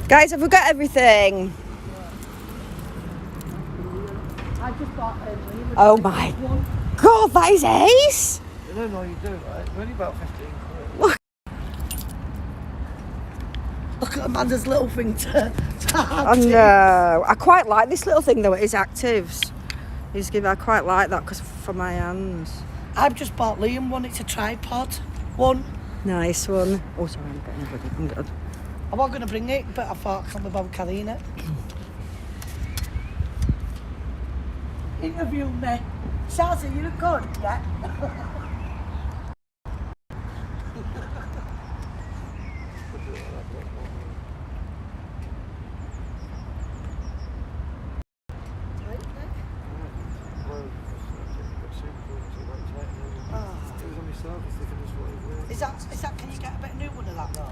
Guys, have we got everything? I just bought Oh my God, that is ace! I don't know you do, right? It's only about 15 quid. Look at Amanda's little thing to Oh no, I quite like this little thing though, it is actives. I quite like that because for my hands. I've just bought Liam one, it's a tripod one. Nice one. Oh sorry, I'm getting everything. I'm good. I wasn't going to bring it, but I thought I can't be bothered carrying it. Interview me. Shazzy, you look good, yeah? Is that, can you get a bit new one of that though?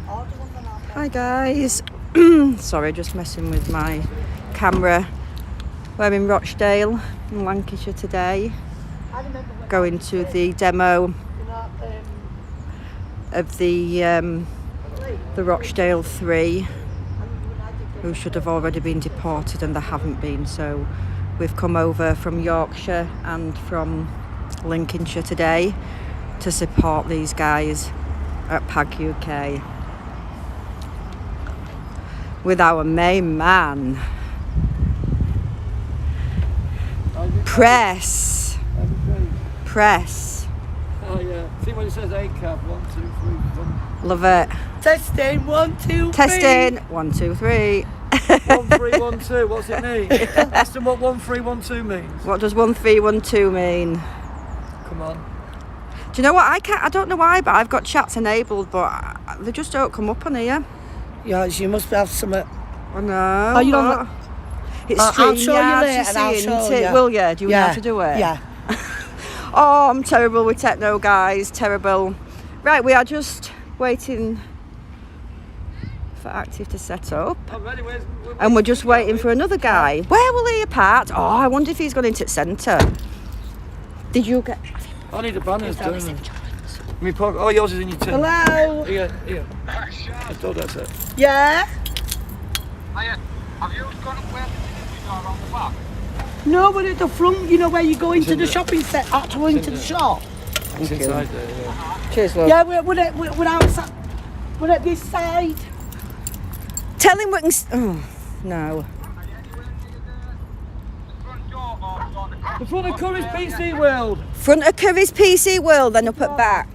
Order one then I'll get. Hi guys. Sorry, just messing with my camera. We're in Rochdale in Lancashire today. Going to the demo of the Rochdale 3, who should have already been deported and they haven't been. So we've come over from Yorkshire and from Lincolnshire today to support these guys at PAG UK with our main man. Press. Oh yeah. See when it says A cab, 1, 2, 3, 1. Love it. Testing, 1, 2, 3. Testing. 1, 2, 3. 1, 3, 1, 2. What's it mean? Ask them what 1, 3, 1, 2 means. What does 1, 3, 1, 2 mean? Come on. Do you know what? I don't know why, but I've got chats enabled, but they just don't come up on here. Yeah, you must have some. I know. Oh, you don't. It's I'll show you later, you and I'll see, show isn't it? you. Will you? Do you know how to do it? Yeah. Oh, I'm terrible with techno, guys. Terrible. Right, we are just waiting for Active to set up. I'm ready. And we're just waiting for another guy. Where will he part? Oh, I wonder if he's gone into the centre. Did you get... I need the banners, don't I? Me pocket. Oh, yours is in your tin. Hello. Here. I thought that's it. Yeah. Hiya. Have you got up where the deliveries are on the back? No, we're at the front. You know where you go into the shopping centre, actually into the shop. It's inside there, yeah. Cheers, love. Yeah, we're outside. We're at this side. Tell him we can... Oh, no. Front door or on the The front of Curry's PC World. Front of Curry's PC World, then up at back.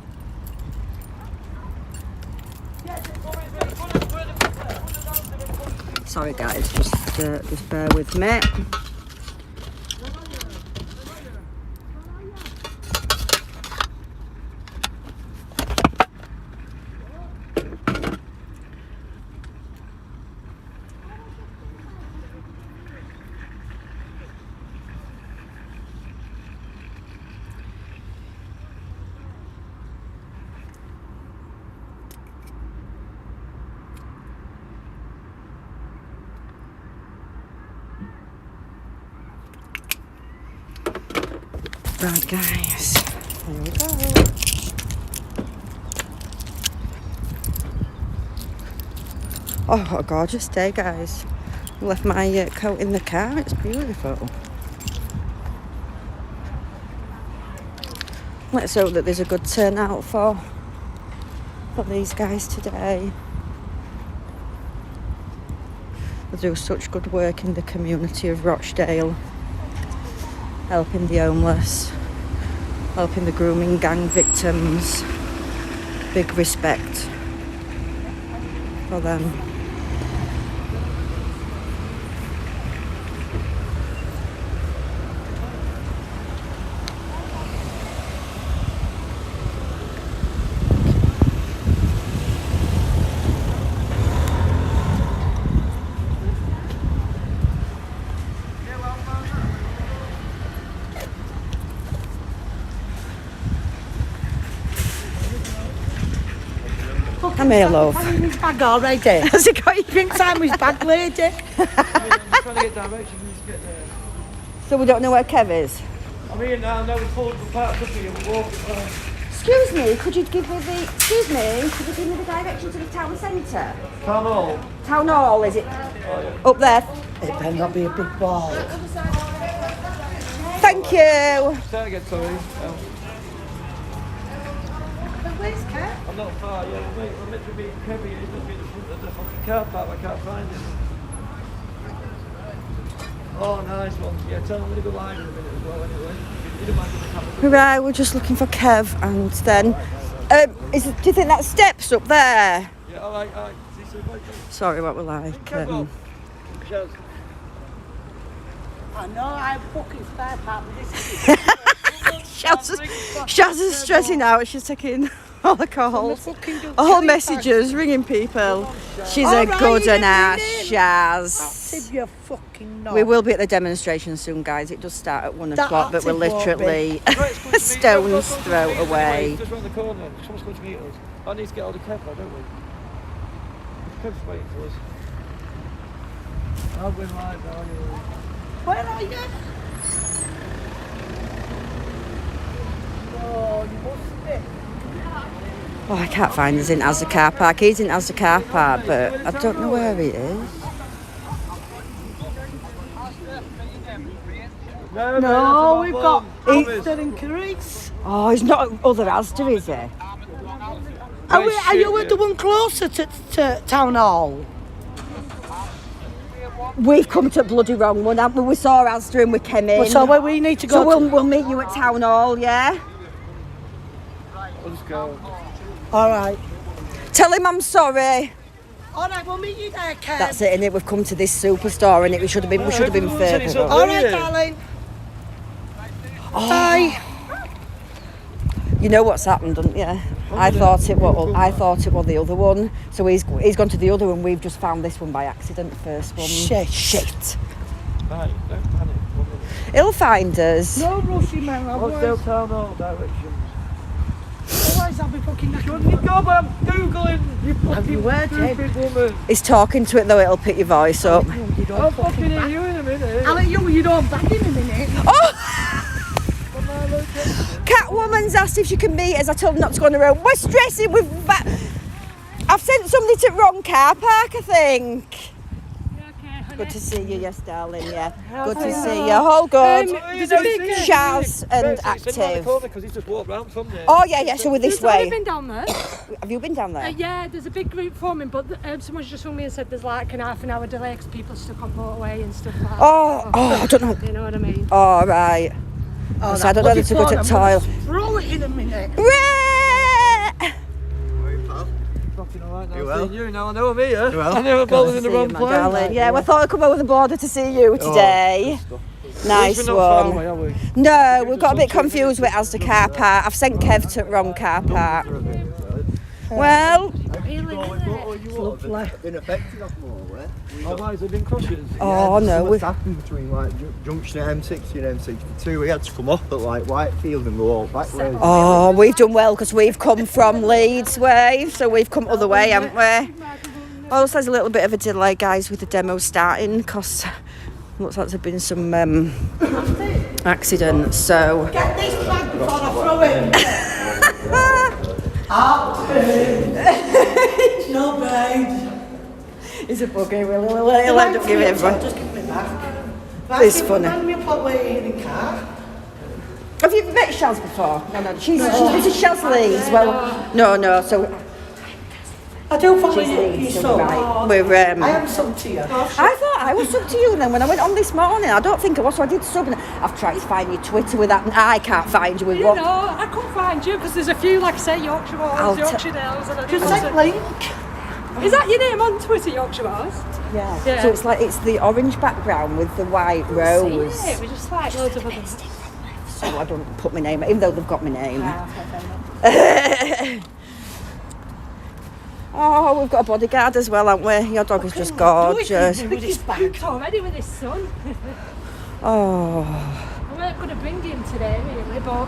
Sorry guys, just bear with me. Right guys, here we go. Oh, what a gorgeous day guys. I left my coat in the car, it's beautiful. Let's hope that there's a good turnout for these guys today. They do such good work in the community of Rochdale. Helping the homeless, helping the grooming gang victims. Big respect for them. Come here, love. I'm in his bag already. Has he got you? Thinks I'm his bag lady. I'm trying to get directions to get there. So we don't know where Kev is? I'm here now, we pulled the park up here, we walk. Excuse me, could you give me the... Excuse me, could you give me the direction to the town centre? Town hall. Town hall, is it? Up there. It better not be a big ball. Thank you. Say it again, sorry. Where's Kev? I'm not far, yeah. I'm meant to be Kevin. He's just been in front of the fucking car park. I can't find him. Oh, nice one. Yeah, tell him I'm going to go live in a minute as well, anyway. You don't mind giving the camera. Right, we're just looking for Kev, and then... do you think that steps up there? Yeah, all right. See you soon, bye. Sorry, what we're like. Cheers. I know, I'm fucking spare part, but this is Shaz is stressing out. She's taking all the calls, all messages, ringing people. She's a good one, Shaz. Active your fucking knob. We will be at the demonstration soon, guys. It does start at 1 o'clock, but we're literally a stone's throw away. Just round the corner. Someone's going to meet us. I need to get all the Kev, don't we? Kev's waiting for us. I'll win live now, anyway. Where are you? Oh, you must be. Oh, I can't find us in Asda car park. He's in Asda car park, but I don't know where he is. No, we've got Easter in Carrice. Oh, he's not at other Asda, is he? Are you the one closer to Town Hall? We've come to a bloody wrong one, haven't we? We saw Asda and we came in. So where we need to go So we'll meet you at Town Hall, yeah? Let's go. All right. Tell him I'm sorry. All right, we'll meet you there, Kev. That's it, innit? We've come to this superstore and we should have been further. All right, darling. Bye. You know what's happened, don't you? I thought it was the other one. So he's gone to the other one. We've just found this one by accident. The first one. Shit. Right, don't panic. He'll find us. No rushing, man. Rochdale Town Hall directions. Otherwise, I'll be fucking knackered. You go, man. Googling. You fucking stupid woman. He's talking to it though. It'll pick your voice up. I'll fucking hear you in a minute. I'll let you don't back in a minute. Oh! Catwoman's asked if she can meet us. I told her not to go on the road. We're stressing. I've sent somebody to wrong car park, I think. Good to see you, yes, darling. Yeah, good to see you. All good. There's a big Shaz and active. Because he's just walked round from there. Oh yeah. So we're this way. Have been down there? Have you been down there? Yeah, there's a big group forming, but someone's just rung me and said there's like an half an hour delay because people stuck on motorway and stuff like that. Oh, I don't know. You know what I mean? All right. Oh, So I don't know whether to go to the toilet. Roll it in a minute. Fucking alright now. You well? You now, I know I'm here. You well? I know I'm both in the See wrong you, my place. darling. Yeah, we thought I'd come over the border to see you today. Nice We're not far one. away, are we? No, we've got a bit confused with Asda car park. I've sent Kev to wrong car park. Well, Lovely. Been affected off motorway. Oh, why has there been crashes? oh no, What's we've happened between like junction at M60 and M62? We had to come off at like Whitefield and go all back way. oh we've done well because we've come from Leeds way, so we've come other way, haven't we? Also, there's a little bit of a delay, guys, with the demo starting because looks like there's been some accidents. So Get this bag before I throw it. No, babe. he's a bugger. He'll end up giving everyone. Just give me back. It's funny. Remind me of what we're in the car. Have you met Shaz before? No. She's this is Shaz Leeds. Well, no. So I do follow she's you, Leeds. you So son. we're. I am sub to you. I thought I was sub to you, and then when I went on this morning, I don't think I was, so I did sub, and I've tried to find your Twitter with that, and I can't find you with You what. know, I couldn't find you because there's a few, like I say, Yorkshire I'll Wars, Yorkshire Dales, and I Just didn't send want link. to- Is that your name on Twitter, Yorkshire Wars? Yeah. Yeah. So it's like it's the orange background with the white rose. Yeah, we just like loads of other. So I don't put my name, even though they've got my name. Oh, we've got a bodyguard as well, haven't we? Your dog is just gorgeous. With this bag. Pooped already with his son. Oh. I weren't going to bring him today, really, but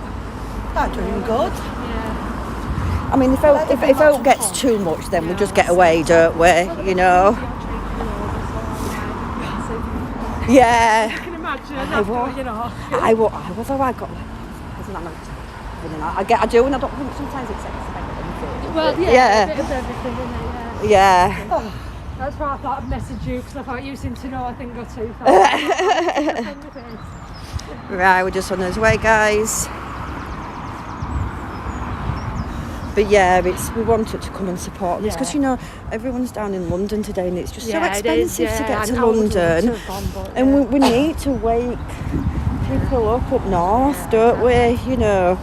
I'm doing good. yeah. I mean, if it gets too much, then we just get away, don't we? You know? I Yeah. can imagine. I will. You know. I got. Isn't that nice? everything. I do, and I don't think sometimes it's expected. Well, yeah, a bit of everything, isn't it? Yeah. Oh, that's why I thought I'd message you, because I thought you seem to know I think go too far. Right, we're just on our way, guys. But yeah, we wanted to come and support this because, you know, everyone's down in London today and it's just so expensive to get to London. And we need to wake people up north, don't we? You know,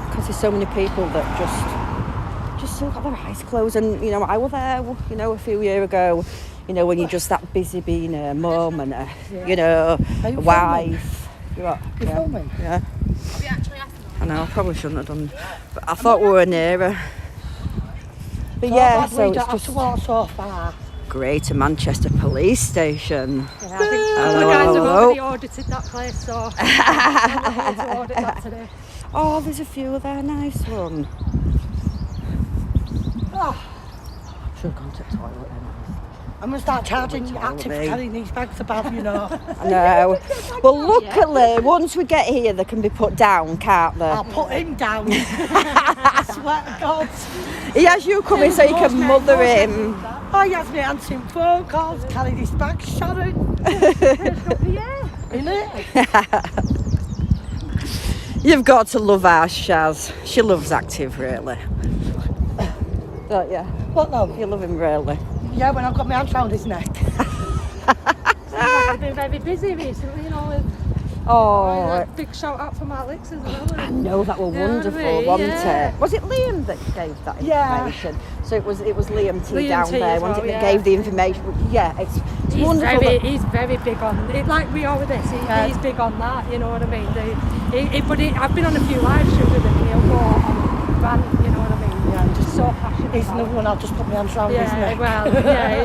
because there's so many people that just still got their eyes closed. And, you know, I was there, you know, a few years ago, you know, when you're just that busy being a mum and you know, a wife. You're filming? Yeah. I know, I probably shouldn't have done, but I thought we were nearer. But yeah, so it's just so far. Greater Manchester Police Station. Yeah, I think the guys have already audited that place, so I'm to audit that today. Oh, there's a few there, nice one. Oh, Should have gone to the toilet then. I'm going to start charging active for carrying these bags about, you know. I know. Well, luckily, once we get here, they can be put down, can't they? I'll put him down. I swear to God. He has you coming so you can mother him. Oh, he has me answering phone calls, carrying his bag, Sharon. Yeah. Innit? You've got to love our Shaz. She loves active, really. Don't you? What now? You love him, really. Yeah, when I've got my hands round his neck. I've been very busy recently, you know, with Oh, big shout out for my licks as well. I know, that were wonderful, Yeah, wasn't yeah. it? Was it Liam that gave that Yeah. information? So it was Liam T Liam down T there, as wasn't well, it, that yeah. gave the information? Yeah, it's He's wonderful. he's very big on it, like we are with this. He's big on that, you know what I mean? I've been on a few live shows with him, and he'll go on rant, you know what I mean? Yeah, I'm just so passionate. He's about another one, I'll just put my hands round his Yeah, neck. well, yeah,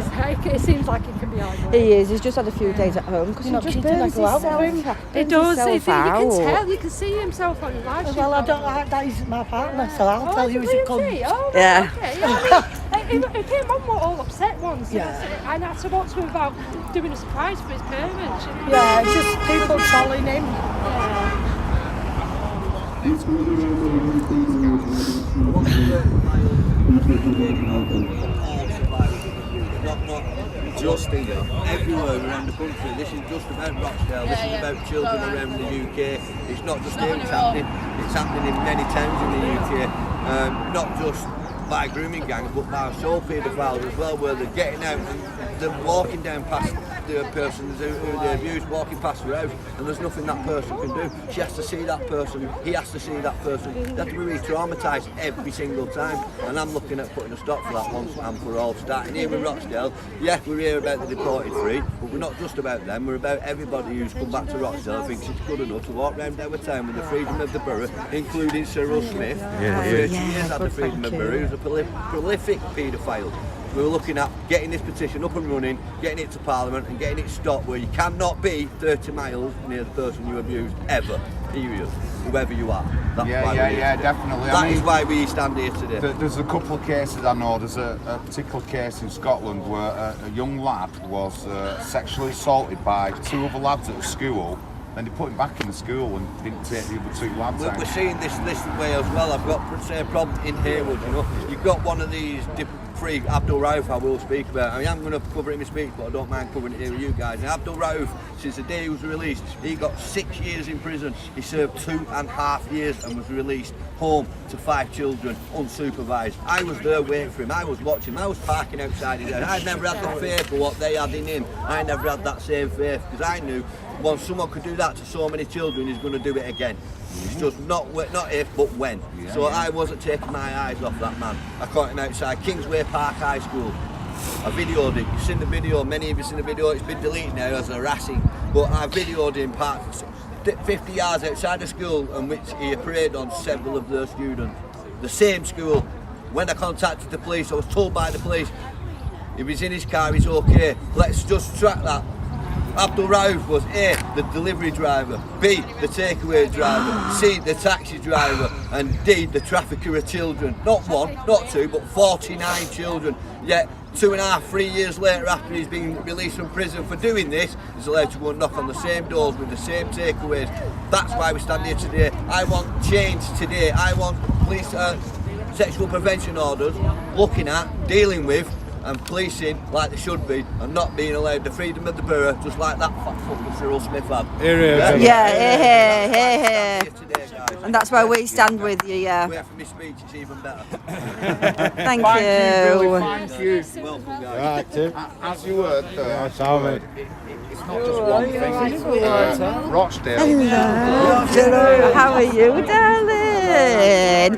it seems like it can be hard work. He is. He's just had a few days at home because he You're just not keen to burns go out himself. with him? It does. himself You can out. tell. You can see himself on his live show. Well, I don't like that, he's my partner, so I'll tell you as it comes. Oh, right, Yeah. okay. Yeah, he came on all upset once. Yeah. And I spoke to him about doing a surprise for his parents. You know? Yeah, just people trolling him. Not just here, everywhere around the country. This is just about Rochdale, this is about children around the UK. It's not just here it's happening in many towns in the UK. Not just by grooming gangs, but by soul paedophiles as well, where they're getting out and they're walking down past the person who they abuse, walking past her house, and there's nothing that person can do. She has to see that person, he has to see that person. They have to be re-traumatised every single time, and I'm looking at putting a stop for that once and for all. Starting here with Rochdale, yeah, we're here about the deported three, but we're not just about them, we're about everybody who's come back to Rochdale and thinks it's good enough to walk around our town with the freedom of the borough, including Cyril Smith, for 30 years had the freedom of the borough, who's a prolific paedophile. We were looking at getting this petition up and running, getting it to Parliament and getting it stopped, where you cannot be 30 miles near the person you abused, ever, period, whoever you are. That's Definitely. That is why we stand here today. There's a couple of cases I know. There's a particular case in Scotland where a young lad was sexually assaulted by two other lads at school. Then they put him back in the school and didn't take the other two lads out. We're seeing this way as well. I've got the same problem in Haywood, you know. You've got one of these free Abdul Rauf I will speak about. I mean, I'm going to cover it in my speech, but I don't mind covering it here with you guys. And Abdul Rauf, since the day he was released, he got 6 years in prison. He served 2.5 years and was released home to 5 children, unsupervised. I was there waiting for him. I was watching him. I was parking outside his house. I never had the faith for what they had in him. I never had that same faith, because I knew once someone could do that to so many children, he's going to do it again. It's just not if, but when. I wasn't taking my eyes off that man. I caught him outside Kingsway Park High School. I videoed it. You've seen the video, many of you have seen the video. It's been deleted now as harassing. But I videoed him parked 50 yards outside the school, in which he preyed on several of their students. The same school. When I contacted the police, I was told by the police, if he's in his car, he's okay. Let's just track that. Abdul Rauf was A, the delivery driver, B, the takeaway driver, C, the taxi driver, and D, the trafficker of children. Not one, not two, but 49 children. Yet 2.5, 3 years later after he's been released from prison for doing this, he's allowed to go and knock on the same doors with the same takeaways. That's why we stand here today. I want change today. I want police sexual prevention orders looking at, dealing with and policing like they should be, and not being allowed the freedom of the borough, just like that fat fucker Cyril Smith had. Yeah. And that's why we stand with you, yeah. Wait for my speech, it's even better. Thank you. Thank you. Welcome, guys. As you heard, it's not just one thing. Rochdale. Hello. How are you, darling?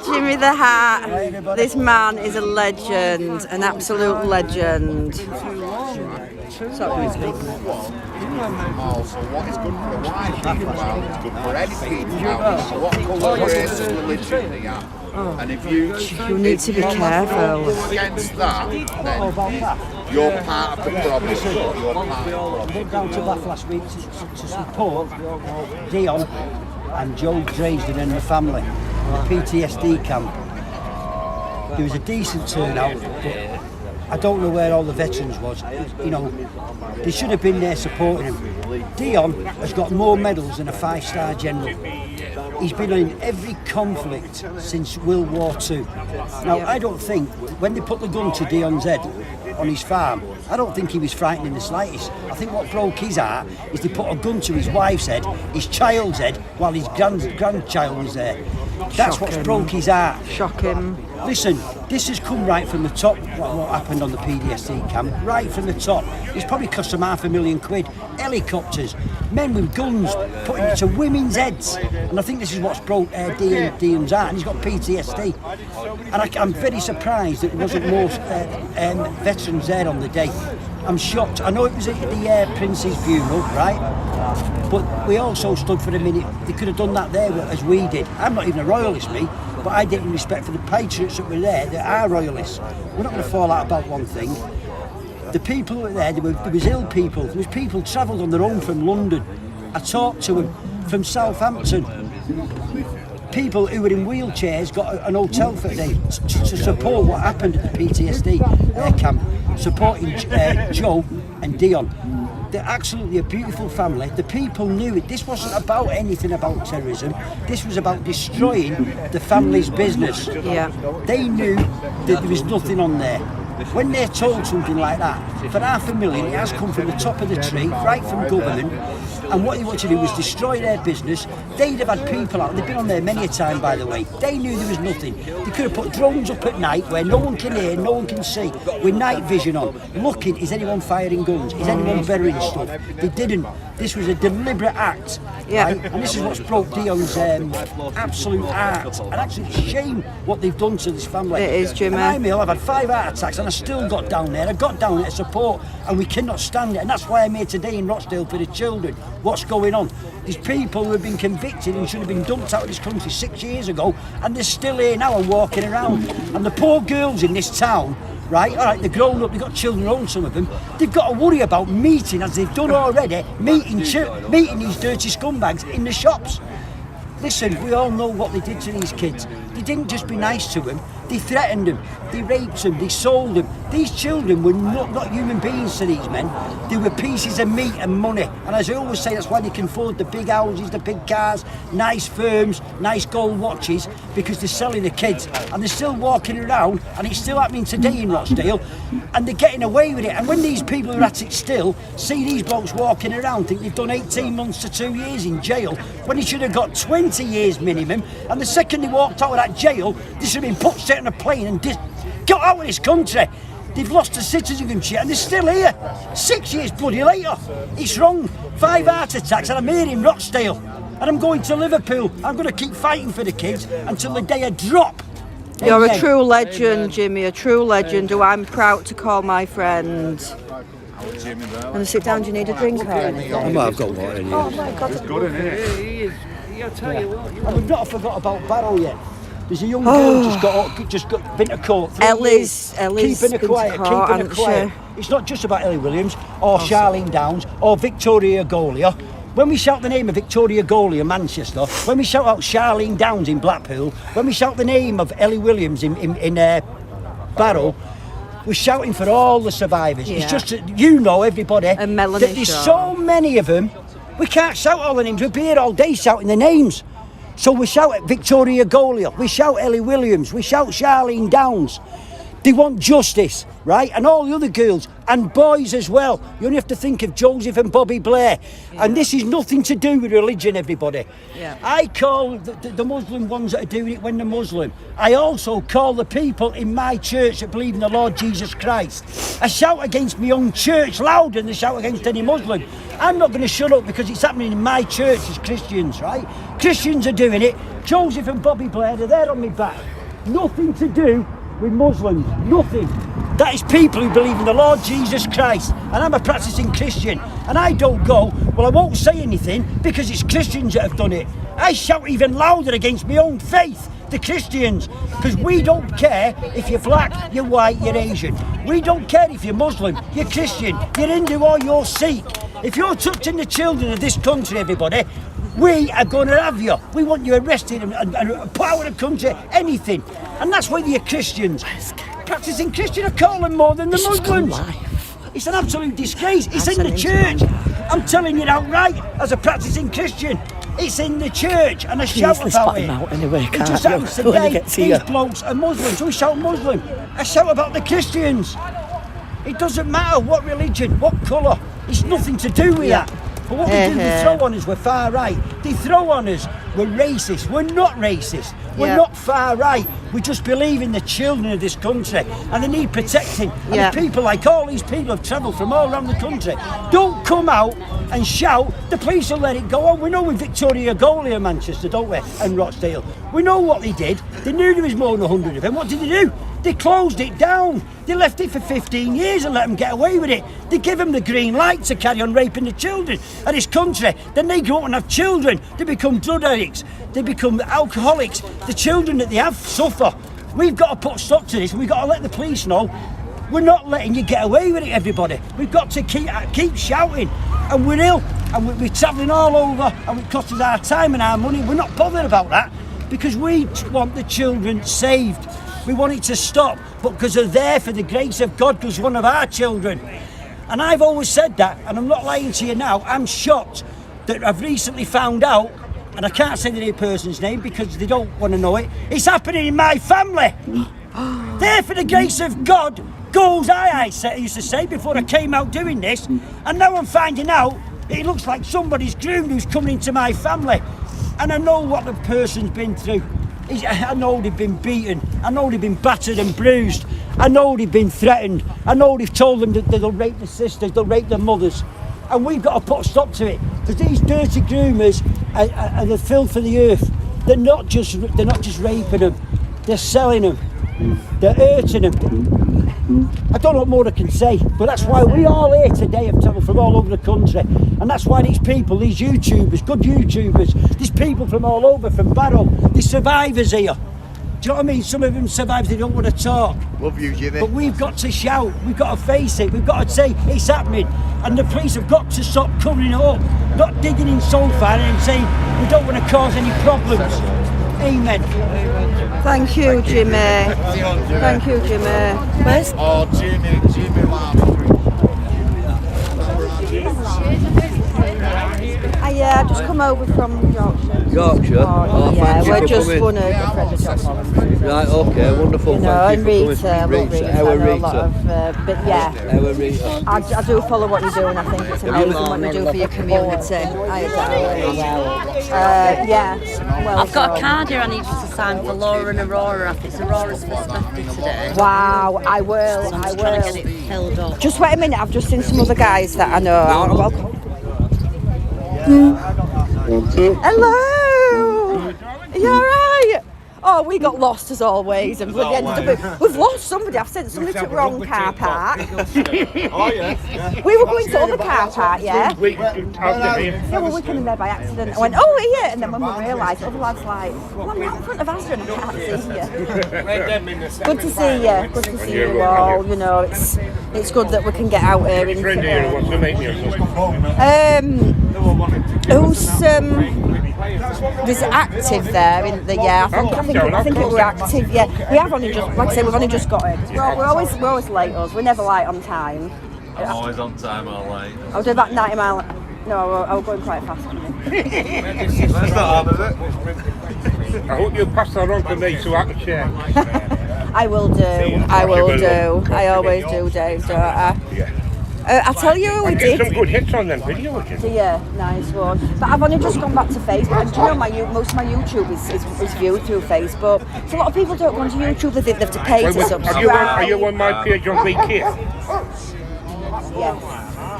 Jimmy the Hat. This man is a legend, an absolute legend. Sorry, So what is good for the white people is good for any people. What colour, race and religion they are. And if you need to be careful. Against that, then you're part of the problem. You're part of the problem. I went down to Bath last week to support Dion and Joe Dresden and the family in the PTSD camp. There was a decent turnout, but I don't know where all the veterans was. You know, they should have been there supporting him. Dion has got more medals than a 5-star general. He's been in every conflict since World War II. Now, I don't think, when they put the gun to Dion's head on his farm, I don't think he was frightened in the slightest. I think what broke his heart is they put a gun to his wife's head, his child's head, while his grandchild was there. That's what's broke his heart. Shocking. Listen, this has come right from the top, what happened on the PTSD camp, right from the top. It's probably cost them £500,000. Helicopters, men with guns, putting it to women's heads. And I think this is what's broke Dion's heart, and he's got PTSD. And I'm very surprised that there wasn't more veterans there on the day. I'm shocked. I know it was at the Prince's funeral, right? But we also stood for a minute. They could have done that there as we did. I'm not even a royalist, me, but I did in respect for the patriots that were there that are royalists. We're not going to fall out about one thing. The people who were there, there was ill people. There was people travelled on their own from London. I talked to them from Southampton. People who were in wheelchairs got an hotel for a day to support what happened at the PTSD camp, supporting Joe and Dion. They're absolutely a beautiful family. The people knew it. This wasn't about anything about terrorism. This was about destroying the family's business. Yeah. They knew that there was nothing on there. When they're told something like that, for £500,000, it has come from the top of the tree, right from government, and what they want to do was destroy their business. They'd have had people out, they've been on there many a time, by the way. They knew there was nothing. They could have put drones up at night where no one can hear, no one can see, with night vision on, looking, is anyone firing guns, is anyone burying stuff? They didn't. This was a deliberate act, right? And this is what's broke Dion's absolute heart. And actually, it's a shame what they've done to this family. It is, Jimmy. And I'm ill, I've had 5 heart attacks, and I still got down there. I got down there to support, and we cannot stand it. And that's why I'm here today in Rochdale for the children. What's going on? These people who have been convicted and should have been dumped out of this country 6 years ago, and they're still here now and walking around. And the poor girls in this town, right, all right, they're grown up, they've got children at home, some of them, they've got to worry about meeting, as they've done already, meeting these dirty scumbags in the shops. Listen, we all know what they did to these kids. They didn't just be nice to them, they threatened them, they raped them, they sold them. These children were not human beings to these men. They were pieces of meat and money. And as I always say, that's why they can afford the big houses, the big cars, nice firms, nice gold watches, because they're selling the kids. And they're still walking around, and it's still happening today in Rochdale, and they're getting away with it. And when these people who are at it still see these blokes walking around, think they've done 18 months to 2 years in jail, when he should have got 20 years minimum, and the second they walked out of that jail, they should have been put straight on a plane and got out of this country. They've lost their citizenship and they're still here. 6 years bloody later. It's wrong. 5 heart attacks and I'm here in Rochdale. And I'm going to Liverpool. I'm going to keep fighting for the kids until the day I drop. You're a true legend, Jimmy, a true legend who I'm proud to call my friend. Want to sit down? Do you need a drink or anything? I've got water in here. Oh my God. It's good, isn't it? He is. I'll tell you what. And we've not forgot about Barrow yet. There's a young girl just got been to court. Ellie's keeping her quiet. It's not just about Ellie Williams or Charlene Downs or Victoria Golia. When we shout the name of Victoria Golia, Manchester, when we shout out Charlene Downs in Blackpool, when we shout the name of Ellie Williams in Barrow, we're shouting for all the survivors. Yeah. It's just that you know, everybody, And Melanie that there's Shaw. so many of them, we can't shout all the names. We'll be here all day shouting the names. So we shout at Victoria Goliath, we shout Ellie Williams, we shout Charlene Downs. They want justice, right? And all the other girls and boys as well. You only have to think of Joseph and Bobby Blair. Yeah. And this is nothing to do with religion, everybody. Yeah. I call the Muslim ones that are doing it when they're Muslim. I also call the people in my church that believe in the Lord Jesus Christ. I shout against my own church louder than they shout against any Muslim. I'm not going to shut up because it's happening in my church as Christians, right? Christians are doing it. Joseph and Bobby Blair, they're there on my back. Nothing to do with Muslims, nothing. That is people who believe in the Lord Jesus Christ, and I'm a practicing Christian, and I don't go, well, I won't say anything because it's Christians that have done it. I shout even louder against my own faith, the Christians, because we don't care if you're black, you're white, you're Asian. We don't care if you're Muslim, you're Christian, you're Hindu or you're Sikh. If you're touching the children of this country, everybody, we are going to have you. We want you arrested and put out of the country, anything. And that's why you're Christians. Practicing Christian are calling more than the Muslims. It's an absolute disgrace. It's in the church. I'm telling you outright, as a practicing Christian, it's in the church, and I shout about it. Anyway, It just happens today. These blokes are Muslims. We shout Muslim. I shout about the Christians. It doesn't matter what religion, what colour. It's nothing to do with that. But what they do, they throw on us, we're far right. They throw on us, we're racist. We're not racist. We're not far right. We just believe in the children of this country and they need protecting. And the people, like all these people have travelled from all around the country, don't come out and shout. The police will let it go on. We know with Victoria Goliath in Manchester, don't we? And Rochdale. We know what they did. They knew there was more than 100 of them. What did they do? They closed it down. They left it for 15 years and let them get away with it. They give them the green light to carry on raping the children of this country. Then they go out and have children. They become drug addicts. They become alcoholics. The children that they have suffer. We've got to put stop to this. We've got to let the police know. We're not letting you get away with it, everybody. We've got to keep shouting. And we're ill. And we're travelling all over. And it costs us our time and our money. We're not bothered about that because we want the children saved. We want it to stop, but because they're there for the grace of God, because one of our children. And I've always said that, and I'm not lying to you now, I'm shocked that I've recently found out, and I can't say the new person's name because they don't want to know it, it's happening in my family. There for the grace of God goes I used to say before I came out doing this, and now I'm finding out it looks like somebody's groomed who's coming into my family. And I know what the person's been through. I know they've been beaten, I know they've been battered and bruised, I know they've been threatened, I know they've told them that they'll rape the sisters, they'll rape their mothers, and we've got to put a stop to it, because these dirty groomers are the filth of the earth. They're not just raping them, they're selling them, they're hurting them. I don't know what more I can say, but that's why we all here today have travelled from all over the country, and that's why these people, these YouTubers, good YouTubers, these people from all over, from Barrow, these survivors here. Do you know what I mean? Some of them survivors, they don't want to talk. Love you, Jimmy. But we've got to shout, we've got to face it, we've got to say it's happening, and the police have got to stop covering it up, not digging in so far and saying we don't want to cause any problems. Amen. Thank you, Jimmy. Thank you, Jimmy. Where's? Oh, Jimmy Lamb. I just come over from Yorkshire. Yorkshire? Oh, yeah, thank you we're for just coming. one of the friends of John Moran. Right, okay, wonderful. You know, Thank and you Rita, for coming. love Rita. I know a lot of, but yeah, Our Rita. I do follow what you're doing. I think it's amazing what you do for your community. I adore it. Yeah. Well, I've got a card here I need you to sign for Laura and Aurora. It's Aurora's first birthday today. Wow, I will. I'm just trying to get it held up. Just wait a minute. I've just seen some other guys that I know. Hello. Are you all right? Oh, we got lost as always, and we've lost somebody. I've sent somebody to the wrong car park. Oh, yeah. We were going to other car park, yeah? Yeah, well, we came in there by accident. I went, oh, here! And then when we realised, other lad's like, well, I'm not in front of Asda and I can't see you. Good to see you. Good to see you all. You know, it's good that we can get out here. There's active there in the I think it were active. Yeah, we have only just, like I say, we've only just got it. We're always late. Us, we're never late on time. I'm always on time or late. I was doing about 90 miles. No, I was going quite fast. That's not hard, is it? I hope you'll pass that on to me so I can share. I will do. I always do, Dave, don't I? Yeah. I'll tell you who we Get did. some good hits on them videos. Yeah, nice one. But I've only just gone back to Facebook, and do you know most of my YouTube is viewed through Facebook. So a lot of people don't go onto YouTube; they think they have to pay to subscribe. Are you on my page on VK? Yes.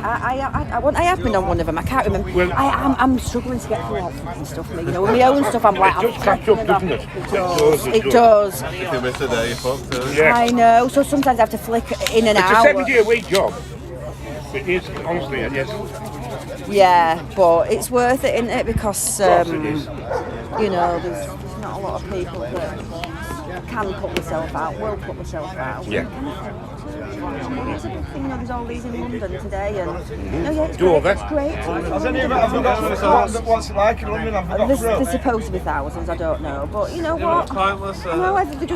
I have been on one of them. I can't remember. Well, I'm struggling to get through all fucking stuff. With my own stuff, I'm like, it does catch up, doesn't it? It does. If you miss a day, you're fucked. Yeah. I know. So sometimes I have to flick in and out. It's a 7-day-a-week job. It is, honestly, it is. Yeah, but it's worth it, isn't it? Because Of course it is. you know, there's not a lot of people that can put themselves out, will put themselves out. Yeah. It's a big thing, you know, there's all these in London today, and it's Do great. It's great. Has any of it ever got what's it like in London? Have we got through? There's supposed to be thousands, I don't know, but you know what? It's pointless.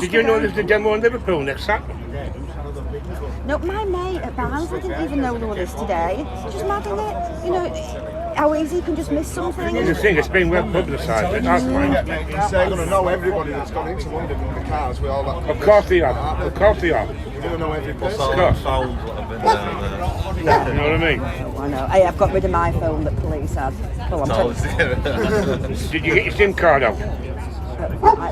Did you know there's the demo in Liverpool next Saturday? No, my mate at Barnsley didn't even know there was this today. It's just mad, isn't it? You know, how easy you can just miss something. It's the thing, it's been well publicised, it has, mate. They're going to know everybody that's gone into London in the cars with all that. Of course they are, of course they are. You're going to know everybody. Of course. Sounds that have been down there. You know what I mean? I know. Hey, I've got rid of my phone that police had. Go on, Did you get your SIM card out?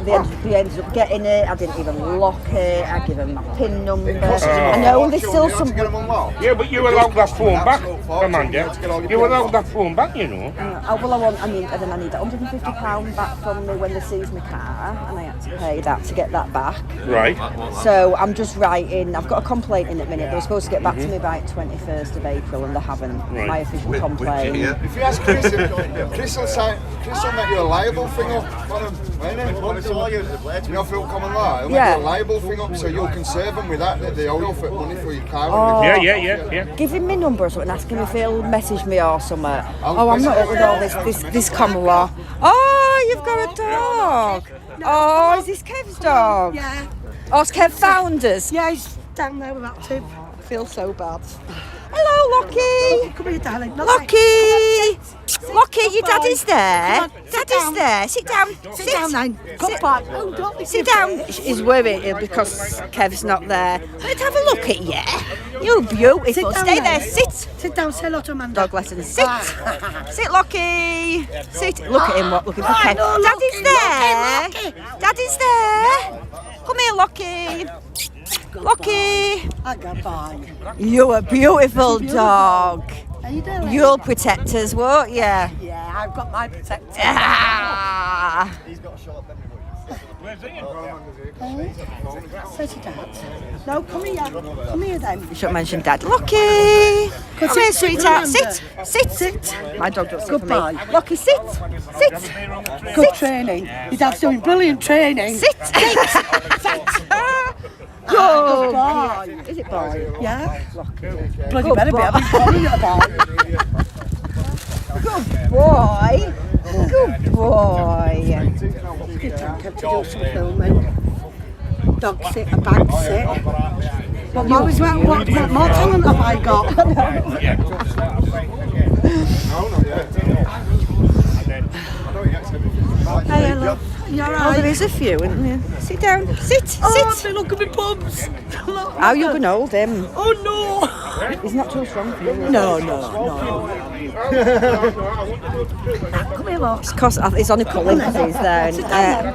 They ended up getting it. I didn't even lock it. I give them my PIN number. I know there's still some. Yeah, but you allowed that phone back, Amanda. You allowed that phone back, you know. I need that £150 back from me when they seized my car, and I had to pay that to get that back. Right. So I'm just writing. I've got a complaint in at the minute. They were supposed to get back to me by 21st of April, and they haven't. Right. My official complaint. If you ask Chris, Chris will make you a liable thing up on him. You know, for common law, he'll make you a liable thing up so you can serve them with that they owe you for money for your car. Yeah. Give him my number or something, ask him if he'll message me or something. I'm not up with all this common law. Oh, you've got a dog. Oh, is this Kev's dog? Yeah. Oh, has Kev found us? Yeah, he's down there with that too. I feel so bad. Hello, Lockie. Come here, darling. Lockie. Lockie, your daddy's there. Daddy's there. Sit down. Sit down then. Come back. Oh, God, Sit down. He's worried because Kev's not there. Let's have a look at you. You're beautiful. Stay there. Sit. Sit down. Say hello to Amanda. Dog lessons. Sit. Sit, Lockie. Sit. Look at him. Looking for Kev. No, Daddy's there. Daddy's there. Come here, Lockie. Lockie. Goodbye. You're a beautiful dog. How you doing? You'll protect us, won't you? Yeah, I've got my protector. Ah. He's got a short memory. Where's he? Say to Dad. No, come here. Come here then. You shouldn't mention Dad. Lockie. Come here, sweetheart. Sit. Sit. Sit. My dog does sit Goodbye. for me. Lockie, sit. Sit. Good training. Your dad's doing brilliant training. Sit. Sit. Good boy. Is it boy? Yeah. Lockie. Bloody Good better be. boy. I've been calling it about. Good boy. Good boy. You don't have to do some filming. Dog sit, a bag sit. What more talent have I got? Hey, love. You're Oh, right. there is a few, isn't there? Sit down. Sit. Oh, Sit. look at me bums. How you gonna hold him? Oh no. He's not too strong for you. No. Come here, love. It's because he's on a culling because he's there. Sit And, down.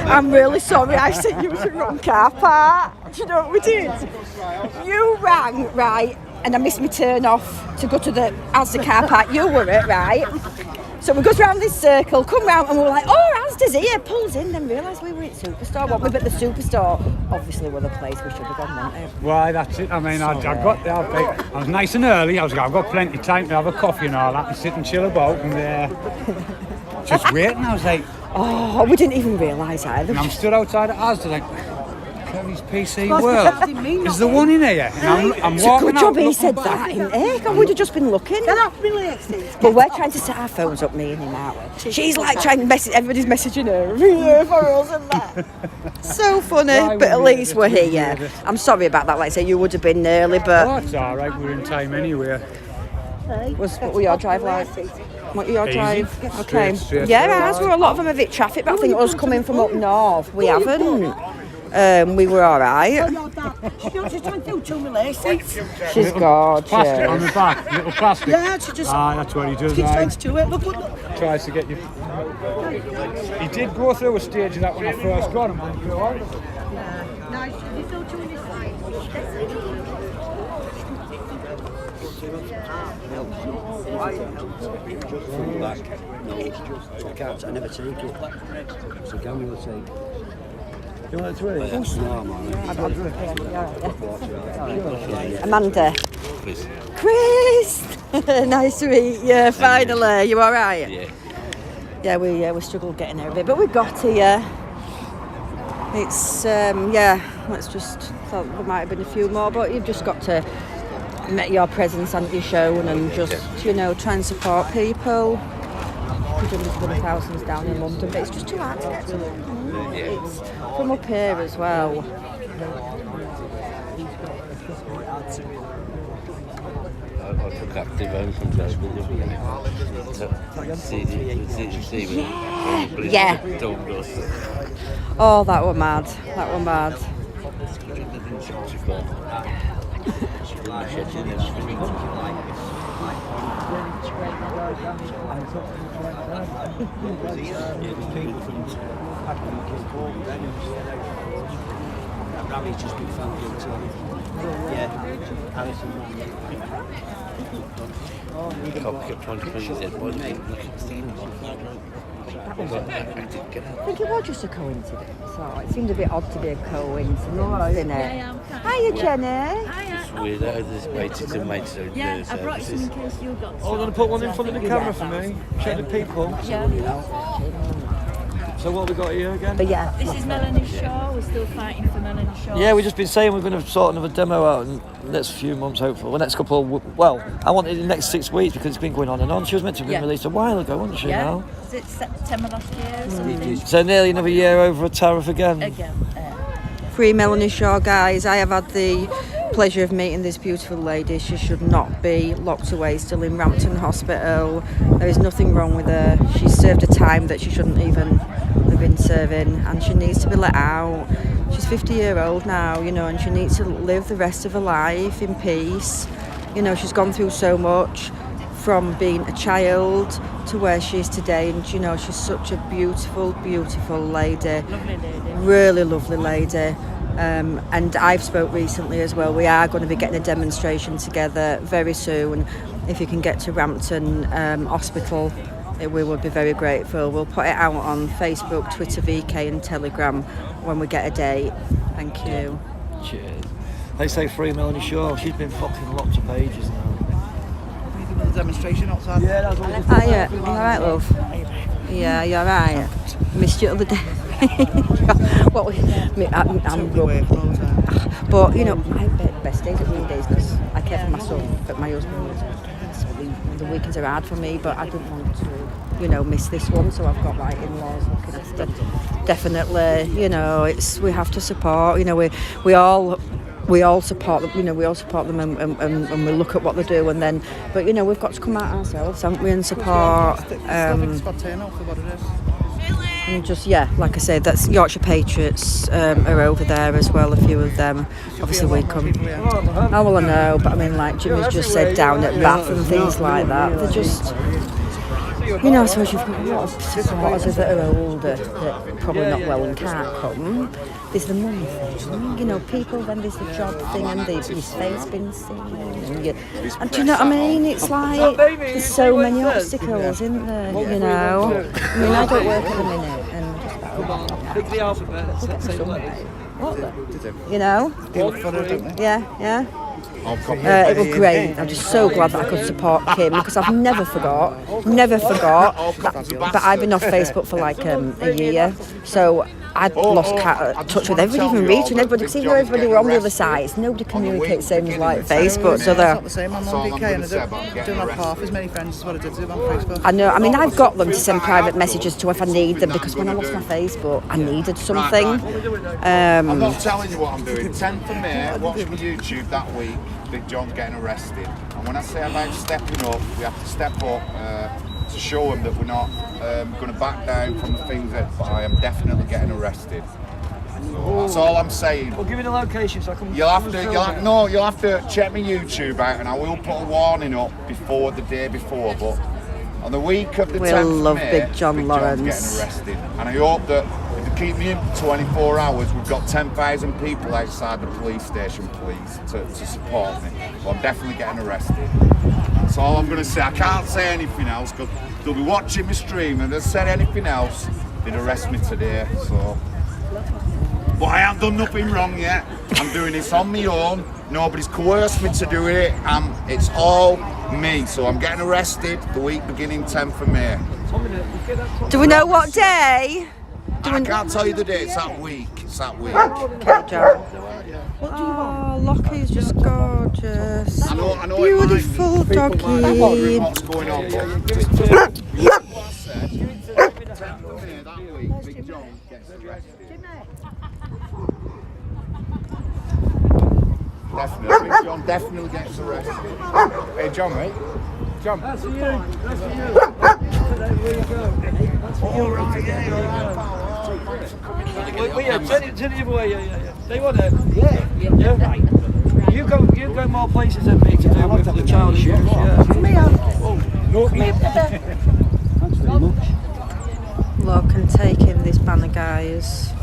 I'm really sorry I sent you to the wrong car park. Do you know what we did? You rang, right, and I missed my turn off to go to the Asda car park. You were it, right? So we go round this circle, come round, and we're like, oh, Asda's here, pulls in, then realised we were at Superstore. What we but the Superstore obviously were the place we should have gone, weren't we? Well, that's it. I mean, I got there. I was nice and early. I've got plenty of time to have a coffee and all that, and sit and chill about, and just waiting. I was like, oh, we didn't even realise either. And I'm stood outside of Asda, like, Kevin's PC World. Is there one in here? And I'm It's a walking good job out, he looking said for that, it. isn't it? I would have just been looking. Get off me laces. But we're trying to set our phones up, me and him, aren't we? She's like trying to message, everybody's messaging her here for us and that. So funny, Why but at would we least have we're to do here. this? I'm sorry about that, like I say, you would have been early, but... Oh, it's alright, we're in time anyway. What were your drive like? What were your Easy. drive? Okay. Straight Yeah, through. ours were a lot of them a bit traffic, but I think us coming from up north, we haven't. We were alright. She's trying to do too many laces. She's gorgeous. Plastic on the back, little plastic. Yeah, she just... That's what he does, She's trying right? to do it. Look. Tries to get you. He did go through a stage of that when I first got him. And go on. I never take it. It's a gamble to take. You want a drink? No, man. Amanda. Chris! Nice to meet you, finally. You alright? Yeah. Yeah, we struggled getting there a bit, but we got here. It's, let's just, thought there might have been a few more, but you've just got to make your presence and your shown and just, try and support people. We've done this with thousands down in London, but it's just too hard to get to. It's from up here as well. I took up the phone from Joe with Yeah. Oh, that were mad. That were mad. Ravi's just been found guilty. I kept trying to push his head, but I I think it was just a coincidence. So it seemed a bit odd to be a coincidence, didn't it? Hiya, Jenny. It's weird. I just waited till mate so I brought some in case you got I'm going to put one in front of the camera for me. Check the people. So what have we got here again? But yeah. This is Melanie Shaw. We're still fighting for Melanie Shaw. Yeah, we've just been saying we're going to sort another demo out in the next few months, hopefully. The next couple of, I want it in the next 6 weeks because it's been going on and on. She was meant to have been released a while ago, wasn't she, now? Was it September last year or something? So nearly another year over a tariff again. Free Melanie Shaw, guys. I have had the pleasure of meeting this beautiful lady. She should not be locked away still in Rampton Hospital. There is nothing wrong with her. She's served a time that she shouldn't even have been serving, and she needs to be let out. She's 50-year-old now, and she needs to live the rest of her life in peace. She's gone through so much from being a child to where she is today, and she's such a beautiful, beautiful lady. Lovely lady. Really lovely lady. And I've spoke recently as well. We are going to be getting a demonstration together very soon. If you can get to Rampton Hospital, we would be very grateful. We'll put it out on Facebook, Twitter, VK and Telegram when we get a date. Thank you. Cheers. They say free Melanie Shaw. She's been fucking locked up ages now. The demonstration outside. Yeah, that's what Yeah. You alright, love? Yeah, you're right. Missed you the other day. What I'm rubbish. But my best days are weekdays because I care for my son, but my husband, the weekends are hard for me, but I didn't want to miss this one, so I've got like in-laws looking after. Definitely, we have to support. We all support them. We all support them, and we look at what they do, and then, but we've got to come out ourselves, haven't we, and support. And just like I said, that's Yorkshire Patriots are over there as well. A few of them. Obviously we come. Oh well, I know, but I mean, like Jimmy's just said, down at Bath and things like that. They're just, I suppose you've got a lot of supporters that are older that probably not well and can't come. There's the money thing, people. Then there's the job thing, and your face being seen. And do you know what I mean? It's like there's so many obstacles, isn't there? I mean, I don't work at the minute, and just pick the alphabet. Yeah. It was great. I'm just so glad that I could support Kim because I've never forgot. But I've been off Facebook for like a year, so I'd lost touch with everybody, even reaching everybody, because even though everybody were on the other sides, nobody communicates same as like Facebook. So It's not the same. I'm on VK and I don't have half as many friends as what I did on Facebook. I know. I mean, I've got them to send private messages to if I need them, because when I lost my Facebook, I needed something. I'm not telling you what I'm doing. 10th of May, watch my YouTube that week. Big John's getting arrested. And when I say about stepping up, we have to step up to show them that we're not going to back down from the things that I am definitely getting arrested. So that's all I'm saying. We'll give you the location so I can. You'll have to check my YouTube out, and I will put a warning up before the day before. But on the week of the 10th love of May, Big John Lawrence. John's getting arrested, and I hope that if they keep me in for 24 hours, we've got 10,000 people outside the police station, please, to support me. But I'm definitely getting arrested. That's all I'm going to say. I can't say anything else because they'll be watching my stream, and if they said anything else, they'd arrest me today. So. But I haven't done nothing wrong yet. I'm doing this on my own. Nobody's coerced me to do it. It's all me. So I'm getting arrested the week beginning 10th of May. Do we know what day? I can't tell you the date. It's that week. It's that week. Okay, John. Oh, Lockie's just gorgeous. I know Beautiful doggy. wondering what's going on. But just what I said. 10th of May that week, Big John gets arrested. Definitely, John definitely gets arrested. Hey, John, mate. John. That's for you. That's for you. All right, yeah. Turn it the other way, yeah. They want it. Yeah. You go more places than me to do with the child shoes, yeah. Come here. Thanks very much. Look, and take in this banner, guys.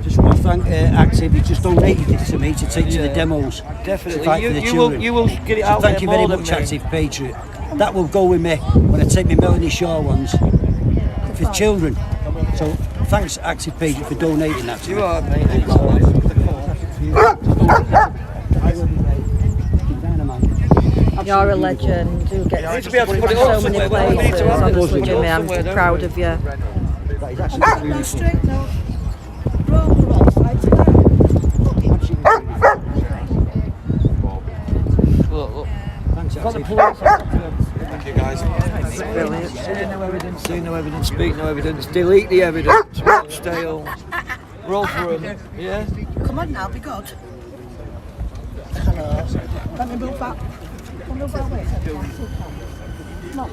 Just want to thank Active. He just donated it to me to take to the demos. Definitely. To fight for the children. You will get it so out thank there you very more much, than me. Active Patriot. That will go with me when I take my Melanie Shaw ones for children. So thanks, Active Patriot, for donating that to me. You are, mate. You're a legend. You get to be able to put it so up many somewhere. places. Honestly, Jimmy, I'm somewhere, don't proud we? of you. No, straight now. Roll the wrong side to that. Look. Thanks, Got the Active. police. Thank you, guys. Brilliant. Say no evidence, see no evidence, speak no evidence, delete the evidence. Rochdale. Roll for him. Yeah? Come on now, be good. Hello. Let me move back. Come move that way. No.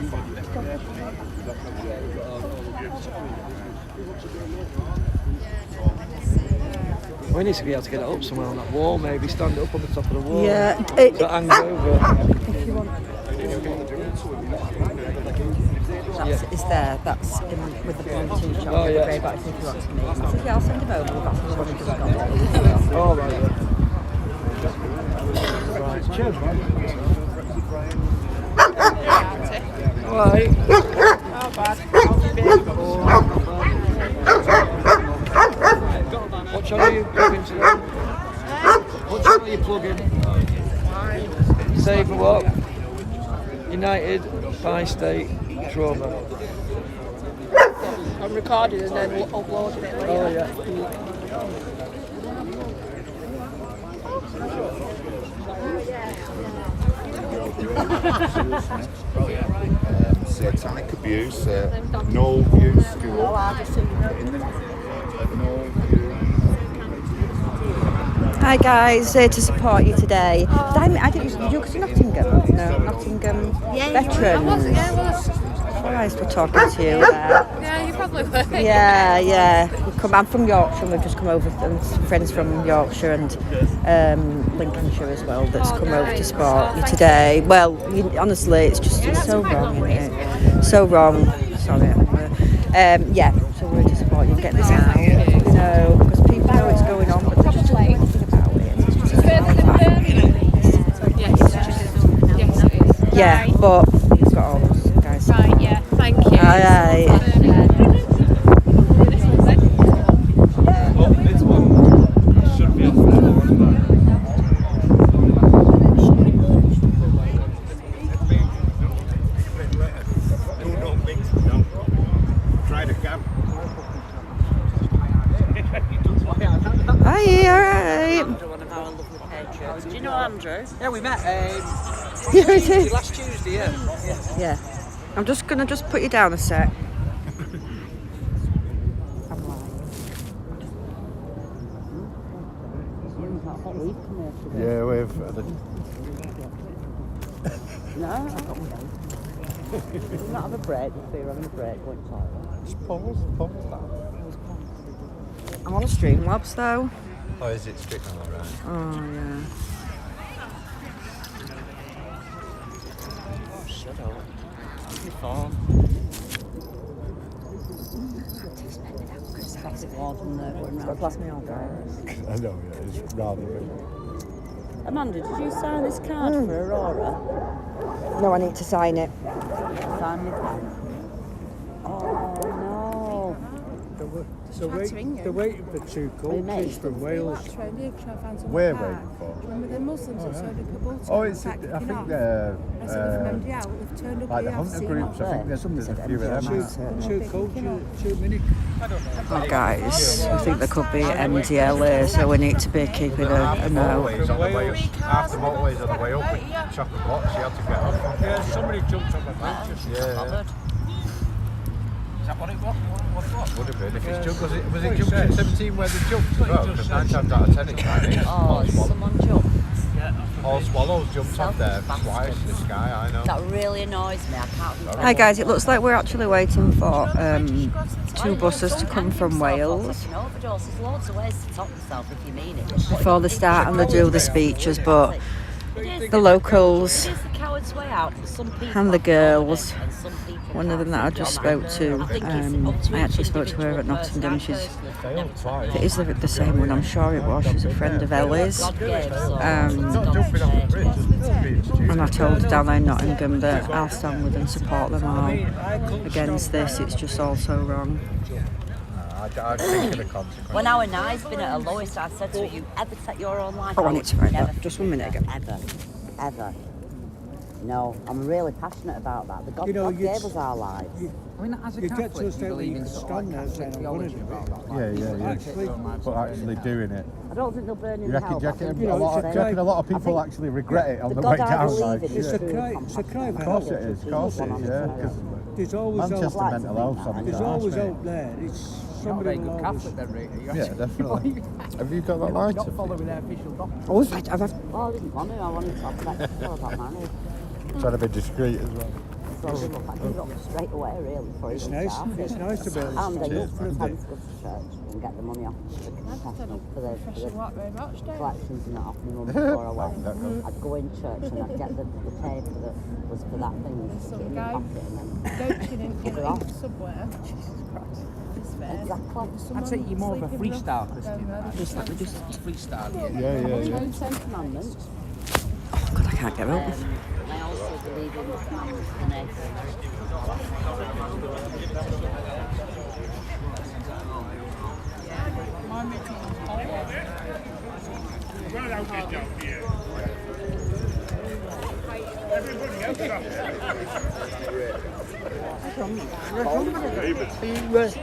We need to be able to get it up somewhere on that wall, maybe stand it up on the top of the wall. Yeah. So it hangs over. If you want. It's there. That's with the blue t-shirt. Oh, yeah. Grey back if you want to meet. I said, yeah, I'll send him over. That's the one who's got it. Oh, right. Right. Cheers, man. Right. Not bad. What channel are you plugging today? What channel are you plugging? Save for what? United, Bi-State, Trauma. I'm recording and then uploading it later. Oh, yeah. Satanic abuse, no views school. No Hi guys, here to support you today. I didn't. You go to Nottingham? No, Nottingham Veterans. Christ, we're talking to you there. Yeah, you probably would. Yeah. I'm from Yorkshire, and we've just come over. Some friends from Yorkshire and Lincolnshire as well that's come over to support you today. Well, honestly, it's so wrong, isn't it? So wrong. Sorry. Yeah. So we're to support you and get this out. Because people know what's going on, but they're just doing nothing about it. Yeah, but we've got all those guys. Right, yeah, thank you. Aye. Should be off there. Try the cam. Yeah, we met. Yeah, we did. Last Tuesday, yeah. Yeah. I'm just gonna put you down a sec. Yeah, we've. No, I got one. We're not having a break, we're having a break, going to toilet. It's pause I'm on Streamlabs though. Oh, is it strict on the right? Oh yeah. Shut up. Your phone. Classic Warden there going round. That's me all day. I know, yeah, it's rather big. Amanda, did you sign this card for Aurora? No, I need to sign it. Sign it. Oh no. They're waiting for two coaches from Wales. We're waiting for. The Muslims have turned up at Oh, it's. I think they're. Like the hunter groups. I think there's a few of them. Two coaches, 2 minutes. Oh guys, I think there could be MDLA, so we need to be keeping a note. Half the motorways on the way up with chocolate box, you had to get off. Yeah, somebody jumped on the bench. Yeah. Is that what it was? Would have been if it's jumped. Was it junction 17 where they jumped as well? Because 9 times out of 10 it's like it. Oh, someone jumped. All swallows jumped off there twice in the sky, I know. That really annoys me, I can't remember. Hi guys, it looks like we're actually waiting for 2 buses to come from Wales There's loads of ways to top yourself if you mean it. before they start and they do the speeches, but the locals It is the coward's way out for some people. and the girls, and some people one of them that I just spoke to, I actually spoke to her at Nottingham. She's, if it is the same one, I'm sure it was, she's a friend of Ellie's. And I told her down there in Nottingham that I'll stand with and support them all against this. It's just all so wrong. I think of the consequences. When our night's been at a lowest, I said to her, you ever take your own life? Oh, I need to write Never. that. Just 1 minute ago. Ever. No, I'm really passionate about that. The God, God gave us our lives. I mean, as a Catholic, you believe in sort of Catholic theology about that? Yeah. But actually doing it. I don't think they'll burn You in reckon, hell. do you reckon a lot of people actually regret it on the way down? Like, It's a cry of for course help. it is, yeah. Because There's always Manchester hope. mental health on There's always hope there. It's You're not a very somebody good will always... Catholic then, really. Yeah, definitely. Have you got that You're light? not following their official doctrine. Oh, I've had... Oh, I didn't want to. I wanted to have that before I got married. Trying to be discreet as well. So look, I can drop straight away, really, for It's even nice. started. It's nice to be able And to I cheers, used to man. go to church and get the money off the confessional for the collections and that off my mum before I went. I'd go in church and I'd get the paper that was for that thing and stick it in my pocket and then give it off. Exactly. I'd say you're more of a freestyle Christian. Just freestyle, yeah. Ten Commandments. Oh God, I can't get up. I also believe in the commandments of the nation.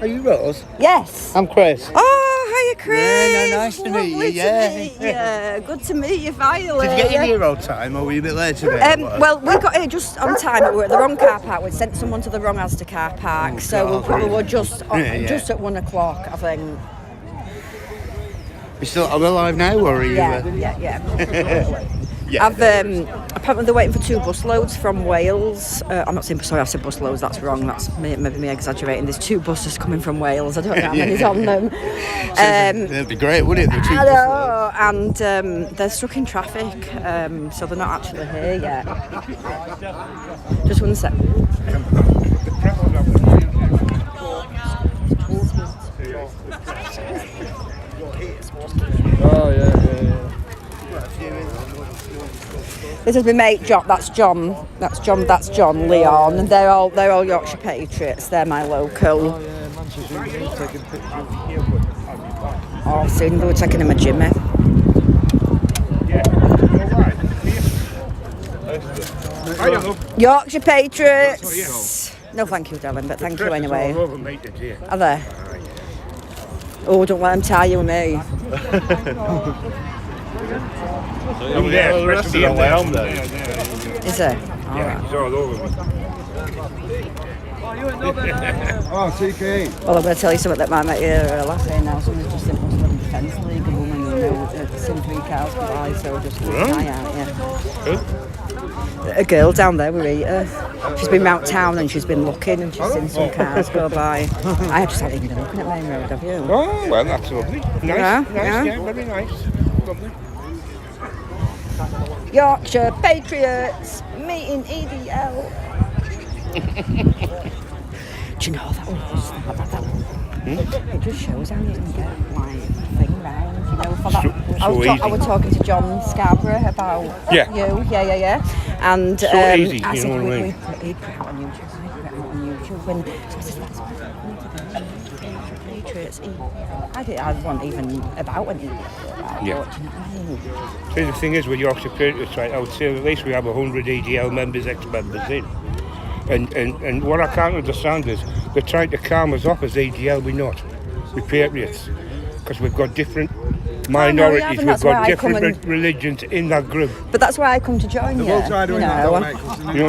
Are you Rose? Yes. I'm Chris. Oh, hiya, Chris. Yeah, nice to meet you. Lovely Yeah. to meet you. Good to meet you finally. Did you get your hero time, or were you a bit late today? Well, we got here just on time, but we were at the wrong car park. We'd sent someone to the wrong Asda car park, so we were just just at 1 o'clock, I think. You still alive now, or are you? Yeah. Yeah, apparently they're waiting for 2 bus loads from Wales. I'm not saying, sorry, I said bus loads, that's wrong. That's maybe me exaggerating. There's 2 buses coming from Wales. I don't know how many's on them. That'd be great, wouldn't it? The I know, and they're stuck in traffic, so they're not actually here yet. Just 1 sec. Oh, yeah. This is my mate John. That's John Leon, and they're all Yorkshire Patriots. They're my local. Oh, yeah, Manchester United taking pictures. Oh, soon they were taking him a Jimmy. Yorkshire Patriots. No, thank you, darling, but thank you anyway. Are they? Oh, don't let them tie you with me. Yeah, the rest of the way home then. Is it? Yeah, it's all over me. Oh, TK. Well, I'm going to tell you something that might make you laugh here now. Someone's just in Muslim Defence League, a woman who knows seen 3 cars by, so just keep an eye out, yeah. A girl down there with Rita. She's been round town and she's been looking and she's seen some cars go by. I just haven't even been looking at Main Road, have you? Oh, well, that's lovely. Nice, Yeah, nice, yeah. yeah, very nice. Lovely. Yorkshire Patriots meeting EDL. Do you know that one? It just shows how you can get like thing round. You know, for that. I was talking to John Scarborough about you. Yeah. And So easy, I you said know what I mean? we put it out on YouTube. And so I said that's what Patriots. I wasn't even about when he. Yeah. See, the thing is with Yorkshire Patriots, right, I would say at least we have 100 EDL members, ex-members in. And what I can't understand is they're trying to calm us off as EDL, we're not. We're Patriots. Because we've got different minorities, we've got different religions in that group. But that's why I come to join you. You know You know what I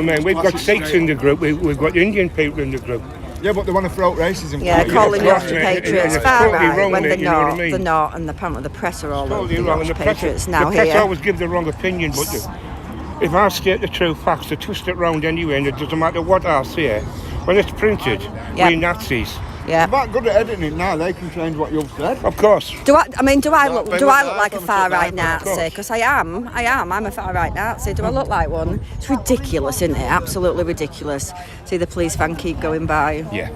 mean? We've got Sikhs in the group, we've got Indian people in the group. Yeah, but they want to throw out racism. Yeah, calling Yorkshire Patriots far totally right wrong, when they're you know what I not. mean? They're not, and apparently the press are all over Totally the wrong, and Yorkshire the press, Patriots now the press here. always give the wrong opinion, but if I state the true facts, they twist it round anyway, and it doesn't matter what I say. When it's printed, we're Nazis. Yeah. They're that good at editing it now, they can change what you've said. Of course. Do I look like a far right Nazi? Because I am. I'm a far right Nazi. Do I look like one? It's ridiculous, isn't it? Absolutely ridiculous. See the police van keep going by. Yeah.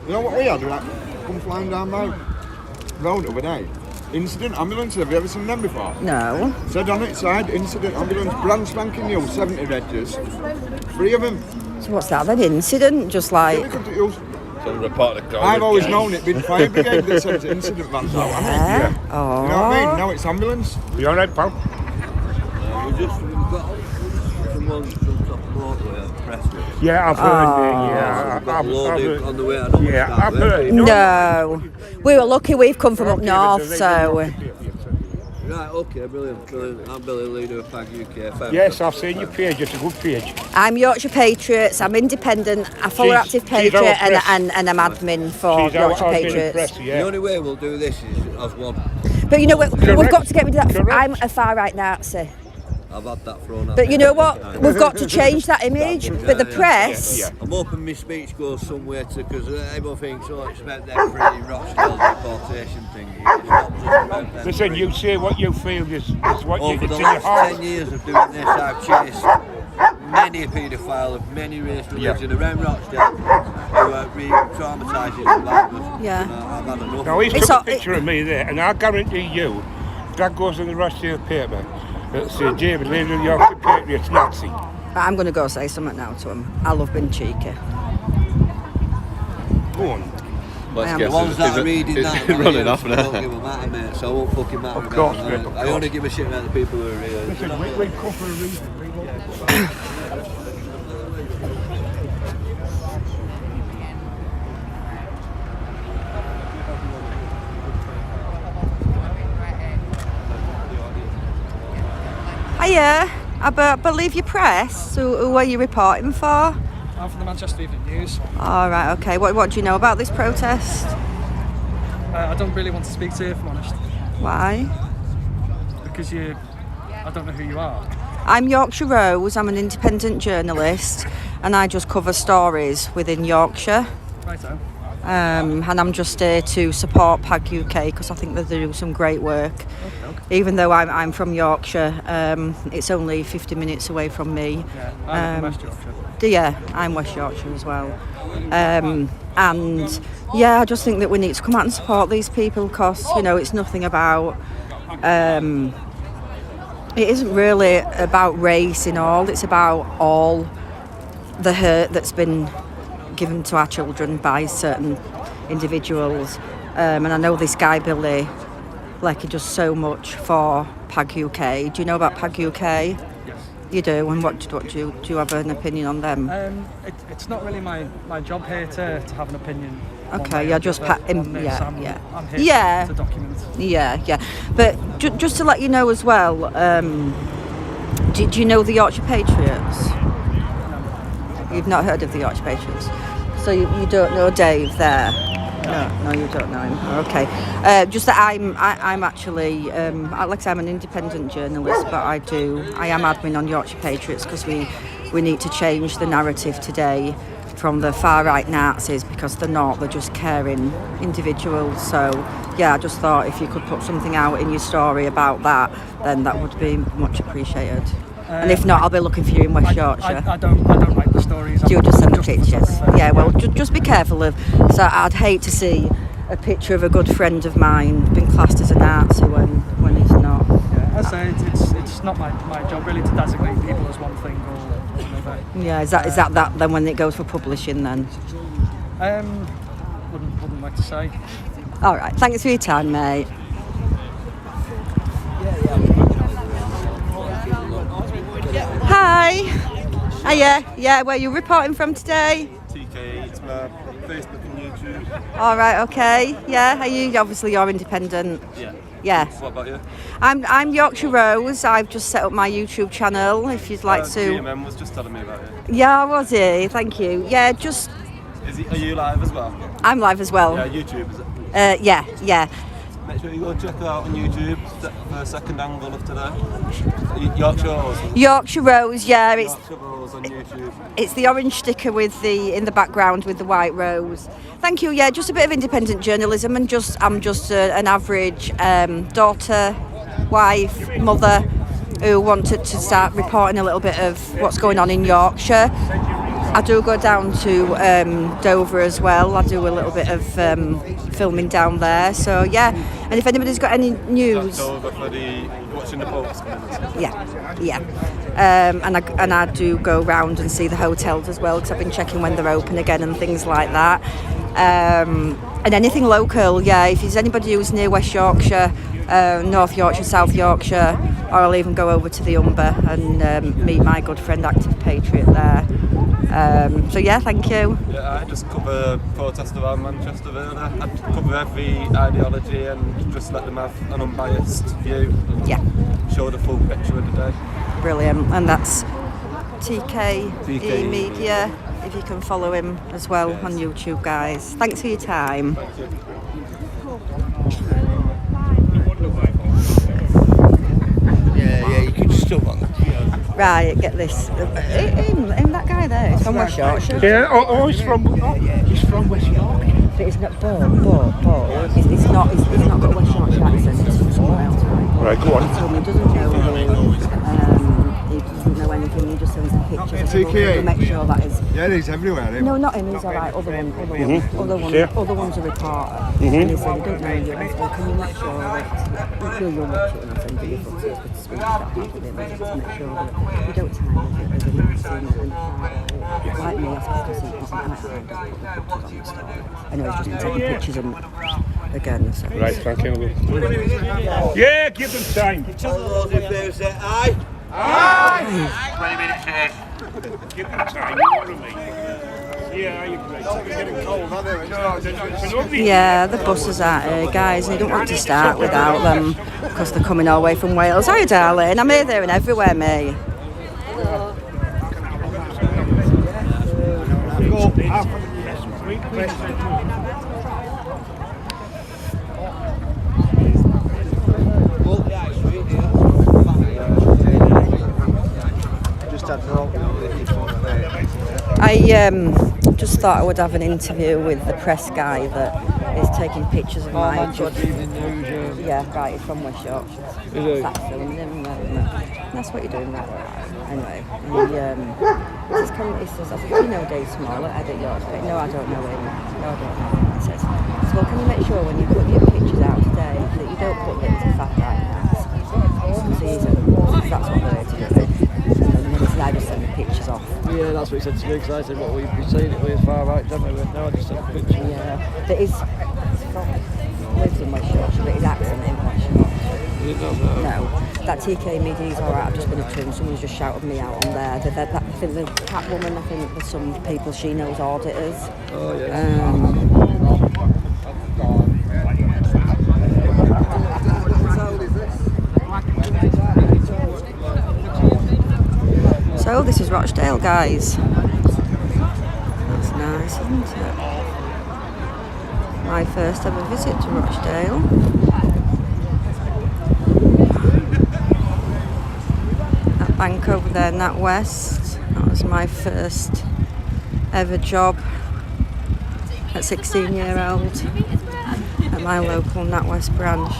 You know what we had? Like, come flying down my road the other day. Incident ambulance, have you ever seen them before? No. Said on its side, incident ambulance, brand spanking new, 70 regs, 3 of them. So what's that then? Incident? Just like... I've always known it been fire brigade that sends incident vans out, haven't it? Yeah. Oh. You know what I mean? Now it's ambulance. You alright, pal? We've got someone from top of the motorway at Preston. Yeah, I've heard We've got loaded on the way. I don't Yeah, I've heard. No. We were lucky we've come from up north, so... Right, okay, brilliant. I'm Billy, leader of PAG UK. Yes, I've seen your page, it's a good page. I'm Yorkshire Patriots, I'm independent, I follow Active Patriot and I'm admin for Yorkshire Patriots. The only way we'll do this is as one. But you know what, we've got to get rid of that. I'm a far right Nazi. I've had that thrown at But me. you know what, we've got to change that image. But the press... I'm hoping my speech goes somewhere to, because everyone thinks, expect that pretty Rochdale deportation thing. It's not just about them. Listen, you say what you feel is what Over it's the in your last heart. 10 years of doing this, I've chased many a paedophile of many race religion around Rochdale who are re-traumatising like us. Yeah. I've had enough. Now he's took a picture of me there, and I guarantee you, if that goes in the Rochdale paper, it'll say David, leader of the Yorkshire Patriots, Nazi. I'm going to go say something now to him. I love being cheeky. Go on. The ones that are reading that running off now. don't give a matter, mate, so I won't fucking matter Of about course, them. mate, of I only give a shit about the people who are here. Listen, we come for a reason. Hiya, I believe your press. Who are you reporting for? I'm from the Manchester Evening News. All right, okay. What do you know about this protest? I don't really want to speak to you, if I'm honest. Why? Because I don't know who you are. I'm Yorkshire Rose. I'm an independent journalist, and I just cover stories within Yorkshire. Righto. And I'm just here to support PAG UK because I think they do some great work. Okay. Even though I'm from Yorkshire, it's only 50 minutes away from me. Yeah, I'm from West Yorkshire. Yeah, I'm West Yorkshire as well. And yeah, I just think that we need to come out and support these people because, you know, it's nothing about... it isn't really about race in all, it's about all the hurt that's been given to our children by certain individuals. And I know this guy, Billy, like he does so much for PAG UK. Do you know about PAG UK? Yes. You do, and what do you have an opinion on them? It's not really my job here to have an opinion Okay, you're just on this. yeah, I'm yeah. here Yeah. to document. Yeah. But just to let you know as well, do you know the Yorkshire Patriots? You've not heard of the Yorkshire Patriots? So you don't know Dave there? No, you don't know him. Okay. Just that I'm actually, like I say, I'm an independent journalist, but I am admin on Yorkshire Patriots because we need to change the narrative today from the far right Nazis, because they're just caring individuals. So yeah, I just thought if you could put something out in your story about that, then that would be much appreciated. And if not, I'll be looking for you in West Yorkshire. I don't write the stories. You'll just send the pictures. Yeah, well, just be careful of. So I'd hate to see a picture of a good friend of mine being classed as a Nazi when he's not. Yeah, I say it's not my job really to designate people as one thing or another. Yeah, is that then when it goes for publishing then? Wouldn't like to say. All right, thanks for your time, mate. Hi. Hiya. Yeah, where are you reporting from today? TK, it's my Facebook and YouTube. All right, okay. Yeah, are you? Obviously, you're independent. Yeah. Yeah. What about you? I'm Yorkshire Rose. I've just set up my YouTube channel. If you'd like to. GMM was just telling me about it. Yeah, was he? Thank you. Yeah, just. Are you live as well? I'm live as well. Yeah, YouTube is it? Yeah. Make sure you go check it out on YouTube for a second angle of today. Yorkshire Rose. Yorkshire Rose, yeah. Yorkshire Rose on YouTube. It's the orange sticker with in the background with the white rose. Thank you. Yeah, just a bit of independent journalism, and I'm just an average daughter, wife, mother who wanted to start reporting a little bit of what's going on in Yorkshire. I do go down to Dover as well. I do a little bit of filming down there. So yeah, and if anybody's got any news, Dover for watching the boats. yeah. And I do go round and see the hotels as well, because I've been checking when they're open again and things like that. And anything local, yeah. If there's anybody who's near West Yorkshire, North Yorkshire, South Yorkshire, or I'll even go over to the Humber and meet my good friend Active Patriot there. So yeah, thank you. Yeah, I just cover protests around Manchester really. I cover every ideology and just let them have an unbiased view. Yeah. Show the full picture of the day. Brilliant. And that's TK TK Media. If you can follow him as well on YouTube, guys. Thanks for your time. Thank you. Yeah, you can just jump on that. Right, get this. Him, that guy there, he's from West Yorkshire. Yeah, he's from West Yorkshire. But it's not, but, he's not got a West Yorkshire accent, he's from somewhere else, right? Right, go on. He told me he doesn't know he doesn't know anything, he just sends the pictures. We'll make sure that is... Yeah, he's everywhere, him. No, not him, he's alright, other one's a reporter. Mm-hmm. And he said, he don't know you, I said, can you make sure that you'll watch it and I'll send you your footage with the speech that part of it, but just to make sure that you don't time it with the Nazi and like me, I suppose, because he doesn't like how he doesn't put the pictures on the story. Anyway, he's just been taking pictures and again, so... Right, thank you. Yeah, give them time. All those in favour say aye. Aye! 20 minutes here. Give them time, you know what I mean? Yeah, you're great. They're getting cold, aren't they? Yeah, the buses are here, guys, and you don't want to start without them because they're coming all the way from Wales. Hi, darling. I'm here, there, and everywhere, me. I just thought I would have an interview with the press guy that is taking pictures of my judge. Yeah, right, he's from West Yorkshire. That's filming him. That's what you're doing, right? Anyway, he says, I said, do you know Dave Small at Edit Yorkshire? No, I don't know him. No, I don't know him. He says, well, can you make sure when you put your pictures out today that you don't put it into fat right now? That's what they're to do. I just send the pictures off. Yeah, that's what he said to me, because I said what we've been saying it with far right demo, but now I just sent a picture. Yeah, but he's from, lives in West Yorkshire, but his accent ain't West Yorkshire. No, that TK Media is alright, I've just been up to him, someone's just shouted me out on there. I think the Catwoman, I think there's some people she knows auditors. Oh, yeah. go. This is Rochdale, guys. That's nice, isn't it? My first ever visit to Rochdale. That bank over there, NatWest, that was my first ever job at 16-year-old at my local NatWest branch,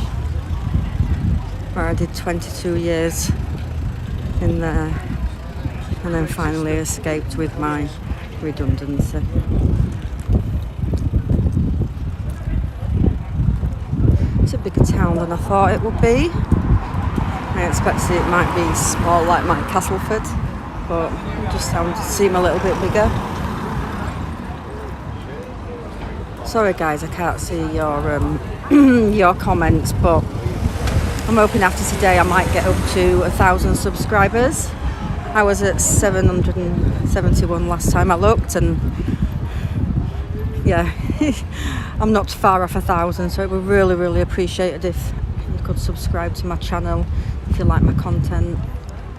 where I did 22 years in there, and then finally escaped with my redundancy. It's a bigger town than I thought it would be. I expected it might be small like my Castleford, but it just seem a little bit bigger. Sorry guys, I can't see your your comments, but I'm hoping after today I might get up to 1,000 subscribers. I was at 771 last time I looked, and yeah, I'm not far off 1,000, so it would really appreciate it if you could subscribe to my channel if you like my content.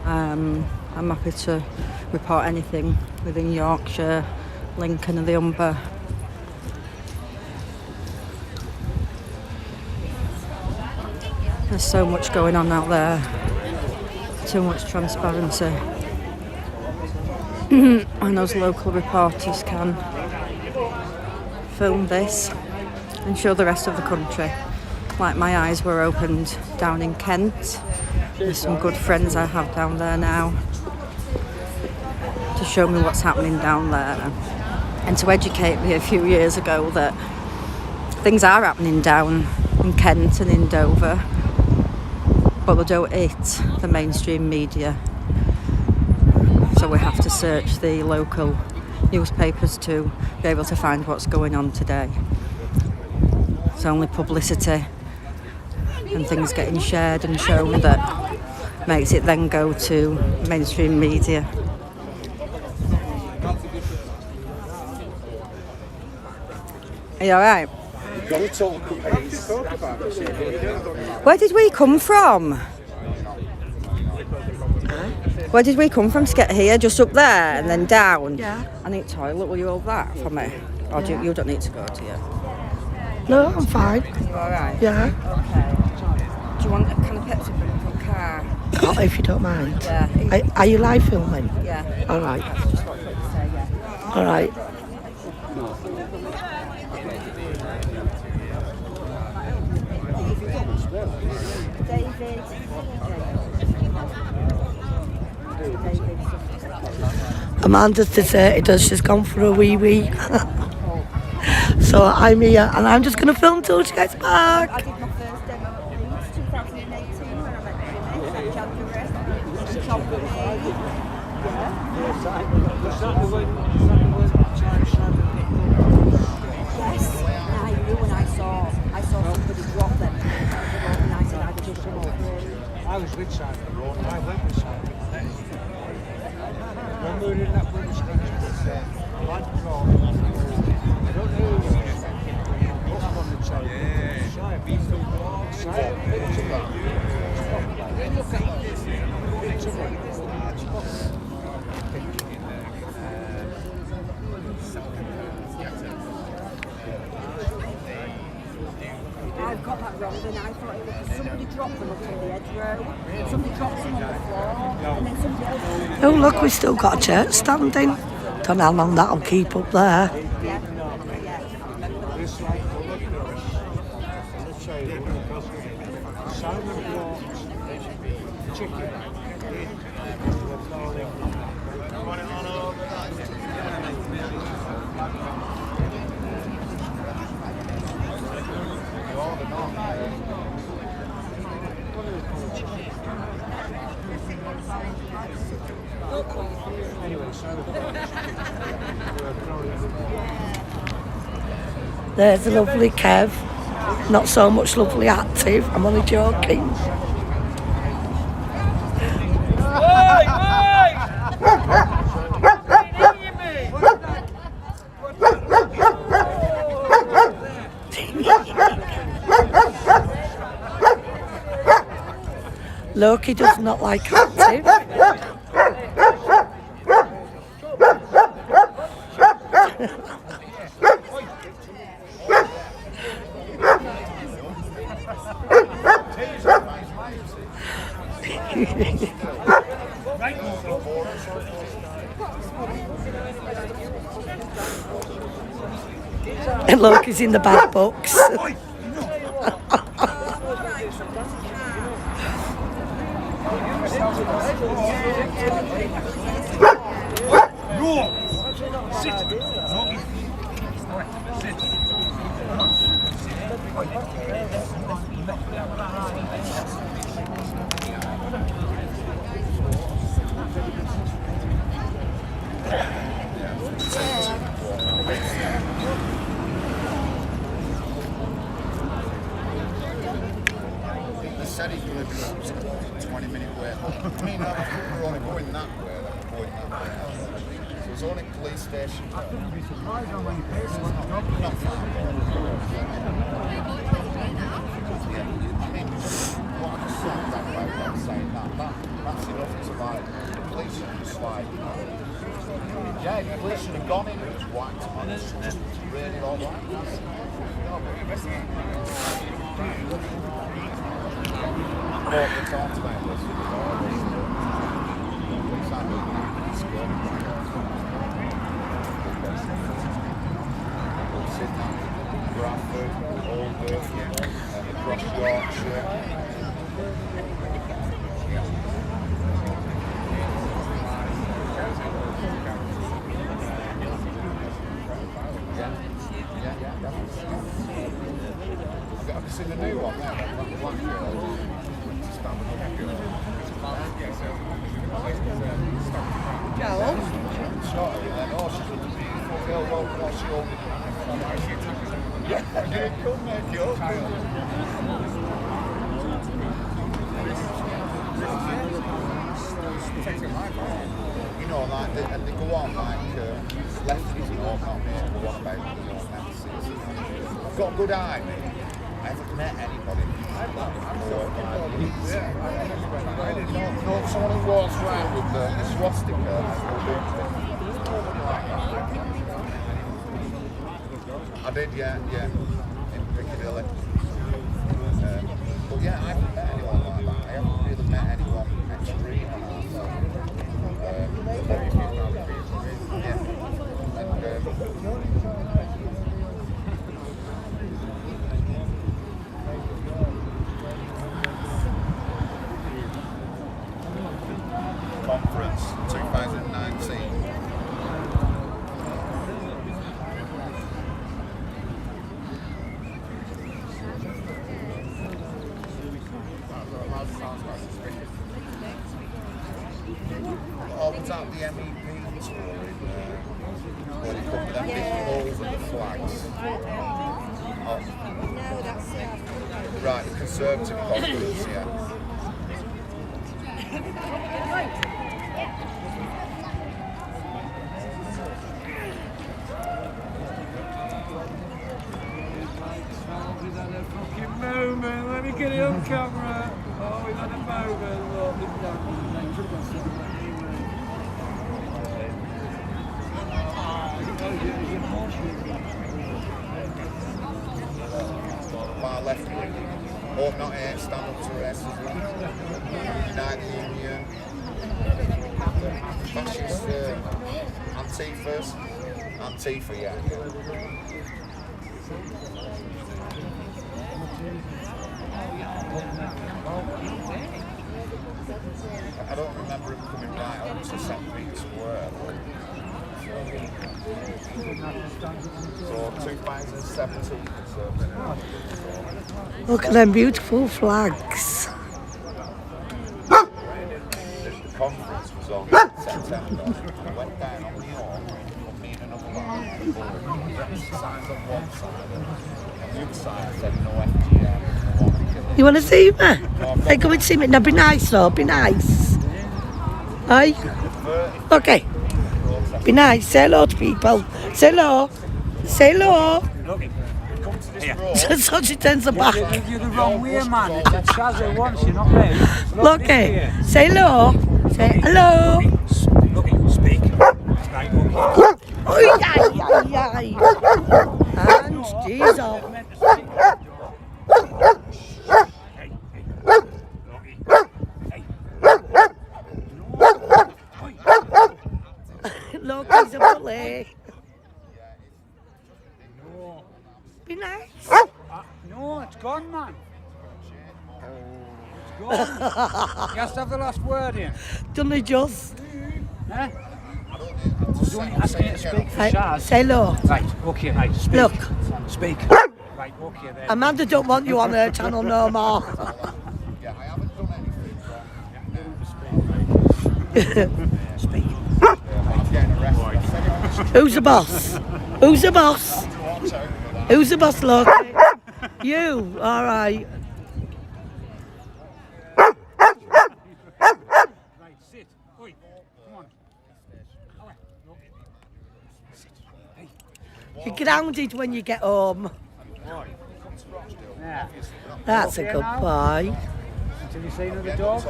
I'm happy to report anything within Yorkshire, Lincoln and the Humber. There's so much going on out there, too much transparency. And those local reporters can film this and show the rest of the country. Like my eyes were opened down in Kent. There's some good friends I have down there now to show me what's happening down there and to educate me a few years ago that things are happening down in Kent and in Dover, but they don't hit the mainstream media. So we have to search the local newspapers to be able to find what's going on today. It's only publicity and things getting shared and shown that makes it then go to mainstream media. Are you alright? Where did we come from? Where did we come from to get here? Just up there and then down? Yeah. I need toilet. Will you hold that for me? Or do you don't need to go, do you? No, I'm fine. You alright? Yeah. Okay. Do you want a can of Pepsi from the car? Oh, if you don't mind. Yeah. Are you live filming? Yeah. All right. That's just what I was going to say, yeah. All right. Amanda's deserted us, she's gone for a wee. So I'm here and I'm just going to film till she gets back. I did my first demo at Leeds 2018 when I met Jimmy in January. She told me, yes, I knew when I saw somebody drop them. And I said I'd just come over. I was with side of the road and I went with side of the road. When we were in that British country, Land Road, I don't know who it was, up on the tail. I've got that wrong, and I thought it was somebody dropped them up on the edge road, somebody dropped them on the floor, and then somebody else. Oh look, we've still got a church standing. Don't know how long that'll keep up there. There's a lovely Kev, not so much lovely Active, I'm only joking. Loki does not like Active. And look, he's in the bad books. They said he's going to do a 20-minute wait. I mean, we're only going that way, then we're going that way. So it's only police station. Not far. What I just said about saying that's enough to like, the police should just like, yeah, the police should have gone in and just whacked on us, just really alright. Well, we talked about this before. Bradford, Oldham, across Yorkshire. Have you seen the new one there? That black girl. Joel? Shot her and then, oh, she's a beautiful girl. Well, what's she holding? Yeah, you could make it up. You know, like, and they go on like lefties and all, not me, go on about, Nazis. I've got a good eye, mate. I haven't met anybody no, someone who walks around with the swastika. I did, yeah, in Piccadilly. But yeah, I haven't met anyone like that. I haven't really met anyone extreme on that. Very few people. Yeah. Conference 2019. I was at the MEP tour where they come with them big poles and the flags. Right, the Conservative conference, yeah. Moment, let me get it on camera. Oh, we've had a moment. Far left wing. Hope not here, stand up to racism. Unite the Union. Fascist Antifa, yeah. I don't remember him coming right up to St. Peter's Square. So 2017. Look at them beautiful flags. The conference was on September. I went down on my own, put me and another lad. Signs on one side, and the other side said no FGM. You want to see me? Hey, come and see me. Now be nice, though. Be nice. Aye? Okay. Be nice. Say hello to people. Say hello. Say hello. So she turns her back. You're the wrong way, man. It's Shazza once, you're not me. Look, say hello. Say hello. Look, speak. Oh, yeah. Aye. And diesel. Look, he's a bully. Be nice. No, it's gone, man. It's gone. You have to have the last word in. Done they just? Eh? I was only asking you to speak for Shaz. Say hello. Right, okay, right, speak. Look. Speak. Right, okay then. Amanda don't want you on her channel no more. Speak. Who's the boss? Who's the boss? Who's the boss, look? You, alright. Right, sit. Oi, come on. You're grounded when you get home. Yeah. That's a good boy. Until you see another dog.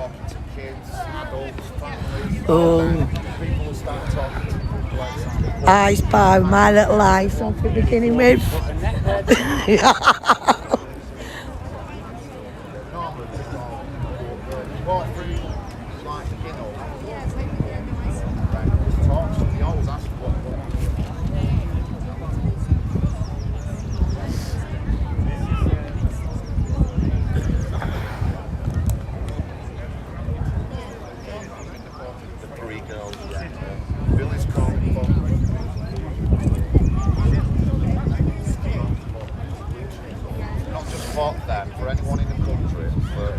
Oh. I spy my little eyes off to beginning with. For anyone in the country, for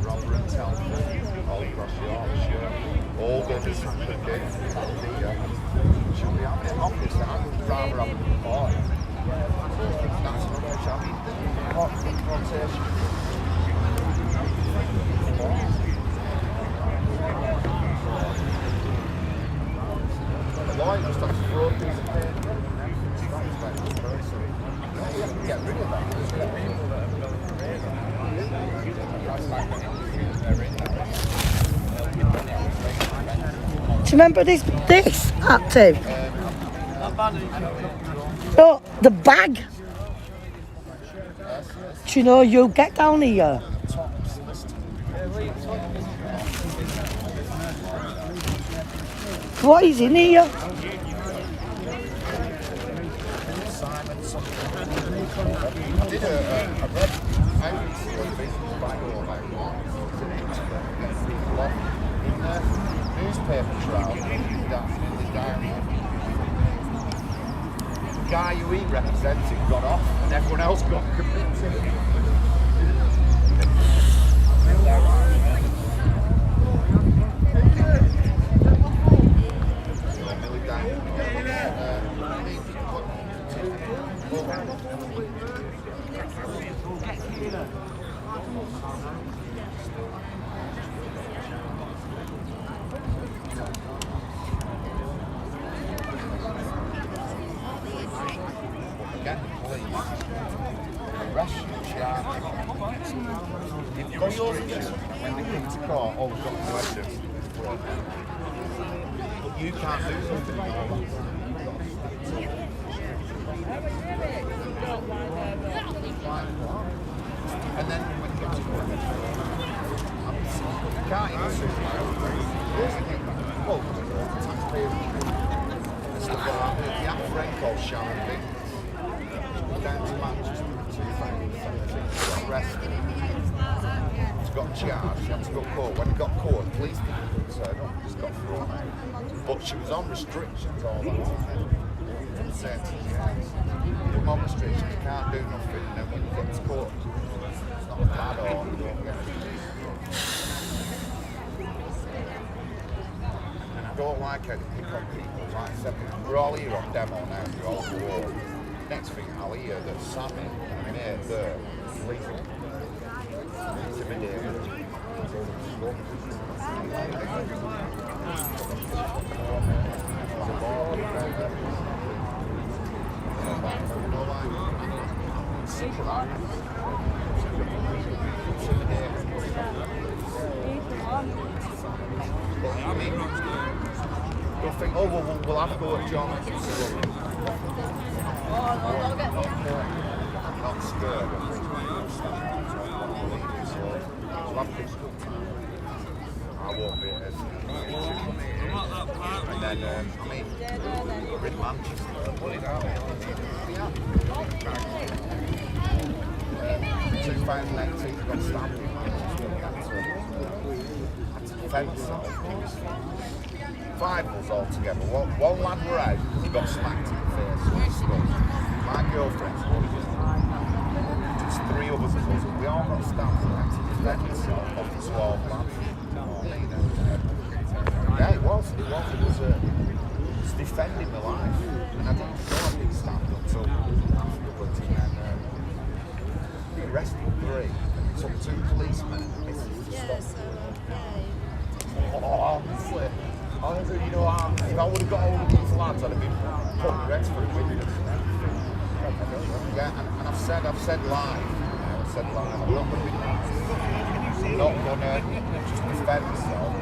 Robert and Telford, all across Yorkshire, all good as Saturday, should be having an office, and I would rather have a report. That's another challenge. Rotation. The lawyer just has to throw a piece of paper. Get rid of that. Do you remember this active? Oh, the bag. Do you know you get down here? What is in here? Newspaper trial, the guy who he represented got off and everyone else got convicted. When they come to court, all we've got questions. But you can't do something about that. And then when you get to court, you can't even sue my own thing. Well, taxpayers. The app friend called Sharon Bing. She was down to Manchester in 2017. Arrested. Got charged, she had to go to court. When he got caught, the police didn't turn up, just got thrown out. But she was on restrictions all that time. From 30 years. You're on restrictions, you can't do nothing, and then when you get to court, it's not bad or you don't get it. And I don't like how they pick on people. Like I said, we're all here on demo now, we're all at war. Next thing I'll hear that Sammy and mate there, leaving. think, oh, we'll have to go at John. Not scared. I won't be as. And then, I mean, we're in Manchester, put it out. 2019, we got stabbed in Manchester. We had to defend ourselves. It was 5 of us all together. One lad were out, he got smacked in the face. My girlfriend's husband. Just 3 of us, we all got stabbed. We had to defend ourselves off the 12 lads. Yeah, it was defending my life, and I didn't know I'd been stabbed until afterwards, and then we arrested 3, and took 2 policemen and missus to stop. Honestly, you know, if I would have got hold of these lads, I'd have been put in rest for the windows. Yeah, and I've said live, I'm not going to be nice. I'm not going to just defend myself.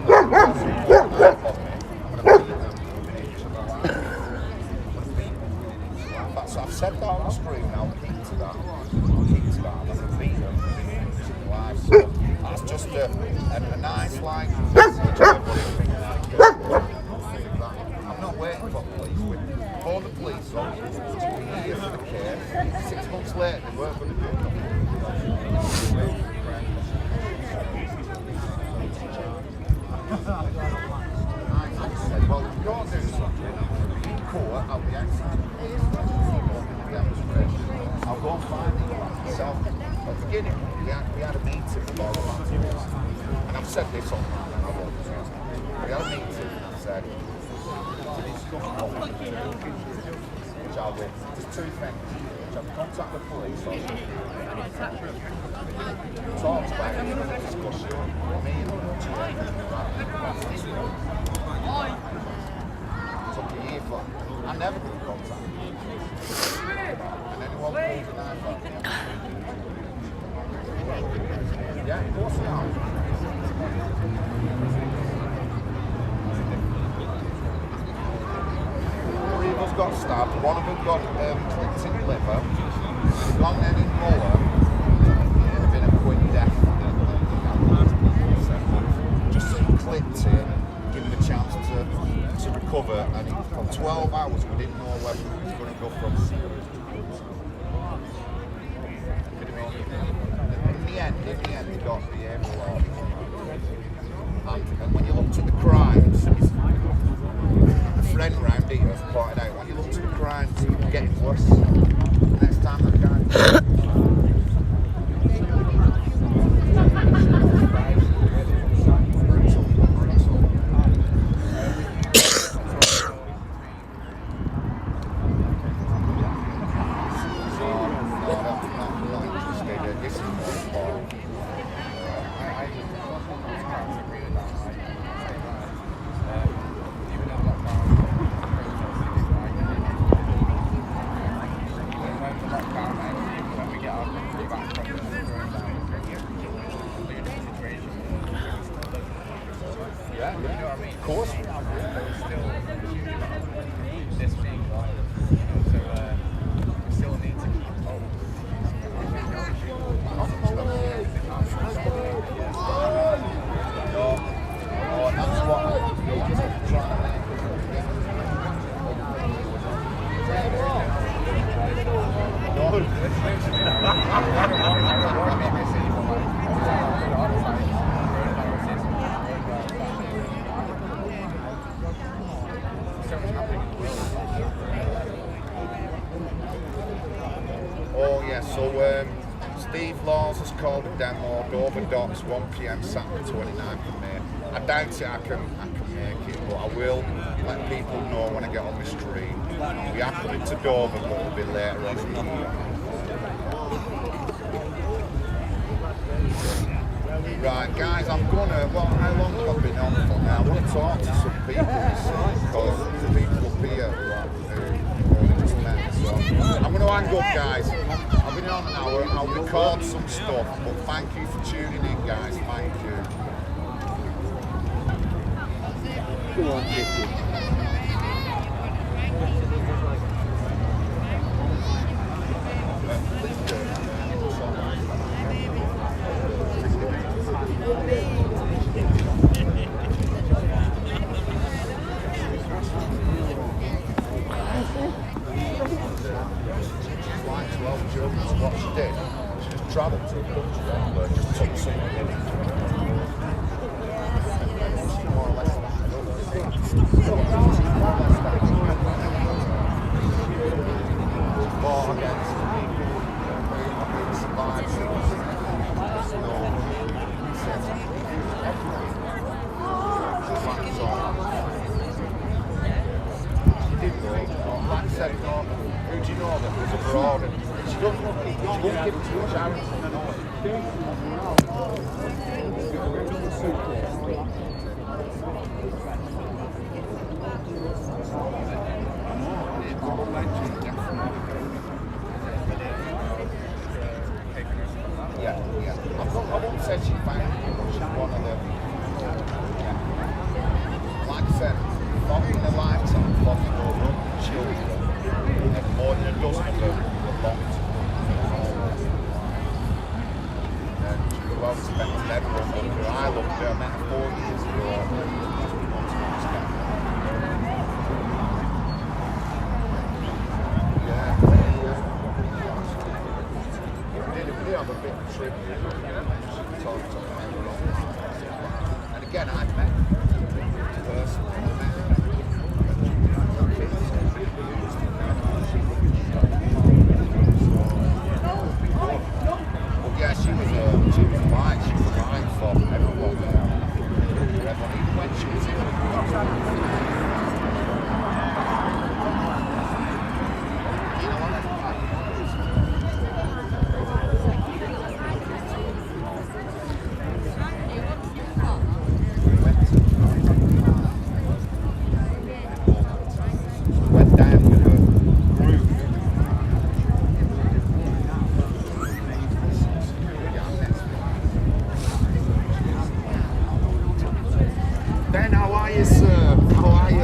So I've said that on the screen now, I'll keep to that. I'm going to beat them live. So that's just a nice line. I'm not waiting for police. Before the police on, to be here for the case. 6 months later, they weren't going to do nothing. Well, if you're doing something, in court, I'll be outside the police demonstration. I'll go and find these ones myself. At the beginning, we had a meeting with all the lads, and I've said this online, and I won't say it. We had a meeting, and I said, which I'll do. There's 2 things. Which I'll contact the police or talk about it, discussion, me and took a year for I'm never going to contact you. And anyone calls an iPhone. Yeah, of course they are. 3 of us got stabbed, 1 of them got clipped in the liver, 1 then in Muller, and been a quick death. Just clipped him, give him a chance to recover, and for 12 hours we didn't know whether he was going to go from serious to critical. In the end, he got the behavioural and when you looked at the crimes, a friend round here has pointed out, when you looked at the crimes, they're getting worse. Next time that guy. Of course. This being right. So we still need to keep hold. That's what Oh yeah, so Steve Laws has called a demo, Dover Docks, 1 PM Saturday 29th of May. I doubt it I can make it, but I will let people know when I get on the stream. We are coming to Dover, but it'll be later on in the year. Right guys, I'm gonna, well, how long have I been on for now? I want to talk to some people, because the people up here who only just met me, so I'm going to hang up guys. I've been on an hour, I'll record some stuff, but thank you for tuning in guys, thank you. Go on, Kitty. What she did, she just travelled to a country where just took something in. More or less fought against she did go, like I said, who do you know that was abroad? She won't give it to a charity. Yeah. I won't say she's fine, but she's one of them. Like I said, not in a lifetime, but over children, and more than a dozen of them were locked. Well respected everyone, but I looked at her 4 years ago. We did have a bit of trip. She talked to her. And again, I met her personally. Yeah, she was fine. She was fine for everyone. Even when she was in went down with a group. Ben, how are you, sir? How are you?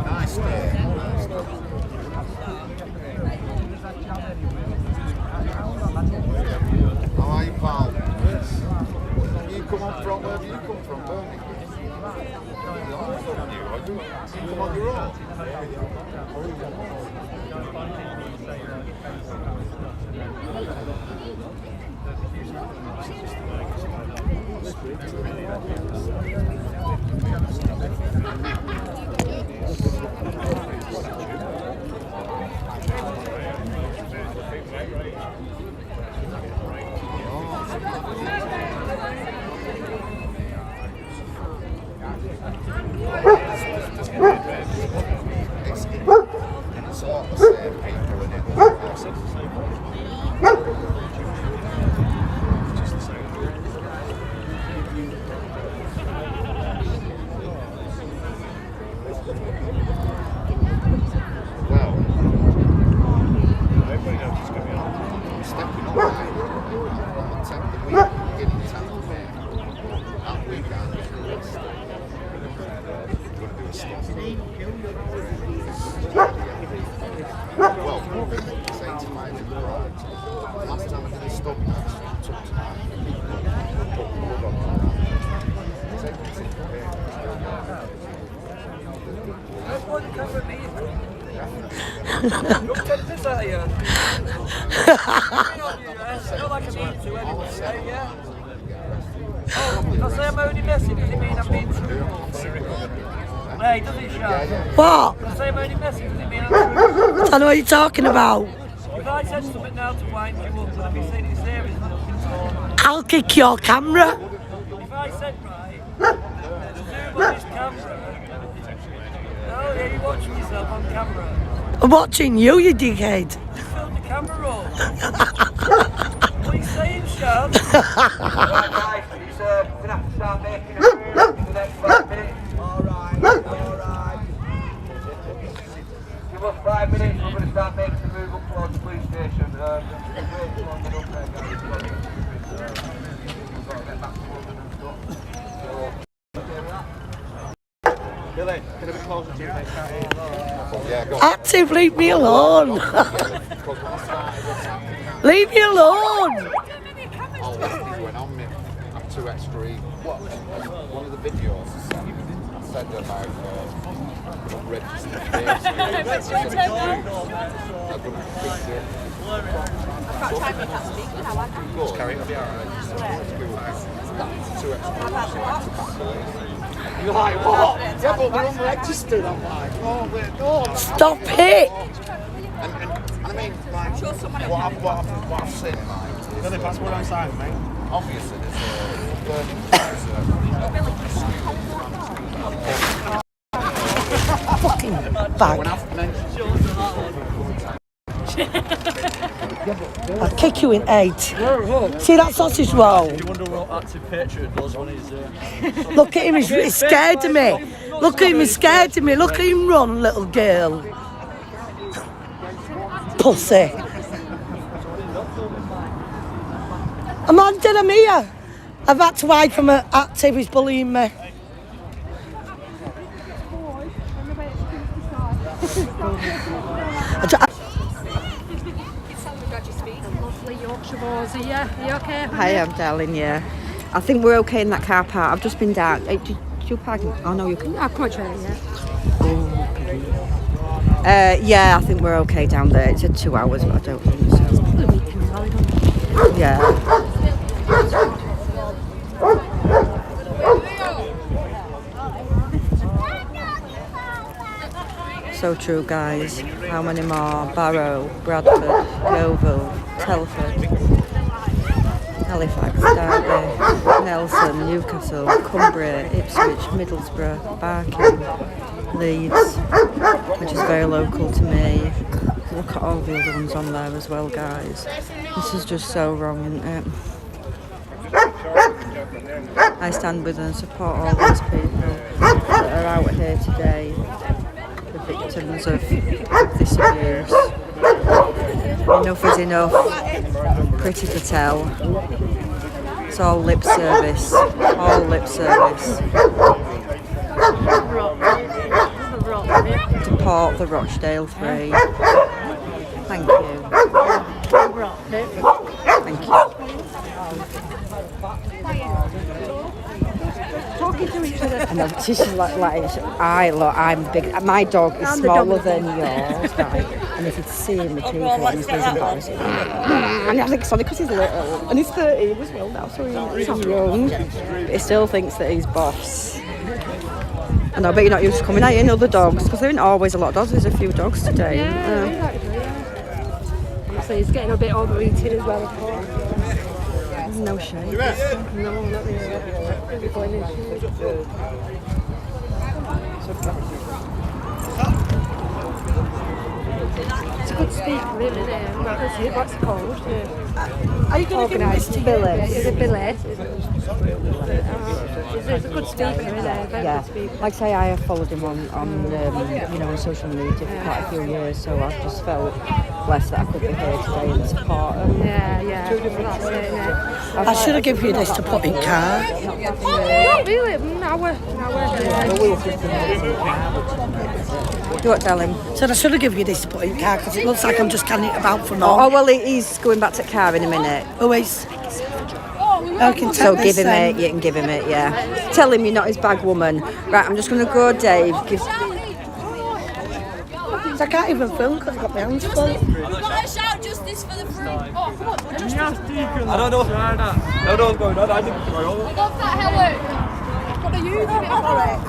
Nice day. How are you, pal? You come on from where do you come from, Birmingham? You come on your own? It's all the same people in it. Well, everybody knows it's going to be on. Stepping up on the 10th of the week, beginning 10th of May. That weekend, we're going to do a stop. Well, it's 85 in the right. Last time I did a stop, I took tonight. Put blood on it. It's 18 for me. Don't take this out of you. Not like I mean to anyway, yeah? If I say I'm only messing, does it mean I'm being true? Hey, does it, Sean? What? If I say I'm only messing, does it mean I'm true? I don't know what you're talking about. If I said something now to wind you up, would I be saying it's there? I'll kick your camera. If I said, right, zoom on this camera. Oh, yeah, you're watching yourself on camera. I'm watching you, you dickhead. You filmed the camera roll. What are you saying, Sean? Right, guys, he's going to have to start making a move in the next 5 minutes. Alright. You got 5 minutes. We're going to start making the move up towards the police station. We're waiting on the up there, guys. We've got to get back to London and stuff. So, Billy, can I be closer to you? Yeah, go on. Active, leave me alone. Leave me alone. All this thing going on me. I'm too extreme. What? One of the videos I said about unregistered face. I'm going to fix it. Just carry it, it'll be alright. Too extreme. You're like, what? Yeah, but we're unregistered. I'm like, oh, wait, no. Stop it. And I mean, like, what I've seen, like, Billy, pass what I'm signing, mate. obviously Fucking bag. I'll kick you in 8. See that sausage roll? You wonder what active patriot does when he's... Look at him, he's scared of me. Look at him, he's scared of me. Look at him run, little girl. Pussy. I'm on dinner, I'm here. I've had to hide from an active, he's bullying me. Lovely Yorkshire boys here. Are you okay? Hi, I'm darling, yeah. I think we're okay in that car park. I've just been down. Did you park? Oh, no, you can. I can't try it yet. Yeah, I think we're okay down there. It's 2 hours, but I don't think so. Yeah. So true, guys. How many more? Barrow, Bradford, Yeovil, Telford, Halifax, Derby, Nelson, Newcastle, Cumbria, Ipswich, Middlesbrough, Barking, Leeds, which is very local to me. Look at all the other ones on there as well, guys. This is just so wrong, isn't it? I stand with and support all these people that are out here today, the victims of this abuse. Enough is enough. Pretty to tell. It's all lip service. All lip service. Deport the Rochdale 3. Thank you. Thank you. Talking to each other. I know, this is I'm big. My dog is smaller than yours, right? And if you'd seen the people in prison bars, and I think it's only because he's little, and he's 13 as well now, so he's young. But he still thinks that he's boss. And I bet you're not used to coming out in other dogs, because there ain't always a lot of dogs. There's a few dogs today. Yeah. So he's getting a bit overeaten as well, of course. No shame. No, not really. Going in shoes. It's a good speaker, isn't it? What's it called? Are you going to give this to Billy? Is it Billy? It's a good speaker, isn't it? Very good speaker. Like I say, I have followed him on on social media for quite a few years, so I've just felt blessed that I could be here today and support him. Yeah. That's it, yeah. I should have given you this to put in car. Not really. Do what, darling? Said I should have given you this to put in car because it looks like I'm just canning it about for now. Oh, well, he's going back to the car in a minute. Always. I can So take give this him it, you can give him it, yeah. Tell him you're not his bag woman. Right, I'm just going to go, Dave. I can't even film because I've got my hands full. Gotta shout justice for the fruit. Oh, come on, justice. I don't know. I don't know what's going on. I didn't go on. Love that, Helen. Got the youth in it for it.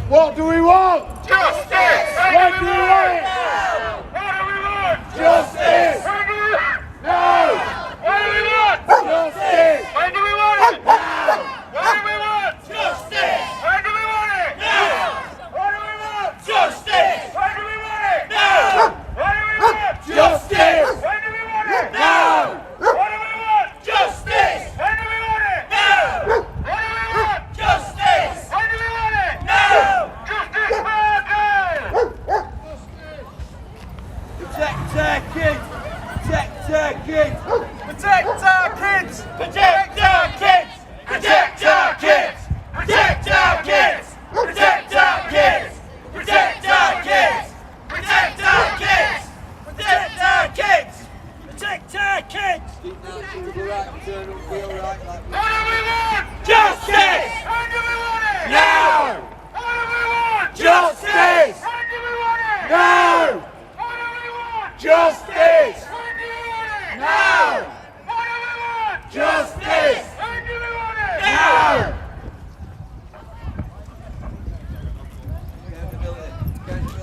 What do we want? Justice! What do we want? What do we want? Justice! No! What do we want? Justice! When do we want it? Now! What do we want? Justice! When do we want it? Now! What do we want? Justice! When do we want it? Now! What do we want? Justice! When do we want it? Now! What do we want? Justice! When do we want it? Now! What do we want?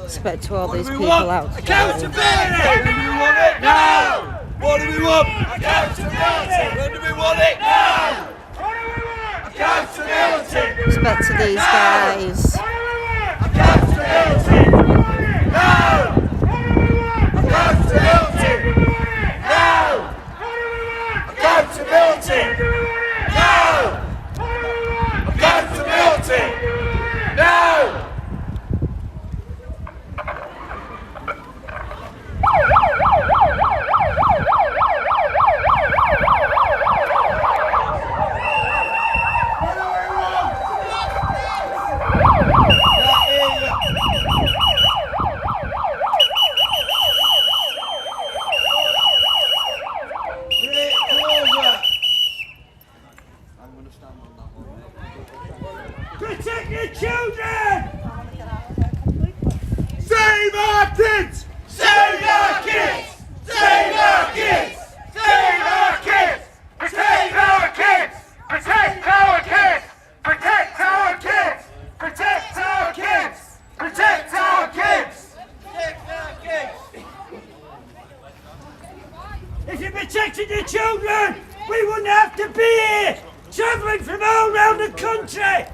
Respect to all these people out. Accountability! When do we want it? Now! What do we want? Accountability! When do we want it? Now! What do we want? Accountability! Respect to these guys. Accountability! Now! What do we want? Accountability! Now! What do we want? Accountability! Now! What do we want? Accountability! Now! Protect your children! Save our kids! Save our kids! Save our kids! Save our kids! Protect our kids! Protect our kids! Protect our kids! Protect our kids! Protect our kids! Protect our kids! If you protected your children, we wouldn't have to be here, travelling from all around the country.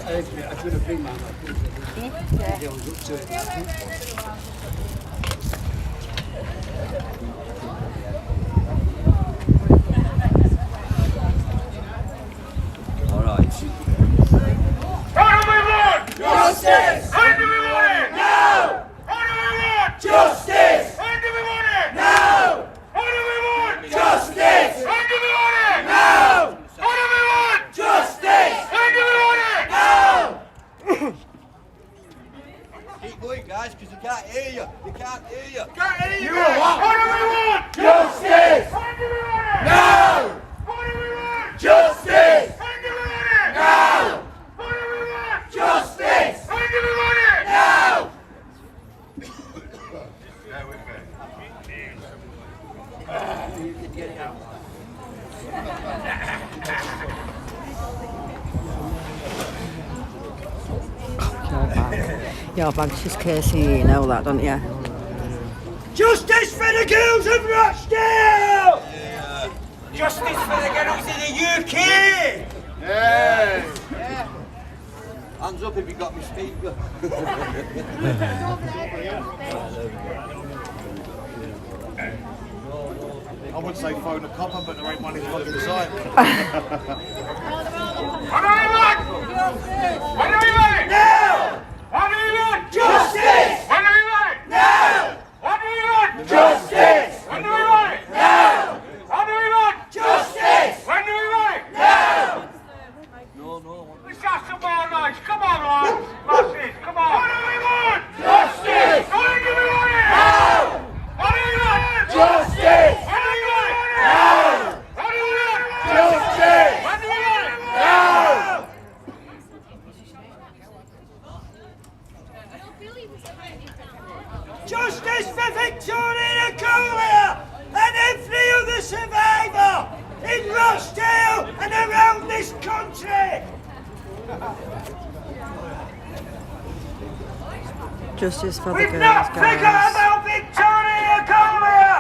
All right. What do we want? Justice! When do we want it? Now! What do we want? Justice! When do we want it? Now! What do we want? Justice! When do we want it? Now! What do we want? Justice! When do we want it? Now! Keep going, guys, because they can't hear you. They can't hear you. Can't hear you! What do we want? Justice! When do we want it? Now! What do we want? Justice! When do we want it? Now! What do we want? Justice! When do we want it? Now! Your bag's just cursing you, you know that, don't you? Justice for the girls of Rochdale! Justice for the girls in the UK! Yeah! Hands up if you got me speaker. I would say phone a copper, but there ain't one in fucking sight. What do we want? What do we want? Now! What do we want? Justice! What do we want? Now! What do we want? Justice! When do we want it? Now! What do we want? Justice! When do we want it? Now! Let's have some more noise. Come on, lads. Lasses, come on. What do we want? Justice! When do we want it? Now! What do we want? Justice! When do we want it? Now! What do we want? Justice! When do we want it? Now! Justice for Victoria Colia and every other survivor in Rochdale and around this country. Justice for the We've girls, not forgotten guys. about Victoria Colia.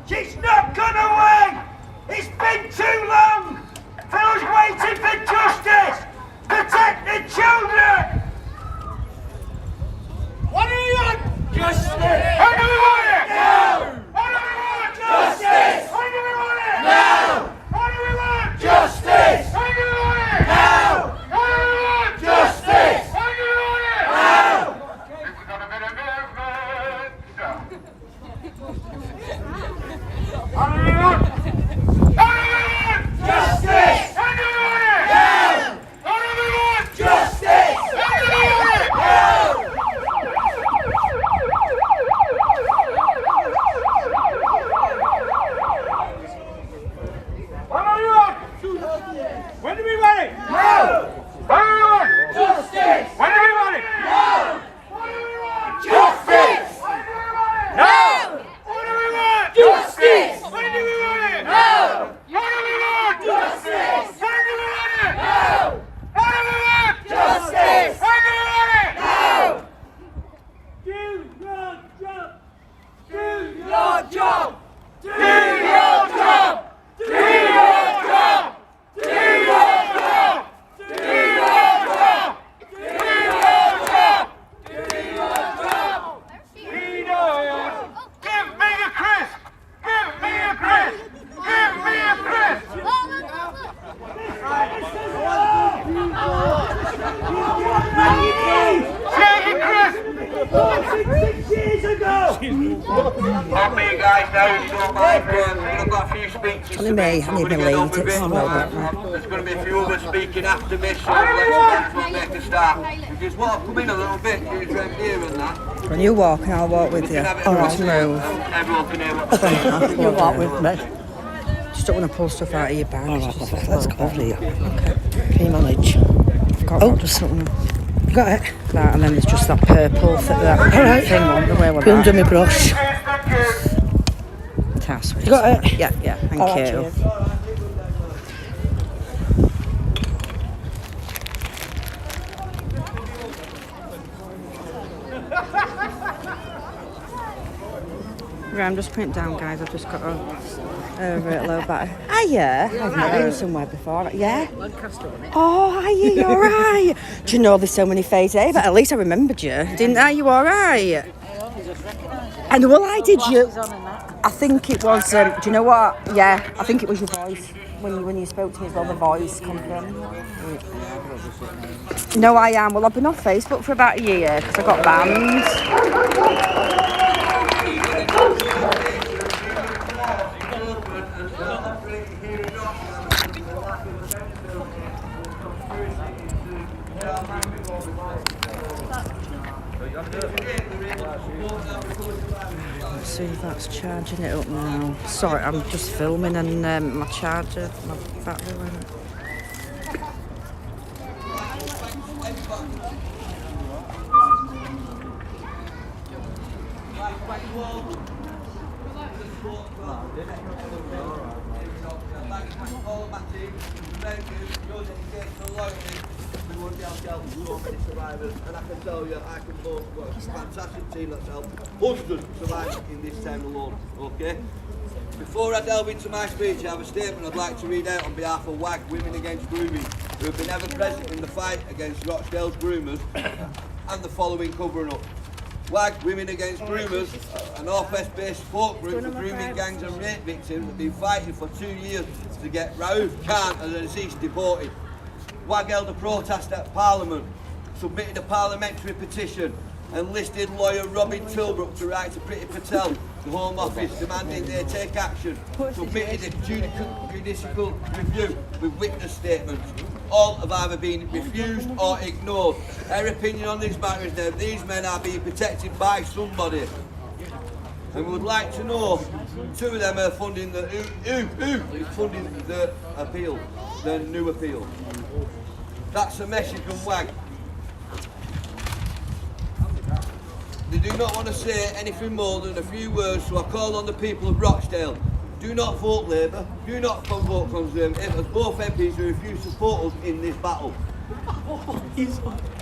She's not gonna win. It's been too long for us waiting for justice. Protect the children. What do we want? Justice! When do we want it? Now! What do we want? Justice! When do we want it? Now! What do we want? Justice! When do we want it? Now! What do we want? Justice! When do we want it? Now! This is not a bit of movement. What do we want? What do we want? Justice! When do we want it? Now! What do we want? Justice! When do we want it? Now! When do we want it? Now! What do we want? Justice! When do we want it? Now! What do we want? Justice! When do we want it? Now! What do we want? Justice! When do we want it? I've got a few speeches Only me, I need my lead, it's There's going to be a few others speaking after me, so let's make a start. Because what I've come in a little bit, use round here and that. When you walk, and I'll walk with you. Alright, move. Everyone can hear what You walk with me. Just don't want to pull stuff out of your bag. Alright, let's go over here. Okay. Can you manage? I've got just something. You got it? That, and then there's just that purple thing on the way with Be under my brush. Task. You got it? Yeah, thank Alright, you. cheers. Right, I'm just putting it down, guys. I've just got a low batter. Hiya. I've met you somewhere before. Yeah? Oh, hiya, you alright? Do you know there's so many faces? But at least I remembered you. Didn't I? You alright? And well, I did you. I think it was, do you know what? Yeah, I think it was your voice. When you spoke to me as well, the voice come from. No, I am. Well, I've been off Facebook for about a year because I got banned. Let's see if that's charging it up now. Sorry, I'm just filming and my charger, my battery went. And I can tell you, I can boast what a fantastic team that's helped hundreds survive in this town alone, okay? Before I delve into my speech, I have a statement I'd like to read out on behalf of WAG Women Against Grooming, who have been ever present in the fight against Rochdale's groomers and the following covering up. WAG Women Against Groomers, a North West based support group for grooming gangs and rape victims, have been fighting for 2 years to get Raouf Khan and the deceased deported. WAG held a protest at Parliament, submitted a parliamentary petition, and listed lawyer Robin Tilbrook to write to Priti Patel, the Home Office, demanding they take action, submitted a judicial review with witness statements. All have either been refused or ignored. Our opinion on this matter is that these men are being protected by somebody. And we would like to know, 2 of them are funding the, who is funding the appeal, the new appeal. That's a message from WAG. They do not want to say anything more than a few words, so I call on the people of Rochdale. Do not vote Labour, do not vote Conservative, as both MPs who refuse to support us in this battle.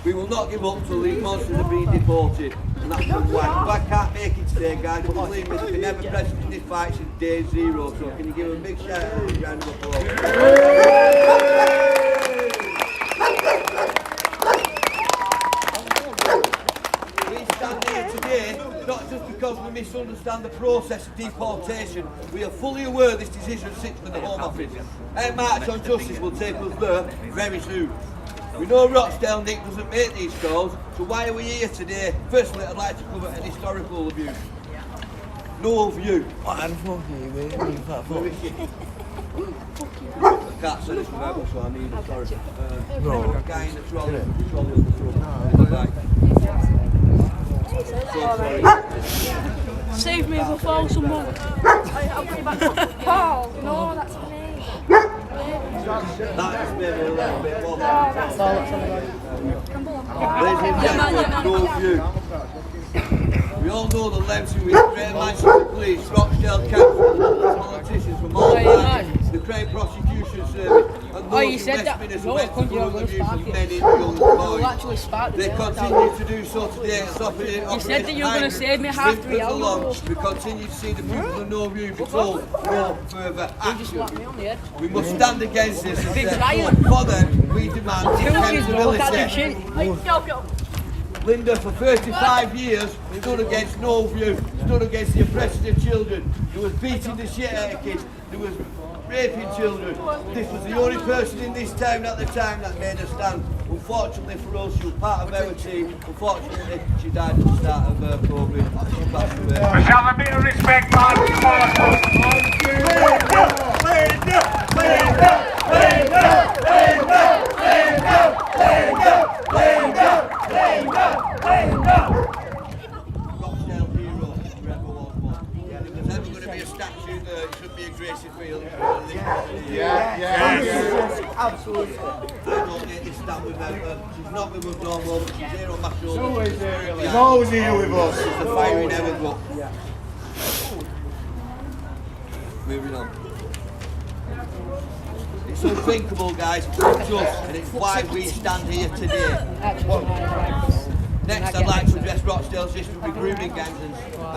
We will not give up till these monsters are being deported. And that's from WAG. WAG can't make it today, guys, but believe me, they've been ever present in this fight since day 0, so can you give them a big shout out and a round of applause? Not just because we misunderstand the process of deportation, we are fully aware this decision sits with the Home Office. Our march on justice will take us there very soon. We know Rochdale Nick doesn't make these calls, so why are we here today? Firstly, I'd like to cover an historical abuse. No view. I can't say this without us, so I need a sorry. A guy in the trolley on the front. Save me if I fall someone. Paul, no, that's my name. That just made me a little bit more. Ladies and gentlemen, no view. We all know the lengths in which Greater Manchester Police, Rochdale Council, politicians from all parties, the Crown Prosecution Service, and those in Westminster went to run the views of many young boys. They continue to do so today and stopping it. You said that you were going to save me half 3 hours. We continue to see the people of No View be told no further action. We must stand against this and say, for them, we demand accountability. Linda, for 35 years, stood against No View, stood against the oppression of children. There was beating the shit out of kids. There was raping children. This was the only person in this town at the time that made a stand. unfortunately for us, she was part of our team. Unfortunately, she died at the start of COVID. She passed away. We shall have a bit of respect, man. Rochdale hero, forever was one. If there's ever going to be a statue there, it should be a Gracie Field. Absolutely. I don't need to stand with her. She's not with us no more, but she's here on my shoulder. He's always here with us. She's the fire we never got. Moving on. It's unthinkable, guys. It's unjust, and it's why we stand here today. Next, I'd like to address Rochdale's history with grooming gangs and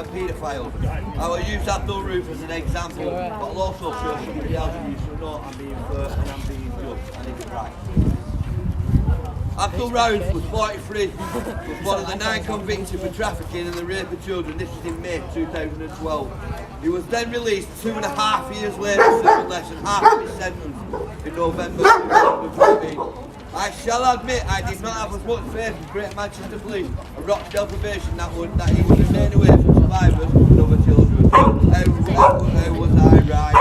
paedophiles. I will use Abdul Rauf as an example, but I'll also show somebody else who you should know I'm being fair and I'm being just, and it's right. Abdul Rauf was 43, was one of the 9 convicted for trafficking and the rape of children. This was in May 2012. He was then released 2.5 years later, serving less than half of his sentence in November 2015. I shall admit I did not have as much faith in Great Manchester Police and Rochdale Probation that he would remain away from survivors and other children. How was I right?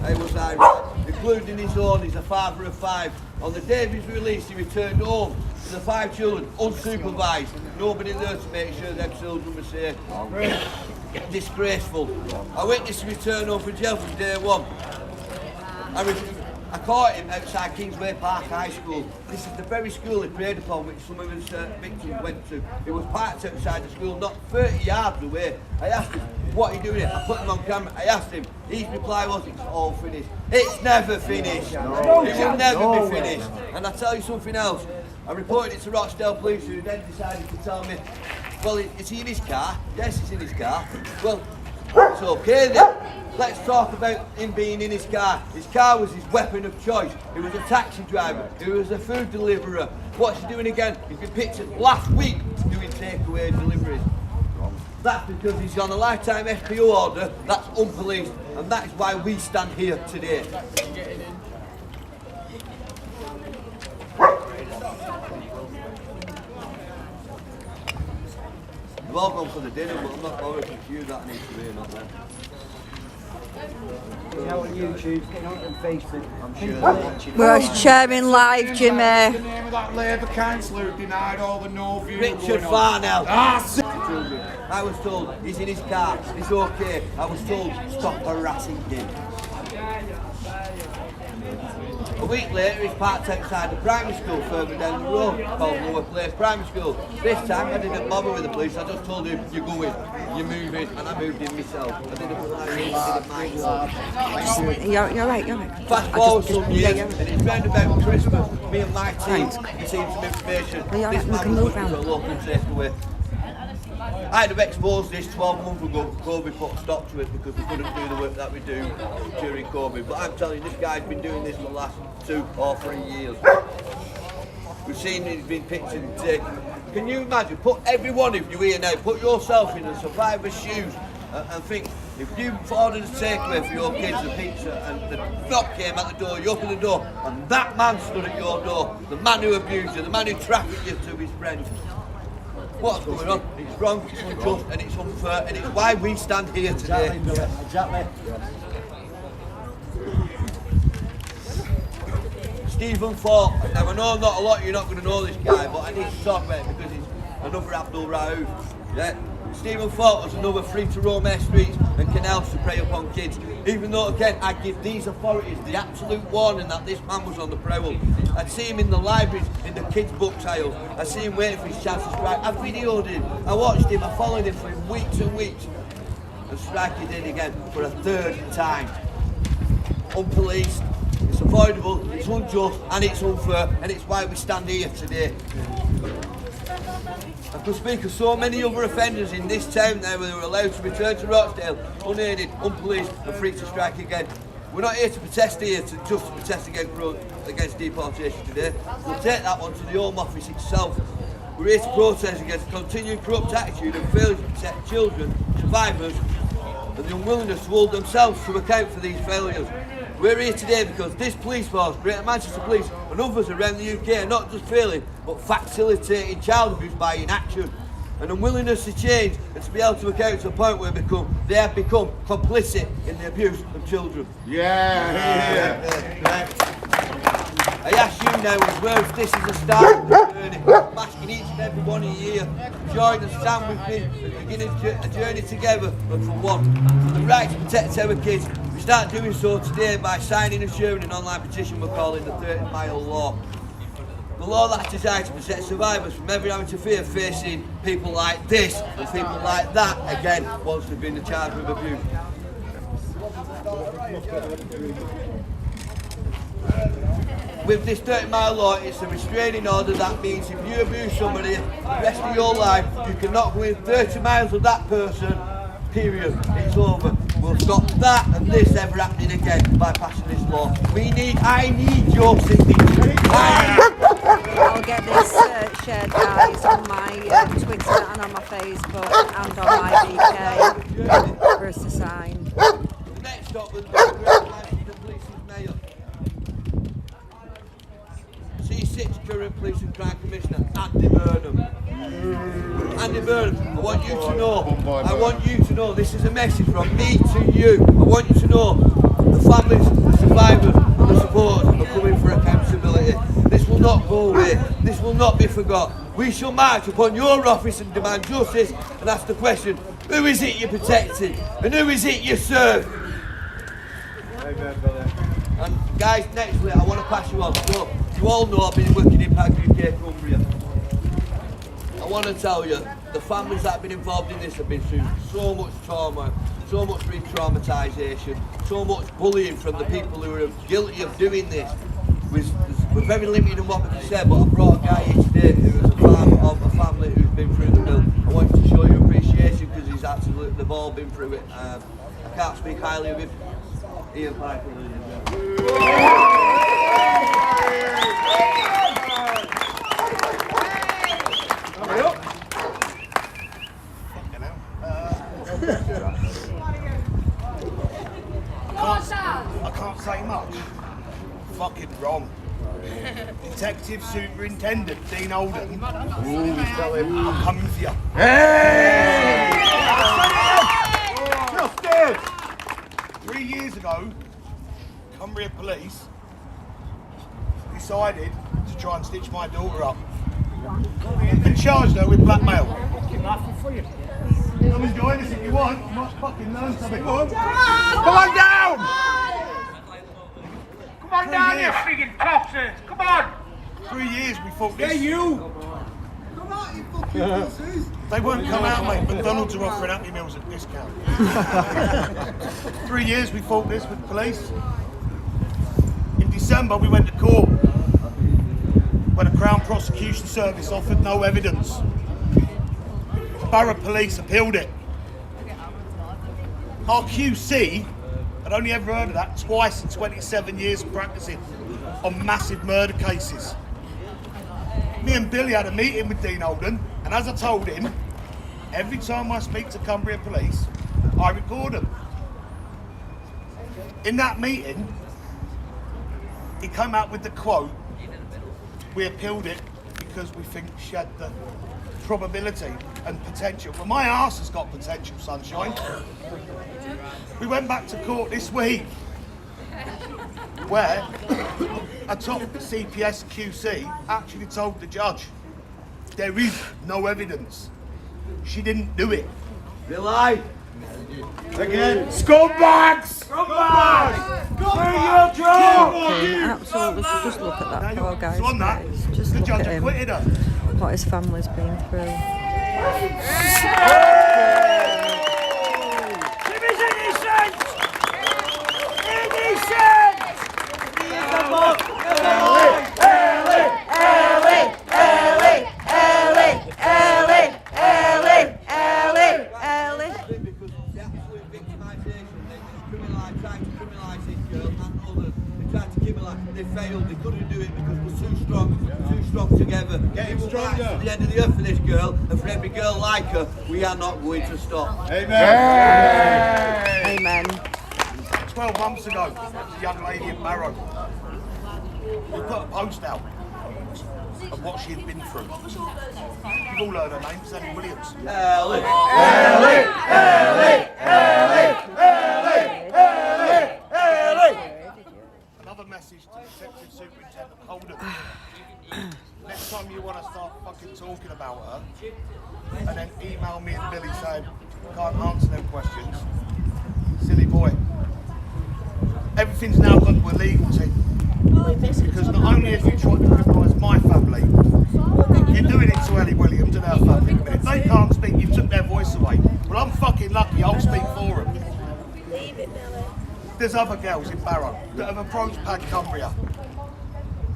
How was I right? Including his own, he's a father of 5. On the day of his release, he returned home to the 5 children, unsupervised. Nobody there to make sure their children were safe. Disgraceful. I witnessed him return home from jail from day 1. I caught him outside Kingsway Park High School. This is the very school he preyed upon, which some of his victims went to. He was parked outside the school, not 30 yards away. I asked him, what are you doing here? I put him on camera. I asked him. His reply was, it's all finished. It's never finished. It will never be finished. And I tell you something else. I reported it to Rochdale Police, who then decided to tell me, well, is he in his car? Yes, he's in his car. Well, it's okay then. Let's talk about him being in his car. His car was his weapon of choice. He was a taxi driver. He was a food deliverer. What's he doing again? He's been pictured last week doing takeaway deliveries. That's because he's on a lifetime FPO order. That's unpoliced. And that is why we stand here today. We've all gone for the dinner, but I'm not bothered to queue that needs to be or not there. Out on YouTube, getting on Facebook. I'm sure they're watching. We're sharing live, Jimmy. The name of that Labour councillor who denied all the no view. Richard Farnell. I was told he's in his car, he's okay. I was told stop harassing him. A week later, he's parked outside the primary school further down the road called Lower Place Primary School. This time, I didn't bother with the police. I just told him, you're going, you're moving, and I moved in myself. I didn't put my ring, I didn't mind. You're right. Fast forward some years, and it's round about Christmas. Me and my team received some information. This man was looking for a local takeaway. I'd have exposed this 12 months ago before we put a stop to it because we couldn't do the work that we do during COVID. But I'm telling you, this guy's been doing this for the last 2 or 3 years. We've seen he's been pictured and taken. Can you imagine? Put every one of you here now, put yourself in the survivor's shoes and think, if you ordered a takeaway for your kids, a pizza, and the knock came at the door, you opened the door, and that man stood at your door, the man who abused you, the man who trafficked you to his friends. What's going on? It's wrong, it's unjust, and it's unfair, and it's why we stand here today. Exactly. Stephen Fort. Now I know not a lot of you are not going to know this guy, but I need to talk about him because he's another Abdul Rauf. Yeah. Stephen Fort was another free to roam air streets and canals to prey upon kids. Even though, again, I give these authorities the absolute warning that this man was on the prowl. I'd see him in the libraries, in the kids' book aisles. I see him waiting for his chance to strike. I videoed him, I watched him, I followed him for weeks and weeks. And strike it in again for a 3rd time. Unpoliced, it's avoidable, it's unjust, and it's unfair, and it's why we stand here today. I could speak of so many other offenders in this town now who are allowed to return to Rochdale, unaided, unpoliced and free to strike again. We're not here to protest just to protest against deportation today. We'll take that one to the Home Office itself. We're here to protest against the continuing corrupt attitude and failure to protect children, survivors and the unwillingness to hold themselves to account for these failures. We're here today because this police force, Greater Manchester Police, and others around the UK are not just failing, but facilitating child abuse by inaction. An unwillingness to change and to be able to account to a point where they have become complicit in the abuse of children. Yeah. I ask you now as well if this is a start of the journey. I'm asking each and every one of you here to join and stand with me at beginning a journey together, but for one, for the right to protect our kids. We start doing so today by signing and sharing an online petition we're calling the 30-mile law. The law that's designed to protect survivors from ever having to fear facing people like this and people like that again once they've been charged with abuse. With this 30-mile law, it's a restraining order. That means if you abuse somebody the rest of your life, you cannot go in 30 miles of that person, period. It's over. We'll stop that and this ever happening again by passing this law. I need your signature. I'll get this shared, guys, on my Twitter and on my Facebook and on my VK for us to sign. Next up was the police's mayor. C6 current police and crime commissioner, Andy Burnham. Andy Burnham, I want you to know, this is a message from me to you. I want you to know the families, the survivors, and the supporters are coming for accountability. This will not go away. This will not be forgot. We shall march upon your office and demand justice and ask the question, who is it you're protecting and who is it you serve? And guys, nextly, I want to pass you on. So, you all know I've been working in Impact UK Cumbria. I want to tell you, the families that have been involved in this have been through so much trauma, so much re-traumatisation, so much bullying from the people who are guilty of doing this. We're very limited in what we can say, but I brought a guy here today who is a part of a family who's been through the mill. I want you to show you appreciation because they've all been through it. I can't speak highly of him. Ian Piper, ladies and gentlemen. I can't say much. Fucking wrong. Detective Superintendent Dean Oldham. I'm coming for you. Hey! Justice! 3 years ago, Cumbria Police decided to try and stitch my daughter up and charged her with blackmail. Come and join us if you want. You might fucking learn something. Come on down! Come on down, you friggin' cockers! Come on! 3 years we fought this. Yeah, you! Come on, you fucking pussies! They won't come out, mate. McDonald's are offering Happy Meals at discount. 3 years we fought this with police. In December we went to court when a Crown Prosecution Service offered no evidence. Borough Police appealed it. Our QC had only ever heard of that twice in 27 years of practicing on massive murder cases. Me and Billy had a meeting with Dean Oldham, and as I told him, every time I speak to Cumbria Police, I record them. In that meeting, he came out with the quote, "We appealed it because we think she had the probability and potential." Well, my arse has got potential, sunshine. We went back to court this week where a top CPS QC actually told the judge there is no evidence. She didn't do it. They lie. Again. Scumbags! Scumbags! Bring your job! Absolutely, just look at that poor guy's on that. face. Just The look judge at him. acquitted her. What his family's been through. Jimmy's innocent! Innocent! He is the boss! They failed. They couldn't do it because we're too strong together. Getting stronger. At the end of the earth for this girl, and for every girl like her, we are not going to stop. Amen. Amen. 12 months ago, there was a young lady in Barrow. We put a post out of what she had been through. You've all heard her name, Sally Williams. Ellie! Ellie! Ellie! Ellie! Ellie! Ellie! Ellie! Another message to Detective Superintendent Holden. Next time you want to start fucking talking about her, and then email me and Billy saying, can't answer them questions, silly boy. Everything's now gone to a legal team. Because not only have you tried to criminalise my family, you're doing it to Ellie Williams and her family. But if they can't speak, you took their voice away. Well, I'm fucking lucky, I'll speak for them. There's other girls in Barrow that have approached Pad Cumbria,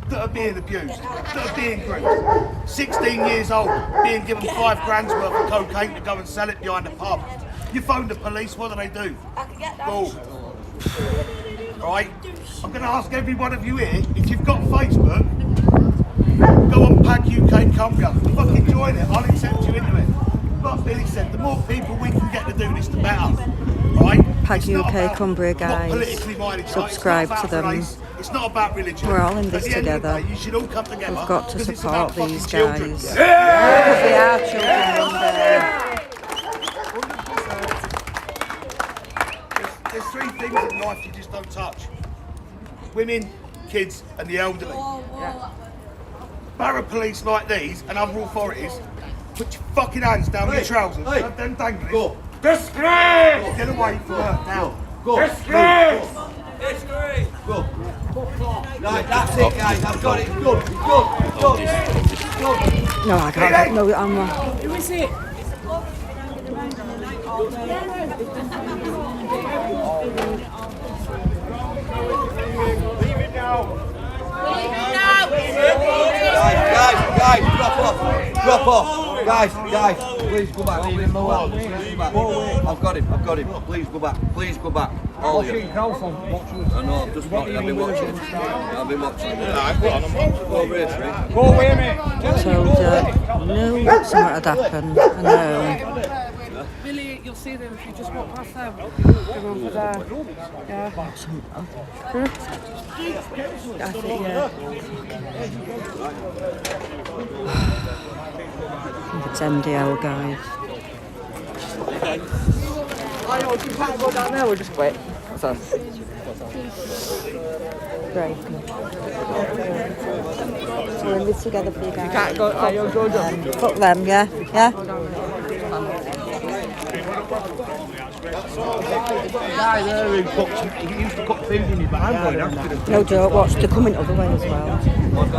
that are being abused, that are being groomed. 16 years old, being given $5 grand's worth of cocaine to go and sell it behind a pub. You phone the police, what do? Go. Right? I'm going to ask every one of you here, if you've got Facebook, go on Pad UK Cumbria. Fucking join it, I'll accept you into it. Like Billy said, the more people we can get to do this, the better. Right? Pad UK Cumbria guys, subscribe to them. It's not about religion. We're all in this together. You should all come together. We've got to support these children. guys. Because they are children one day. There's three things in life you just don't touch. Women, kids and the elderly. Barrow police like these and other authorities, put your fucking hands down your trousers. Have them dangling. Go. Disgrace! Get away from her now. Go. Disgrace! Disgrace! Go. Right, that's it guys, I've got it. Good. No, I can't. No, I'm not. Who is it? Leave it now. Guys, drop off. Guys, please go back. I've got him. Please go back. All of you. I know, I've just got it. I've been watching. Go over here, Sri. Go away, mate. Told her, no, something had happened. I know. Billy, you'll see them if you just walk past them. They're over there. Yeah. I think, yeah. It's MDL guys. I know, you can't go down there, we'll just quit. What's that? Great. So we're in this together for you guys. You can't go, you'll go down. Fuck them, yeah? Yeah? He used to cook food in his bag. No joke, watch, they're coming other way as well.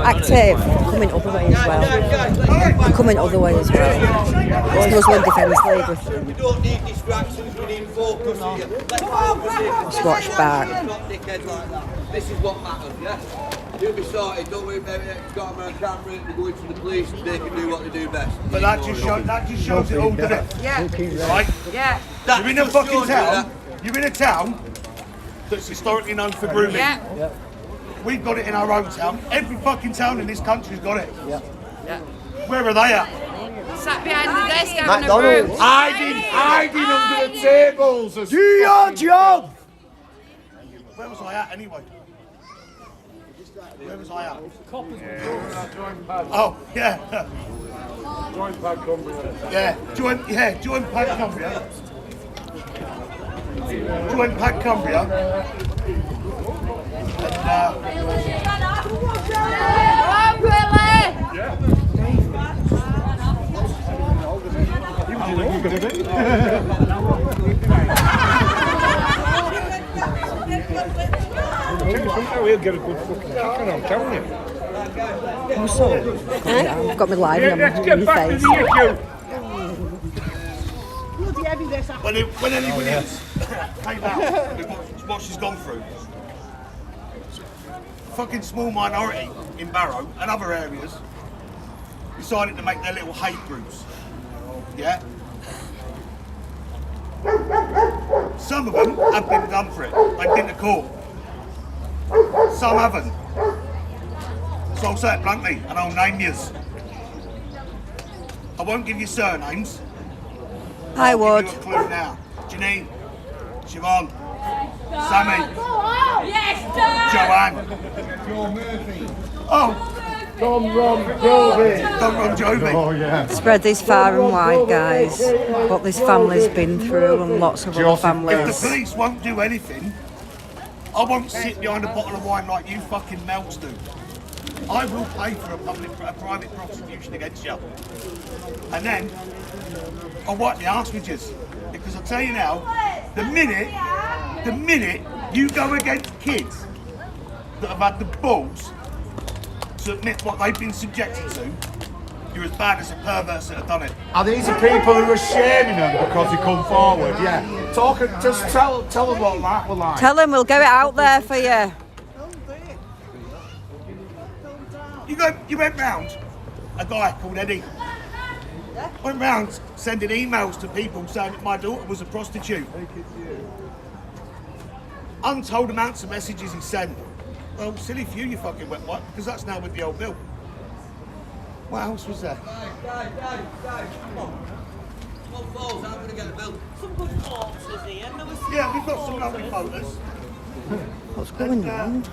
Active, coming other way as well. They're coming other way as well. It's Muslim Defence League. We don't need distractions, we need focus here. Let's focus here. Let's watch back. Not dickheads like that. This is what matters, yeah? You'll be sorted, don't worry about it. You've got them on camera, they're going to the police, they can do what they do best. But that just shows it all, doesn't it? Yeah. Right? Yeah. You're in a fucking town. You're in a town that's historically known for grooming. Yeah. We've got it in our own town. Every fucking town in this country's got it. Yeah. Where are they at? Sat behind the desk having a McDonald's. brew. Hiding under the tables. Do your job! Where was I at anyway? Where was I at? Oh, yeah. Join Pad Cumbria. Join Pad Cumbria. Join Pad Cumbria. We'll get a good fucking chicken, I'm telling you. I'm sorry. I've got my line on my face. Get back to the issue. When Ellie Williams came out with what she's gone through, fucking small minority in Barrow and other areas decided to make their little hate groups. Yeah? Some of them have been done for it. They've been to court. Some haven't. So I'll say it bluntly, and I'll name yous. I won't give you surnames. I would. I'll give you a clue now. Janine, Siobhan, Sammy, Joanne. Oh, Tom Ron Jovi. Tom Ron Jovi. Oh, yeah. Spread this far and wide, guys. What this family's been through, and lots of other If families. the police won't do anything, I won't sit behind a bottle of wine like you fucking melts do. I will pay for a private prosecution against you. And then, I'll wipe the arse with you. Because I'll tell you now, the minute you go against kids that have had the balls to admit what they've been subjected to, you're as bad as the perverts that have done it. Are these the people who are shaming them because they come forward? Yeah. Just tell them what that will like. Tell them we'll get it out there for you. You went round, a guy called Eddie, went round sending emails to people saying that my daughter was a prostitute. Untold amounts of messages he sent. Well, silly for you fucking wet white, because that's now with the old bill. What else was there? Guys, come on. What photos? I'm going to get a bill. Some good photos here. Yeah, we've got some lovely photos. What's going on?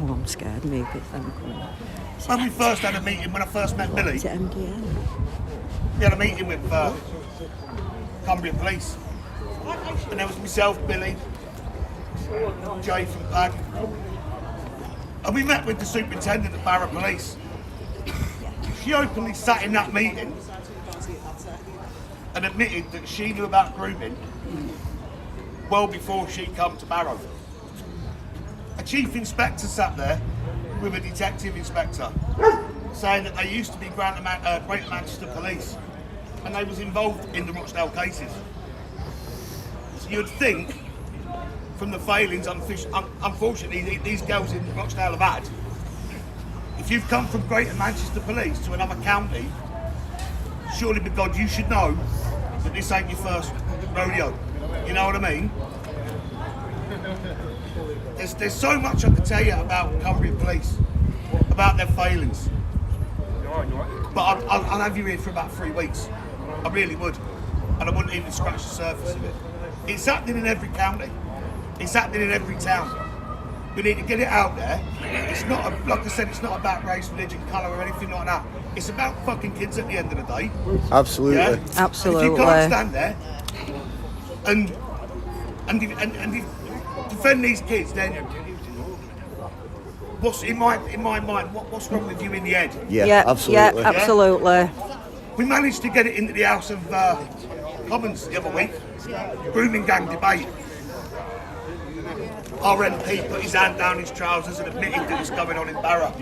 Oh, I'm scared. Maybe it's them coming. When we first had a meeting, when I first met Billy, Is it MDM? we had a meeting with Cumbria Police. And there was myself, Billy, Jay from PAG. And we met with the superintendent of Barra Police. She openly sat in that meeting and admitted that she knew about grooming well before she come to Barrow. A chief inspector sat there with a detective inspector saying that they used to be Greater Manchester Police and they was involved in the Rochdale cases. So you'd think, from the failings, unfortunately, these girls in Rochdale have had, if you've come from Greater Manchester Police to another county, surely by God you should know that this ain't your first rodeo. You know what I mean? There's so much I could tell you about Cumbria Police, about their failings. But I'll have you here for about 3 weeks. I really would. And I wouldn't even scratch the surface of it. It's happening in every county. It's happening in every town. We need to get it out there. It's not, like I said, it's not about race, religion, colour or anything like that. It's about fucking kids at the end of the day. Absolutely. Yeah? Absolutely. If you can't stand there and defend these kids, then what's in my mind? What's wrong with you in the head? Yeah, absolutely. Yeah, absolutely. We managed to get it into the House of Commons the other week. Grooming gang debate. Our MP put his hand down his trousers and admitted that it's going on in Barrow.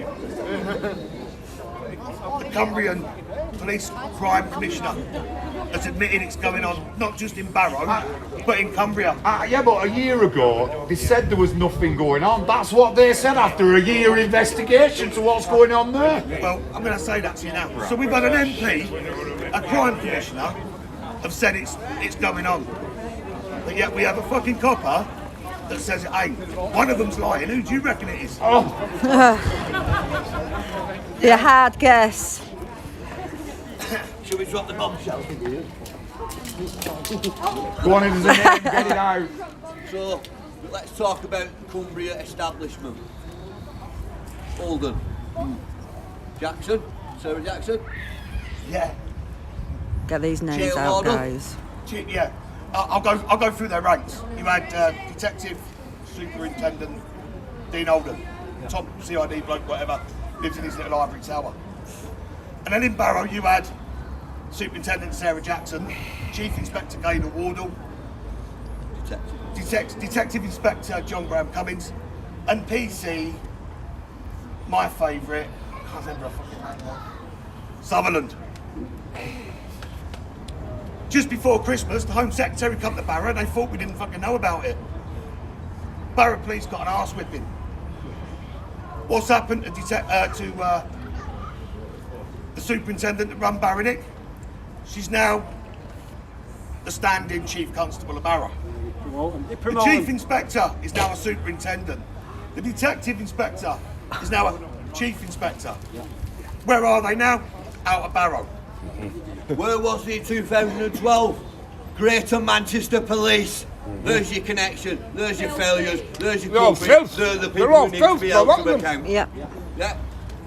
The Cumbrian Police Crime Commissioner has admitted it's going on not just in Barrow, but in Cumbria. Yeah, but a year ago, they said there was nothing going on. That's what they said after a year investigation. So what's going on there? Well, I'm going to say that to you now. So we've had an MP, a crime commissioner, have said it's going on. But yet we have a fucking copper that says it ain't. One of them's lying. Who do you reckon it is? Your hard guess. Should we drop the bombshell? Go on, in the name, get it out. So, let's talk about Cumbria establishment. Holden. Jackson? Sarah Jackson? Yeah. Get these names Jail out, order. guys. Yeah. I'll go through their ranks. You had Detective Superintendent Dean Holden, top CID bloke, whatever, lives in his little ivory tower. And then in Barrow you had Superintendent Sarah Jackson, Chief Inspector Gaynor Wardle, Detective Inspector John Graham Cummins, and PC, my favourite, I can't remember her fucking name now, Sutherland. Just before Christmas, the Home Secretary come to Barrow and they thought we didn't fucking know about it. Barrow Police got an arse whipping. What's happened to the superintendent that run Baronick? She's now the stand-in Chief Constable of Barrow. The Chief Inspector is now a superintendent. The detective inspector is now a chief inspector. Where are they now? Out of Barrow. Where was he in 2012? Greater Manchester Police. There's your connection, there's your failures, there's your culprits, they're the people who need to be held to account. Yeah. Yeah.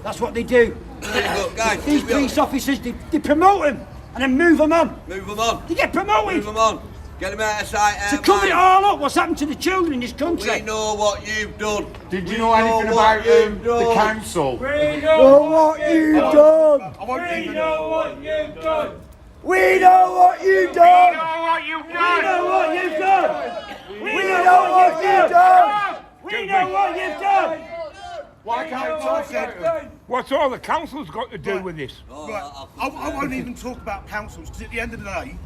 That's what they do. There you go, guys. These police officers, they promote them and then move them on. Move them on. They get promoted. Move them on. Get them out of sight. To cover it all up, what's happened to the children in this country? We know what you've done. Did you know anything about the council? We know what you've done. We know what you've done. We know what you've done. We know what you've done. We know what you've done. We know what you've done. Why can't we talk about it? What's all the council's got to do with this? Right. I won't even talk about councils because at the end of the day,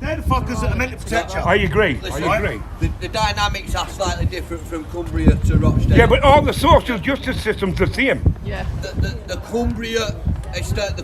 they're the fuckers that are meant to protect you. I agree. Listen, I agree. The dynamics are slightly different from Cumbria to Rochdale. Yeah, but all the social justice system's the same. Yeah. The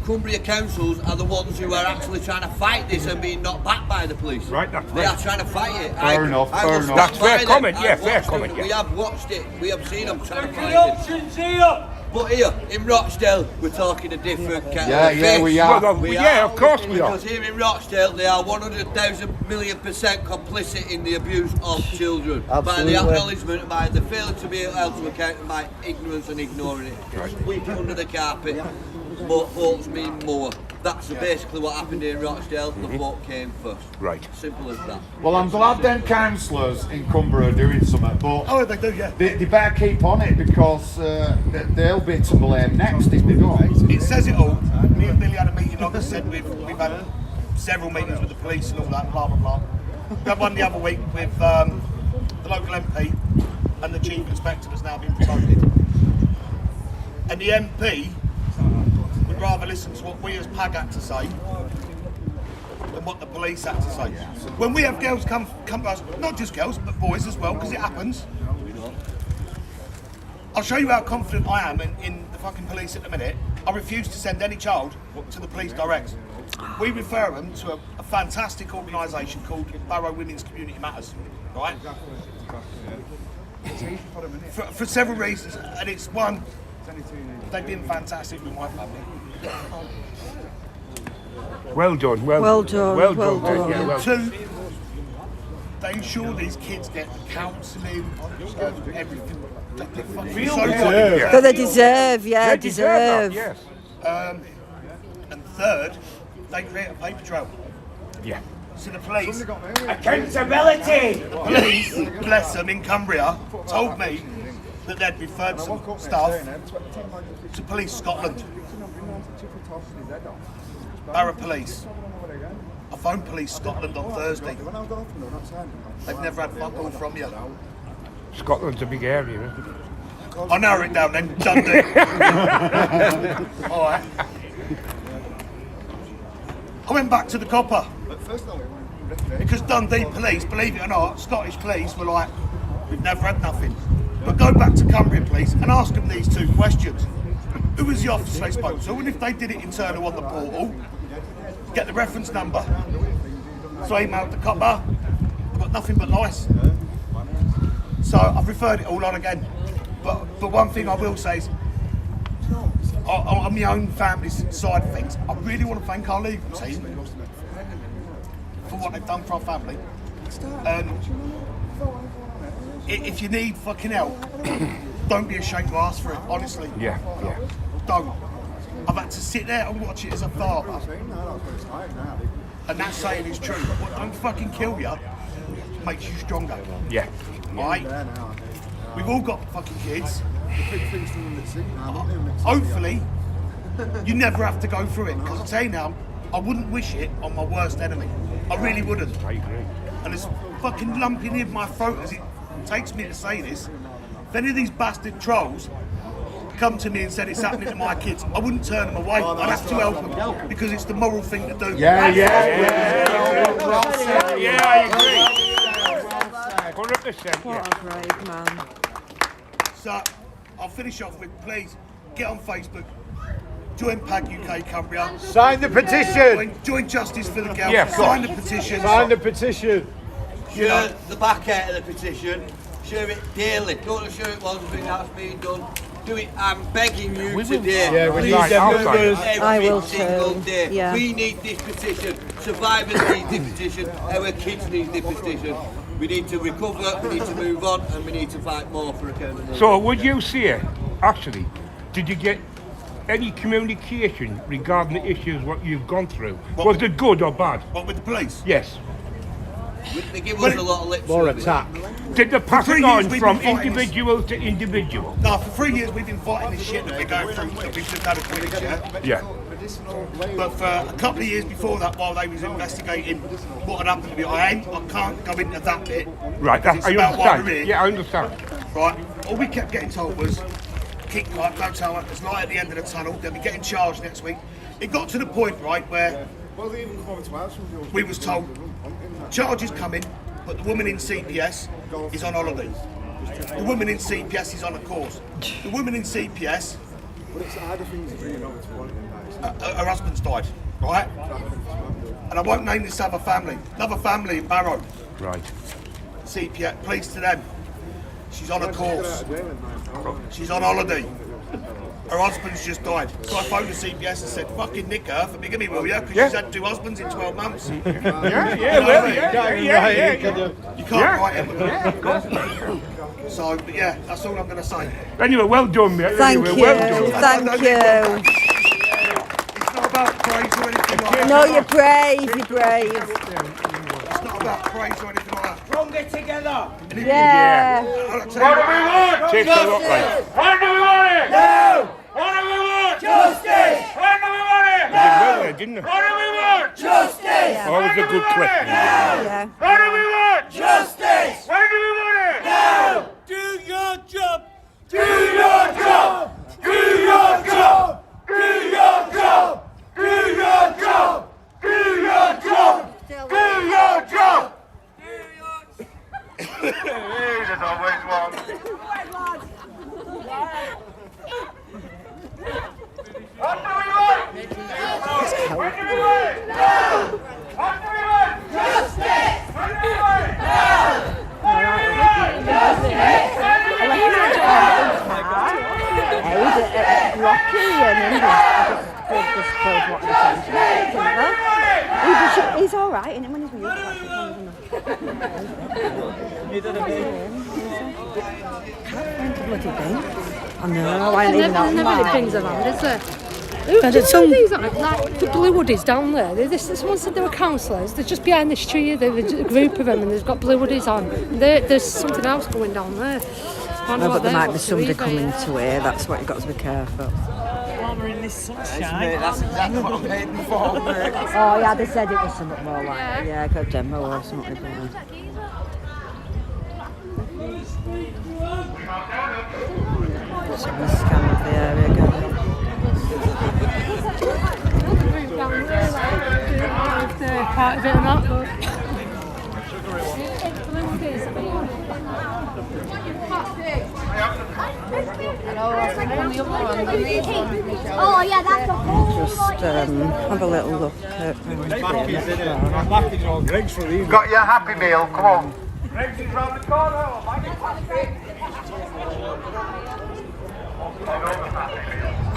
Cumbria councils are the ones who are actually trying to fight this and being knocked back by the police. Right, that's They right. are trying to fight it. Fair enough. That's fair comment, yeah, fair comment, yeah. We have watched it. We have seen them trying to The fight options here. it. But here, in Rochdale, we're talking a different kettle of Yeah, fish. we are. Well, yeah, of course we are. Because here in Rochdale, they are 100,000,000,000% complicit in the abuse of children. By the Absolutely. acknowledgement, by the failure to be held to account, and by ignorance and ignoring it. Sweep it under the carpet, but votes mean more. That's basically what happened here in Rochdale. The vote came first. Right. Simple as that. Well, I'm glad them councillors in Cumbria are doing something, but Oh, they do, yeah. they better keep on it because they'll be to blame next if they don't. It says it all. Me and Billy had a meeting, like I said, we've had several meetings with the police and all that, blah, blah, blah. We had one the other week with the local MP and the chief inspector that's now been promoted. And the MP would rather listen to what we as PAG had to say than what the police had to say. When we have girls come to us, not just girls, but boys as well, because it happens. I'll show you how confident I am in the fucking police at the minute. I refuse to send any child to the police direct. We refer them to a fantastic organisation called Barrow Women's Community Matters, right? For several reasons, and it's one, they've been fantastic with my family. Well done. Well done, Well well done. done. Yeah, well. Two, they ensure these kids get counselling, everything. They fucking so Yeah. That they deserve, yeah, They deserve that, yes. And third, they create a paper trail. Yeah. So the police, Accountability. police, bless them, in Cumbria, told me that they'd referred some staff to Police Scotland. Barrow Police. I phoned Police Scotland on Thursday. They've never had fuck all from you. Scotland's a big area, isn't it? I'll narrow it down then, Dundee. Alright. I went back to the copper. Because Dundee police, believe it or not, Scottish police were like, we've never had nothing. But go back to Cumbrian police and ask them these two questions. Who was the officer they spoke to? And if they did it internal on the portal, get the reference number. So I emailed the copper, I've got nothing but lies. So I've referred it all on again. But one thing I will say is, on my own family's side of things, I really want to thank our legal team for what they've done for our family. If you need fucking help, don't be ashamed to ask for it, honestly. Yeah. Don't. I've had to sit there and watch it as a father. And that saying is true. What don't fucking kill you makes you stronger. Yeah. Right? We've all got fucking kids. Hopefully, you never have to go through it. Because I tell you now, I wouldn't wish it on my worst enemy. I really wouldn't. I agree. And it's fucking lumping in my throat as it takes me to say this. If any of these bastard trolls come to me and said it's happening to my kids, I wouldn't turn them away. I'd have to help them because it's the moral thing to do. Yeah, I agree. 100%. What a brave man. So, I'll finish off with, please, get on Facebook, join PAG UK Cumbria. Sign the petition. Join Justice for the Girls. Yeah, of course. Sign the petition. Sign the petition. Share the back end of the petition. share it daily. Don't share it once, but that's being done. Do it, I'm begging you We will. today. Yeah, we Please will. every I will single too. day. Yeah. We need this petition. Survivors need this petition. Our kids need this petition. We need to recover, we need to move on, and we need to fight more for accountability. So would you say, actually, did you get any communication regarding the issues what you've gone through? Was it good or bad? What, with the police? Yes. They give us a lot of lip service. Did they pass For it 3 on years we've from been fighting individual to individual? No, for 3 years we've been fighting this shit that we're going through. That we've just had a quick, yeah? Yeah. But for a couple of years before that, while they was investigating what had happened to me, I can't go into that bit. Right, It's I about why understand. we're here. Yeah, I understand. Right, all we kept getting told was, keep quiet, don't tell them, there's light at the end of the tunnel, they'll be getting charged next week. It got to the point, right, where we was told, charges coming, but the woman in CPS is on holiday. The woman in CPS is on a course. The woman in CPS, her husband's died, right? And I won't name this other family. Another family in Barrow. Right. CPS, please to them. She's on a course. She's on holiday. Her husband's just died. So I phoned the CPS and said, fucking nick her for bigamy, will you? Because she's had 2 husbands in 12 months. Yeah, You can't write it. Yeah, of course. So, but yeah, that's all I'm going to say. Anyway, well done, mate. Thank anyway, you. Well done. Thank you. It's not about praise or anything like that. No, you're brave. You're brave. It's not about praise or anything like that. Stronger together. Yeah. What do we want? Takes a lot, right? When do we want it? No. What do we want? Justice. When do we want it? You did well there, didn't you? What do we want? Justice. Always a good question. Yeah. What do we want? Justice. When do we want it? No. Do your job. Do your job. Do your job. Do your job. Do your job. Do your job. Do your job. There's always one. What do we want? When do we want it? No. What do we want? Justice. When do we want it? No. Rocky and just close what he's all right, and when he's with you, can't find the bloody thing. I know, I didn't even know. Never many things around, is there? And it's some- These are like the blue hoodies down there. Someone said they were counsellors. They're just behind this tree. There's a group of them, and they've got blue hoodies on. There's something else going down there. No, but there might be somebody coming to here. That's what you've got to be careful. While we're in this sunshine. That's exactly what I'm paying for, mate. Oh yeah, they said it was something more like a demo or something. So we scan of the area going. Part of it and that. Oh yeah, that's a whole Just have a little look at Got your Happy Meal, come on.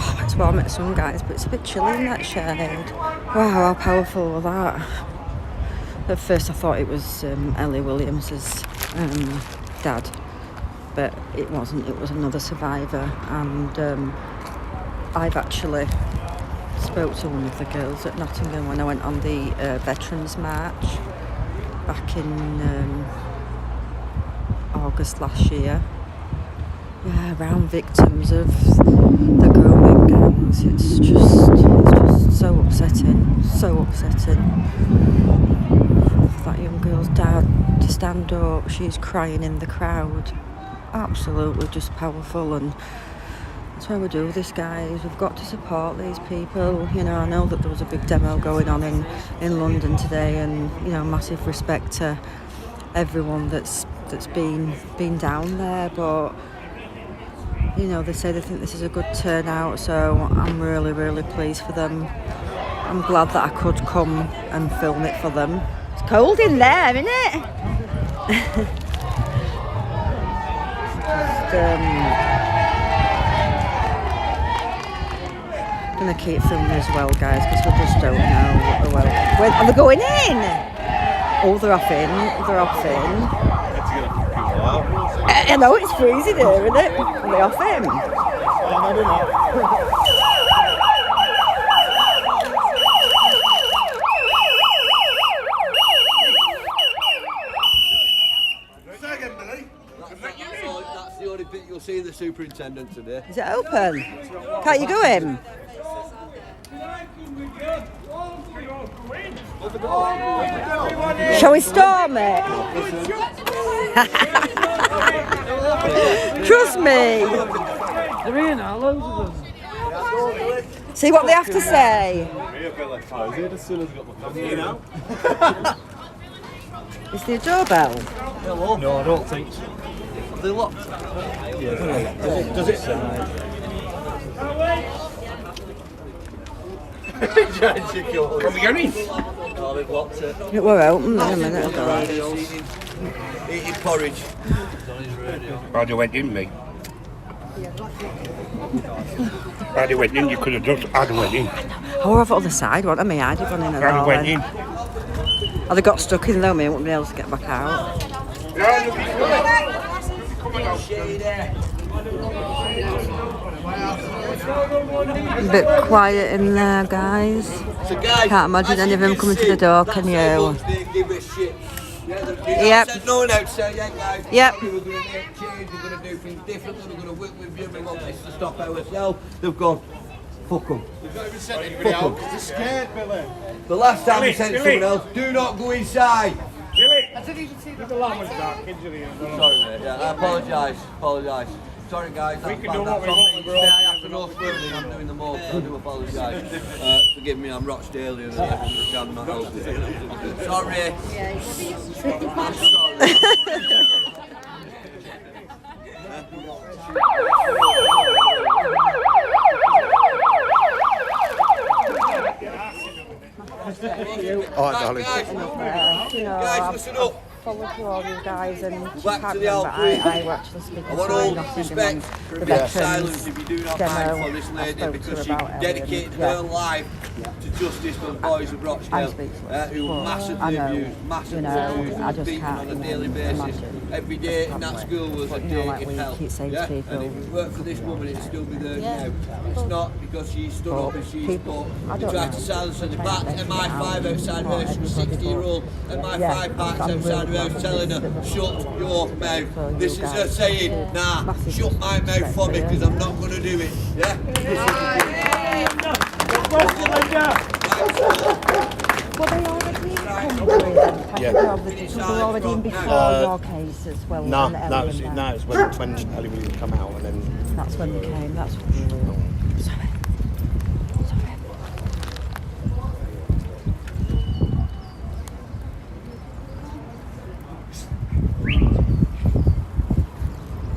Oh, it's warm at sun, guys, but it's a bit chilly in that shade. Wow, how powerful was that? At first I thought it was Ellie Williams's dad, but it wasn't. It was another survivor, and I've actually spoke to one of the girls at Nottingham when I went on the Veterans March back in August last year. Yeah, around victims of the grooming gangs. It's just so upsetting, so upsetting. For that young girl's dad to stand up, she's crying in the crowd. Absolutely just powerful, and that's why we do this, guys. We've got to support these people. You know, I know that there was a big demo going on in London today, and you know, massive respect to everyone that's been down there, but you know, they say they think this is a good turnout, so I'm really, really pleased for them. I'm glad that I could come and film it for them. It's cold in there, isn't it? gonna keep filming as well, guys, because we just don't know. When are they going in? Oh, they're off in. They're off in. I know it's freezing here, isn't it? Are they off in? Maybe not. That's the only bit you'll see the superintendent today. Is it open? Can't you go in? Shall we storm it? Trust me. They're here now, loads of them. See what they have to say. Is there a doorbell? Hello? No, I don't think so. Are they locked? Yeah. Does it say? Are we going in? Oh, they've locked it. It were open a minute ago. Eating porridge. Why they went in, mate? Why they went in, you could have just had went in. Oh, off the other side, wasn't I? I'd have gone in and Why all. they went in? Oh, they got stuck in though, me, wouldn't be able to get back out. A bit quiet in there, guys. Can't imagine any of them coming to the door, can you? Yep. No, no, so yeah, guys. Yep. We're going to make change, we're going to do things differently, we're going to work with you, we want this to stop ourselves. They've gone, fuck them. We've not even sent anybody out because they're scared, Billy. The last time we sent someone else, do not go inside. I didn't even see the alarm was dark, kids are here. Sorry, mate. Yeah, I apologise. Sorry, guys. We That's can bad. do what That's we on want me. with Today I have to know swearing. I'm doing the most. I do apologise. Forgive me. I'm Rochdale and I'm not helping. Sorry. I'm sorry. Alright, darling. Guys, listen up. Follow through all you guys and Back to the I Alpine. were actually speaking I want to all nothing respect for a the bit of veterans silence if you do not mind demo for this I lady spoke to because she about dedicated earlier. her life to justice for the boys of Rochdale who were I massively know, abused, massively abused, I and just beaten can't on a daily basis. imagine. Every day in that school was a day like in we hell. keep saying to Yeah? people, And if it worked for this woman, it'd still be there now. It's not because she stood up and she spoke. They tried to silence her. They parked MI5 outside her. She was 60-year-old. MI5 parked outside her house telling her, shut your mouth. This is her saying, nah, shut my mouth for me because I'm not going to do it. Yeah? Well, they already Yeah. They're already in before your case as well. No, and Ellie and that. it's when Ellie Williams come out and then. That's when they came. That's what we were. Sorry.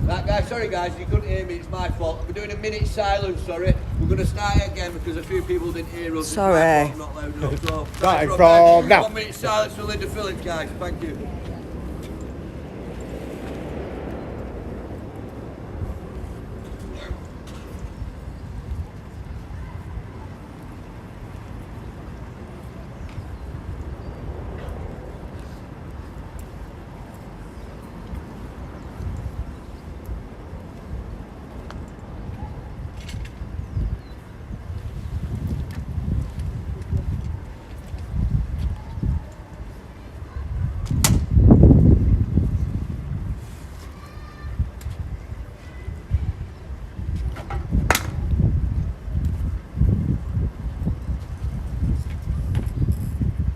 Right, guys, sorry guys, you couldn't hear me, it's my fault. We're doing a minute silence, sorry. We're going to start again because a few people didn't hear us. Sorry. It's my fault, I'm not loud enough, so Right, from now. 1 minute silence for Linda Phillips, guys. Thank you.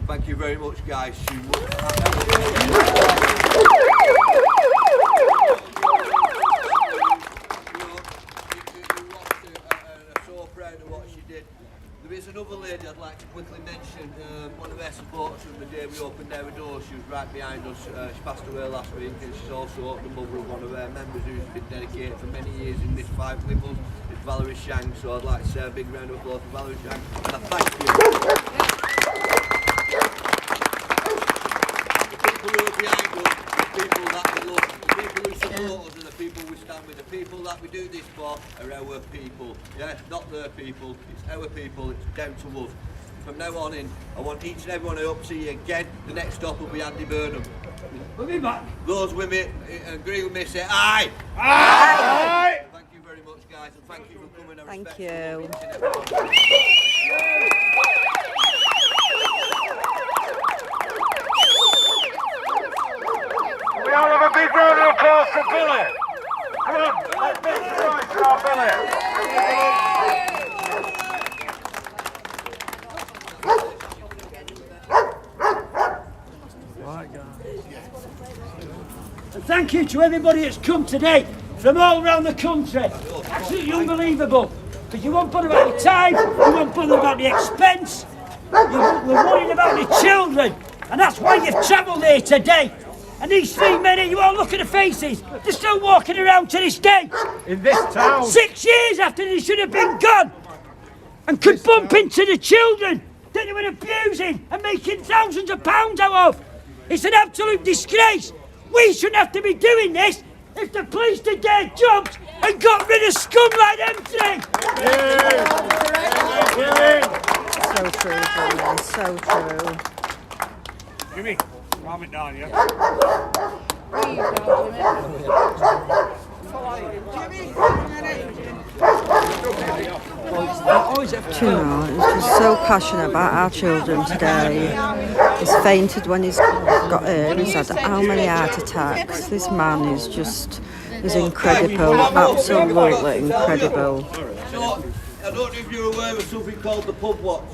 Thank you very much, guys. You so proud of what she did. There is another lady I'd like to quickly mention. One of our supporters from the day we opened our doors. She was right behind us. She passed away last week, and she's also the mother of one of our members who's been dedicated for many years in this fight with us. It's Valerie Shank. So I'd like to say a big round of applause for Valerie Shank, and I thank you. People who are behind us, the people that we love, the people who support us, and the people we stand with. The people that we do this for are our people. Yeah, not their people. It's our people. It's down to us. From now on in, I want each and everyone to hope to see you again. The next stop will be Andy Burnham. We'll be back. Those with me agree with me, say aye. Aye. Aye. Thank you very much, guys, and thank you for coming. Thank you. We all have a big round of applause for Billy. Come on, let's make some noise for our Billy. And thank you to everybody that's come today from all around the country. Absolutely unbelievable. Because you won't bother about the time, you won't bother about the expense, we're worried about the children. And that's why you've travelled here today. And these 3 men here, you all look at the faces, they're still walking around to this day. In this town. 6 years after they should have been gone. And could bump into the children that they were abusing and making thousands of pounds out of. It's an absolute disgrace. We shouldn't have to be doing this if the police did their jobs and got rid of scum like them three. So true, Julian, so true. Jimmy, calm it down, yeah? Do you know, he's just so passionate about our children today. He's fainted when he's got hurt. He's had how many heart attacks? This man is just, is incredible, absolutely incredible. So, I don't know if you're aware of something called the pub watch.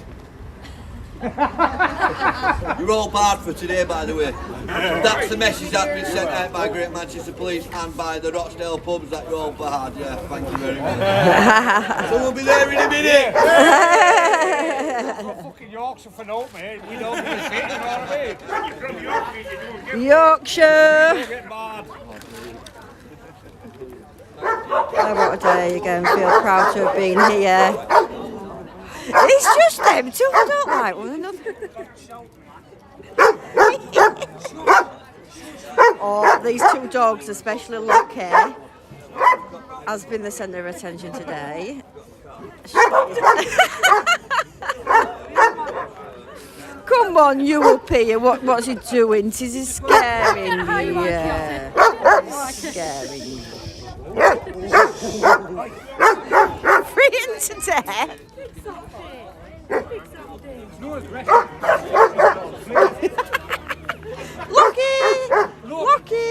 You're all barred for today, by the way. That's the message that's been sent out by Great Manchester Police and by the Rochdale pubs that you're all barred. Yeah, thank you very much. So we'll be there in a minute. Fucking Yorkshire for no, mate. We don't give a shit, you know what I mean? You're from Yorkshire, you don't get Yorkshire! barred. Oh, what a day again. Feel proud to have been here. It's just them two, I don't like one another. Oh, these 2 dogs, especially Lucky, has been the centre of attention today. Come on, you up here. What's he doing? Is he scaring you? Yeah. He's scaring you. Frightened to death. Lucky!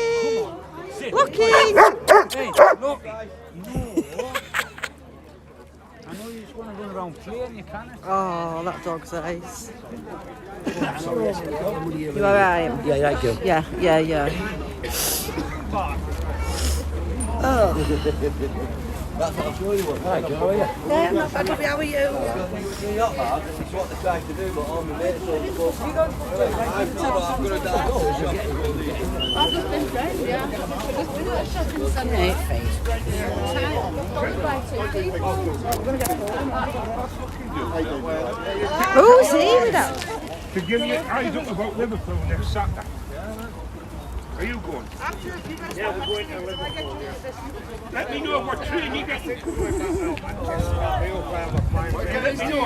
I know you just want to run around playing, you can't. Oh, that dog's ace. You alright? Yeah, right, girl. Yeah. Oh. That's what I'm sure you want. Right, girl, how are you? Yeah, I'm not bad, how are you? You're not bad, it's what they're trying to do, but all my mates all the I'm going to die. I've just been trained, yeah. I've just been at a shopping centre. Who's he with that? To give you eyes up about Liverpool next Saturday. Are you going? Yeah, we're going to Liverpool. Let me know what train you get. Let me know.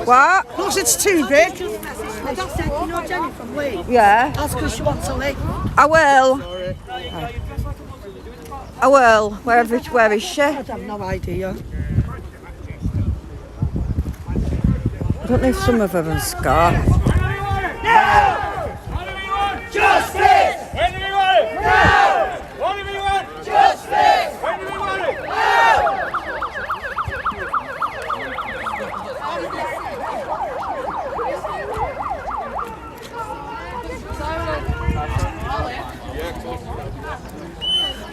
What? Plus it's too big. I just said, you know Jenny from Lee? Yeah. Ask her if she wants a leg. I will. I will. Where is she? I have no idea. I don't know if some of them are Scott. Justice! When do we want it? Now! What do we want? Justice! When do we want it? Now!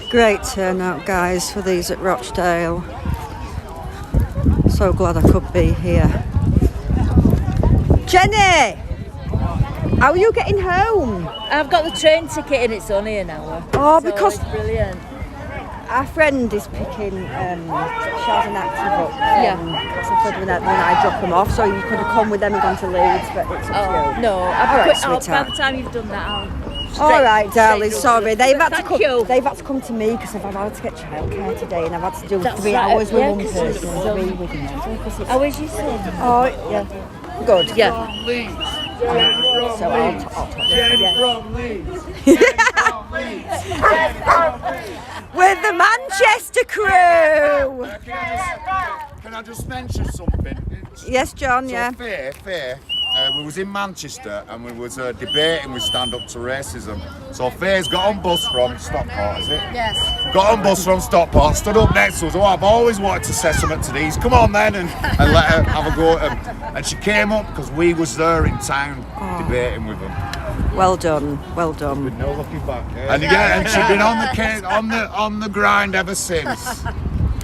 Great turnout, guys, for these at Rochdale. So glad I could be here. Jenny! How are you getting home? I've got the train ticket and it's only an hour. Oh, so because it's brilliant. our friend is picking Shaz and Active up. Yeah. When I drop them off, so you could have come with them and gone to Leeds, but it's up to you. No, All right, by sweetheart. the time you've done that, All right, darling. Sorry, they've had to come. They've had to come to me because I've had to get childcare today, and I've had to do 3 hours with one person. 3 with me. How is your son? Oh, yeah. Good. Yeah. So I'll with the Manchester crew. Can I just mention something? Yes, John. So Yeah. Faye, we was in Manchester and we was debating with Stand Up to Racism. So Faye's got on bus from Stockport, is it? Yes. Got on bus from Stockport, stood up next to us. Oh, I've always wanted to say something to these. Come on then, and let her have a go at them. And she came up because we was there in town debating with them. Well done. Well done. With no looking back. And and she's been on the case, on the grind ever since.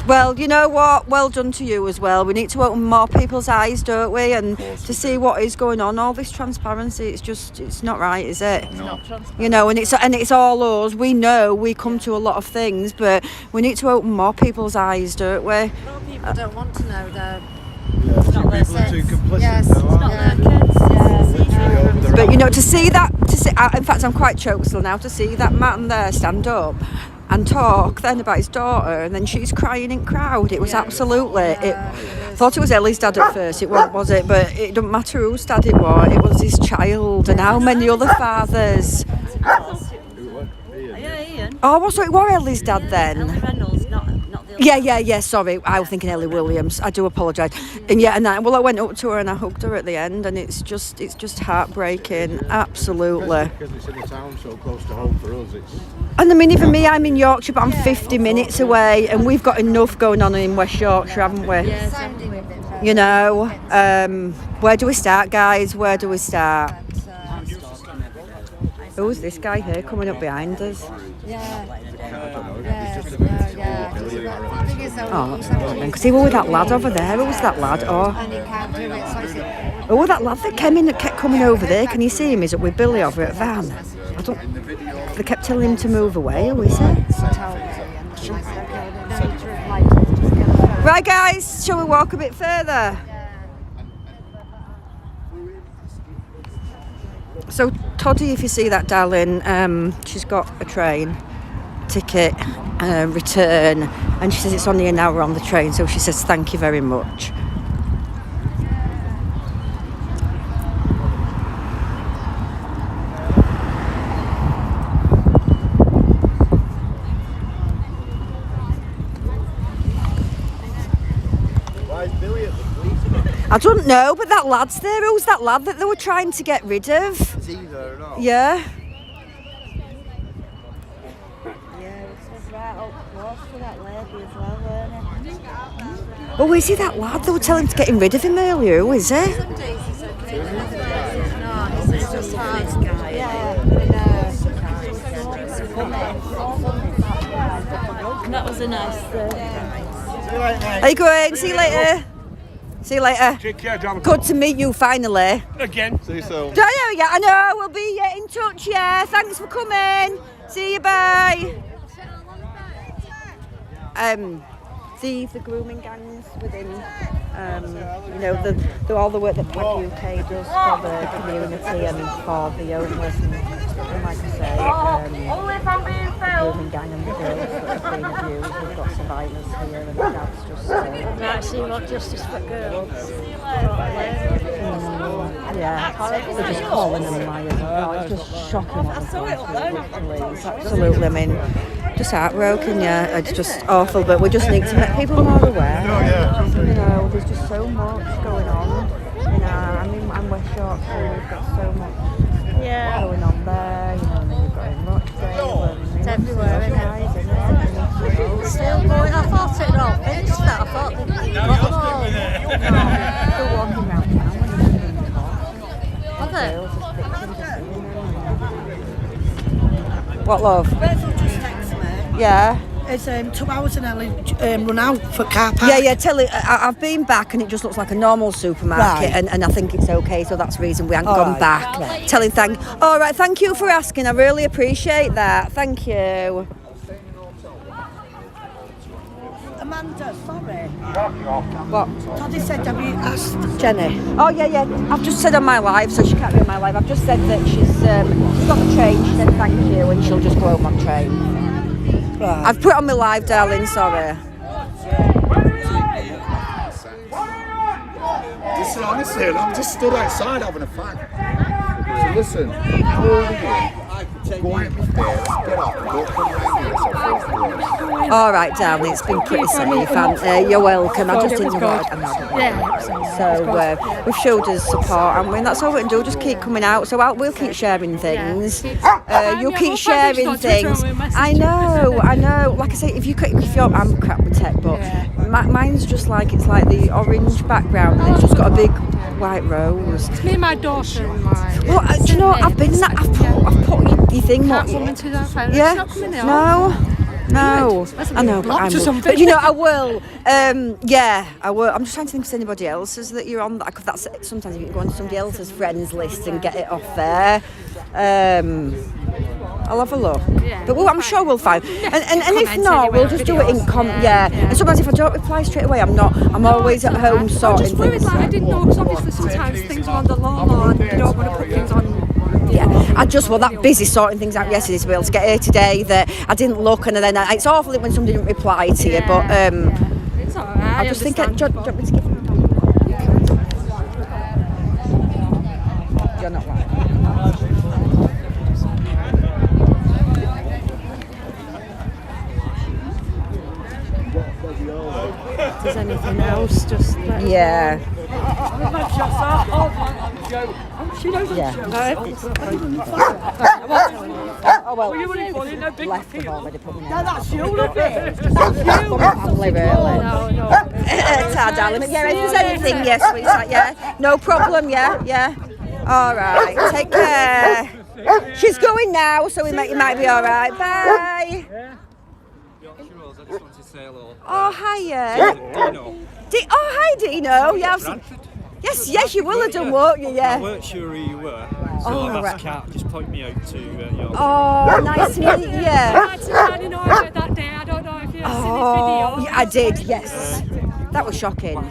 Well, you know what? Well done to you as well. We need to open more people's eyes, don't we? And to see what is going on. All this transparency, it's not right, is it? No. You know, and it's all us. We know we come to a lot of things, but we need to open more people's eyes, don't we? More people don't want to know though. It's not their People are too complicit. Yes, it's not their kids. But you know, to see that, in fact, I'm quite choked still now to see that man there stand up and talk then about his daughter, and then she's crying in crowd. It was absolutely. Thought it was Ellie's dad at first. It wasn't, was it? But it doesn't matter whose dad it was. It was his child, and how many other fathers. Yeah, Ian. Oh, so it was Ellie's dad then. Ellie Reynolds, not the other Yeah. Sorry, I was thinking Ellie Williams. I do apologise. And I went up to her and I hugged her at the end, and it's just heartbreaking. Absolutely. Because it's in a town so close to home for us. And I mean, even me, I'm in Yorkshire, but I'm 50 minutes away, and we've got enough going on in West Yorkshire, haven't we? Yes. You know, where do we start, guys? Where do we start? Who's this guy here coming up behind us? Oh, that's not good then. Because he was with that lad over there. Who was that lad? Oh, that lad that kept coming over there. Can you see him? He's up with Billy over at Van. They kept telling him to move away. Who is it? Right, guys, shall we walk a bit further? So, Toddy, if you see that, darling, she's got a train ticket, return, and she says it's only an hour on the train, so she says thank you very much. I don't know, but that lad's there. Who's that lad that they were trying to get rid of? Is he there or not? Yeah. Oh, is he that lad? They were telling him to get rid of him earlier. Who is he? That was a nice Are you going? See you later. See you later. Take care, John. Good to meet you finally. Again. See you soon. Yeah, I know. We'll be in touch. Yeah. Thanks for coming. See you. Bye. The grooming gangs within, all the work that PAG UK does for the community and for the homeless, and like I say, the grooming gang and the girls that have been abused. We've got survivors here, and that's just Right, so you want justice for girls? they're just calling them liars. It's just shocking what they're doing to the police. Absolutely, I mean, just heartbroken, yeah. It's just awful, but we just need to make people more aware. You know, there's just so much going on. You know, I mean, I'm West Yorkshire, we've got so much going on there. You know, and then you've got in Rochdale, and It's everywhere, isn't it? Still going. I thought it had all finished. I thought they'd got them all. Still walking around town when they're in the car. Are they? Girls just victims of seeing them. What, love? Yeah. It's 2 hours and Ellie run out for car park. Yeah, tell it. I've been back and it just looks like a normal supermarket, Right. and I think it's okay, so that's the reason we haven't All gone right. back. Right. Telling all right, thank you for asking. I really appreciate that. Thank you. Amanda, sorry. What? Toddy said, have you asked Jenny? Oh yeah. I've just said on my live, so she can't be on my live. I've just said that she's got the train. She said thank you, and she'll just go home on train. Right. I've put it on my live, darling. Sorry. Listen, honestly, I'm just stood outside having a fag. So listen, how old are you? Go out my face, get off, and don't come round here, so first place. All right, darling. It's been pretty safe, and you're welcome. I just didn't know what So we've showed us support, and that's all we can do. Just keep coming out. So we'll keep sharing things. You'll keep sharing things. I know. Like I say, if you're, I'm crap with tech, but mine's just like it's like the orange background, and it's just got a big white rose. It's me and my daughter and my... Well, do you know, I've put your thing. Can't come into that phone. Yeah. It's not coming out. No. I know, but I or will. something. But you know, I will. Yeah, I will. I'm just trying to think of anybody else's that you're on. That's sometimes you can go on somebody else's friends list and get it off there. I'll have a look. Yeah, but I'm sure we'll find. And if not, we'll just do it in Yeah. And sometimes if I don't reply straight away, I'm always at home sorting I'm just worried, things. I didn't know, because obviously sometimes things are on the law and you don't want to put things on. Yeah, I just that busy sorting things out yesterday to be able to get here today that I didn't look, and then it's awful when somebody didn't reply to you, but It's alright. I just think do you want me to give You're not right. If there's anything else, just let us Yeah. She knows Yeah. Oh well. you wouldn't fall in no big Left have already put me No, that's you, look it. family really. No. Ta, darling. Yeah, if there's anything, yes, sweetheart, yeah. No problem, yeah. All right, take care. She's going now, so you might be all right. Bye. Oh, hiya. Dino. Hi, Dino. Yeah, I've seen... Yes, you will have done, won't you? Yeah. I weren't sure who you were, so Oh, I've right. asked Kat just point me out to your... Oh, nice to meet you. I didn't know about that day. I don't know if you've seen his video. Yeah, I did, yes. That was shocking.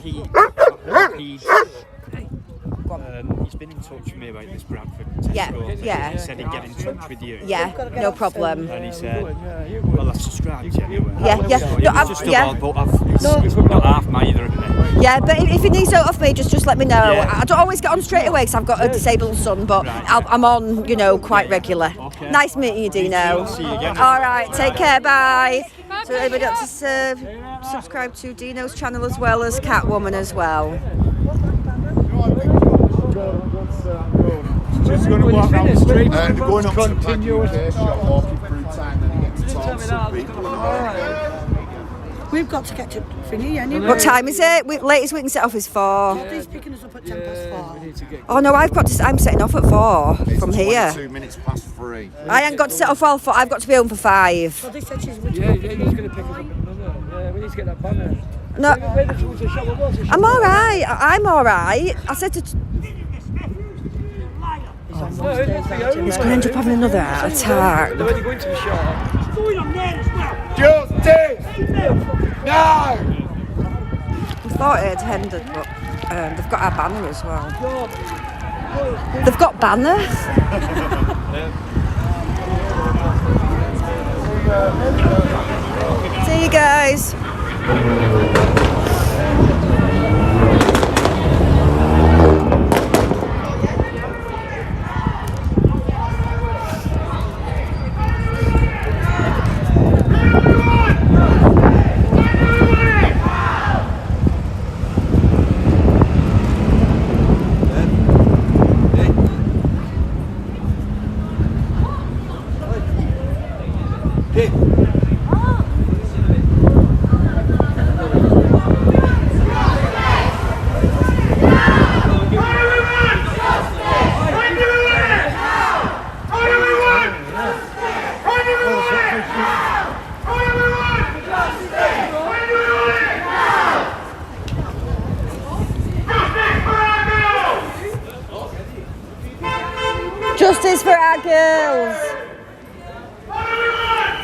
He's been in touch with me about this Bradford test Yeah, course. yeah. He said he'd get in touch with you. Yeah, no problem. And he said, well, I've subscribed to you anyway. Yeah. So No, it was I've- just yeah. about, but it's not half my either, isn't it? Yeah, but if you need out of me, just let me know. Yeah. I don't always get on straight away because I've got a disabled son, but I'm on, quite regular. Okay. Nice meeting you, Dino. I'll see you again. All right, take care, bye. So everybody got to subscribe to Dino's channel as well as Catwoman as well. Just going to walk down the street and going up to the continuous shop, walking through town, and you get to talk to some people. We've got to get to Finny anyway. What time is it? Latest we can set off is 4. He's picking us up at 4:10. Oh no, I'm setting off at 4 from here. 2 minutes past 3. I ain't got to set off all 4. I've got to be home for 5. So they said she's he's going to pick us up at another. We need to get that banner. No, I'm all right. I'm all right. I said to. He's going to end up having another heart attack. They're already going to be shot. Justice! No! I thought it had ended, but they've got our banner as well. They've got banner? See you guys. Justice for our girls.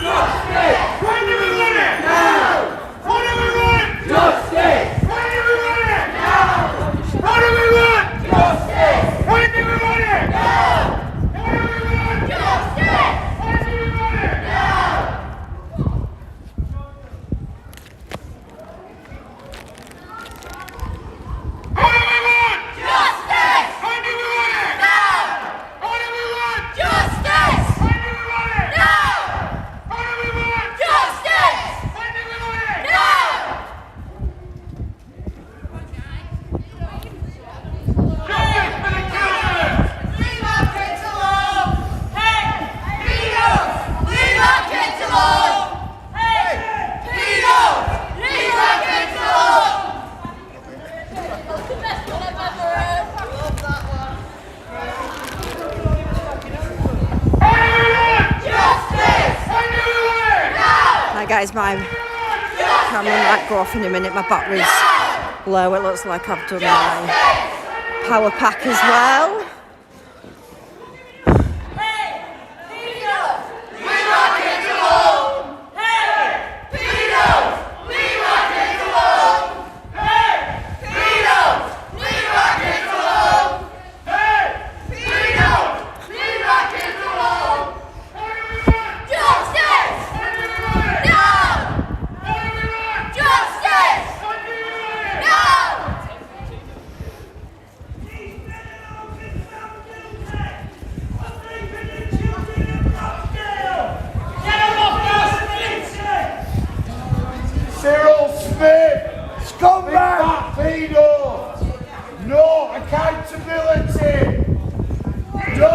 Justice! When do we want it? Now! When do we want Right guys, my camera might go off in a minute. My battery's low. It looks like I've done my power pack as well. Scumbag! Pedo! No accountability! No!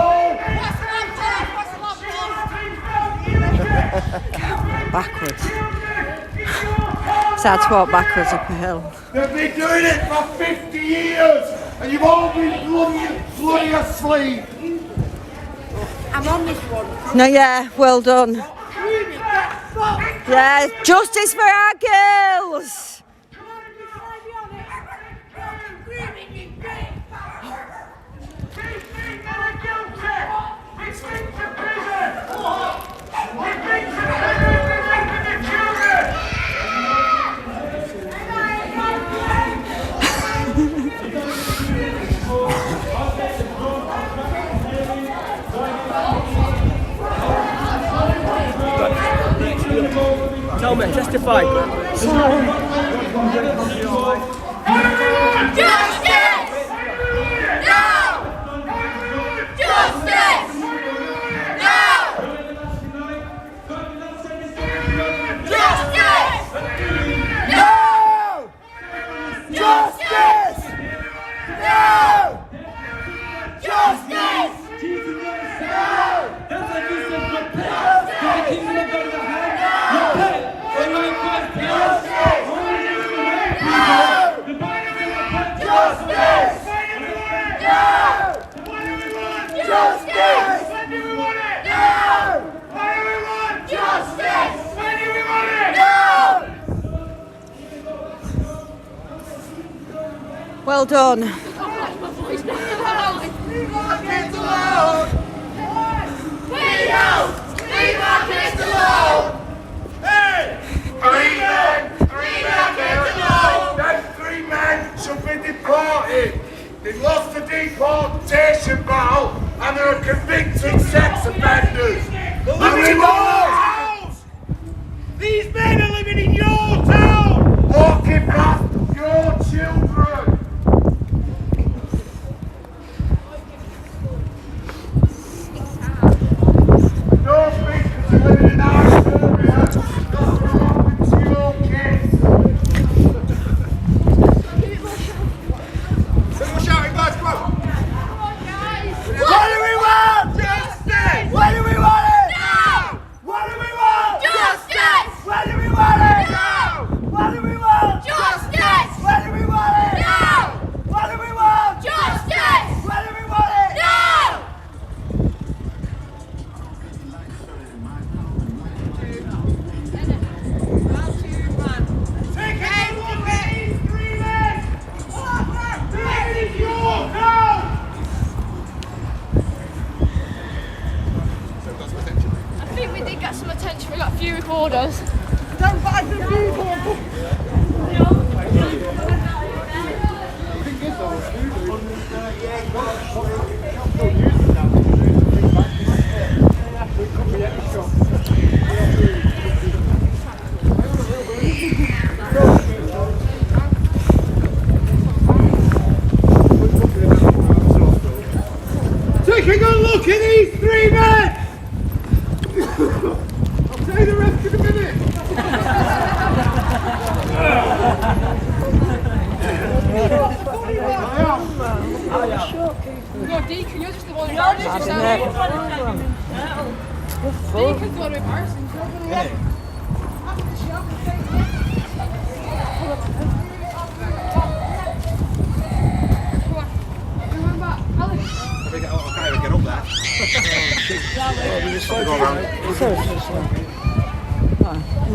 Backwards. It's hard to walk backwards up a hill. They've been doing it for 50 years and you've all been bloody asleep! I'm on this one. No, yeah, well done. Yeah, justice for our girls! Tell me, testify. Justice! No! Justice! No! Justice! No! Justice! No! Justice! Well done. Three men should be deported. They lost the deportation battle and they're convicted sex offenders. These men are living in your town, walking past your children. No speakers are living in our area. That's what happens to your kids. What do we want? Justice! What do we want it? No! What do we want? Justice! What do we want it? No! What do we want? Justice! What do we want it? No! What do we want? Justice! What do we want it? No! Take a look at these three men! This is your town! I think we did get some attention, we got a few recorders. Don't buy the people! Taking a look at these three men! I'll tell you the rest in a minute! No, Deacon, you're just the one who embarrassed yourself. Deacon's the one who embarrassed himself. Get up there. Sorry. So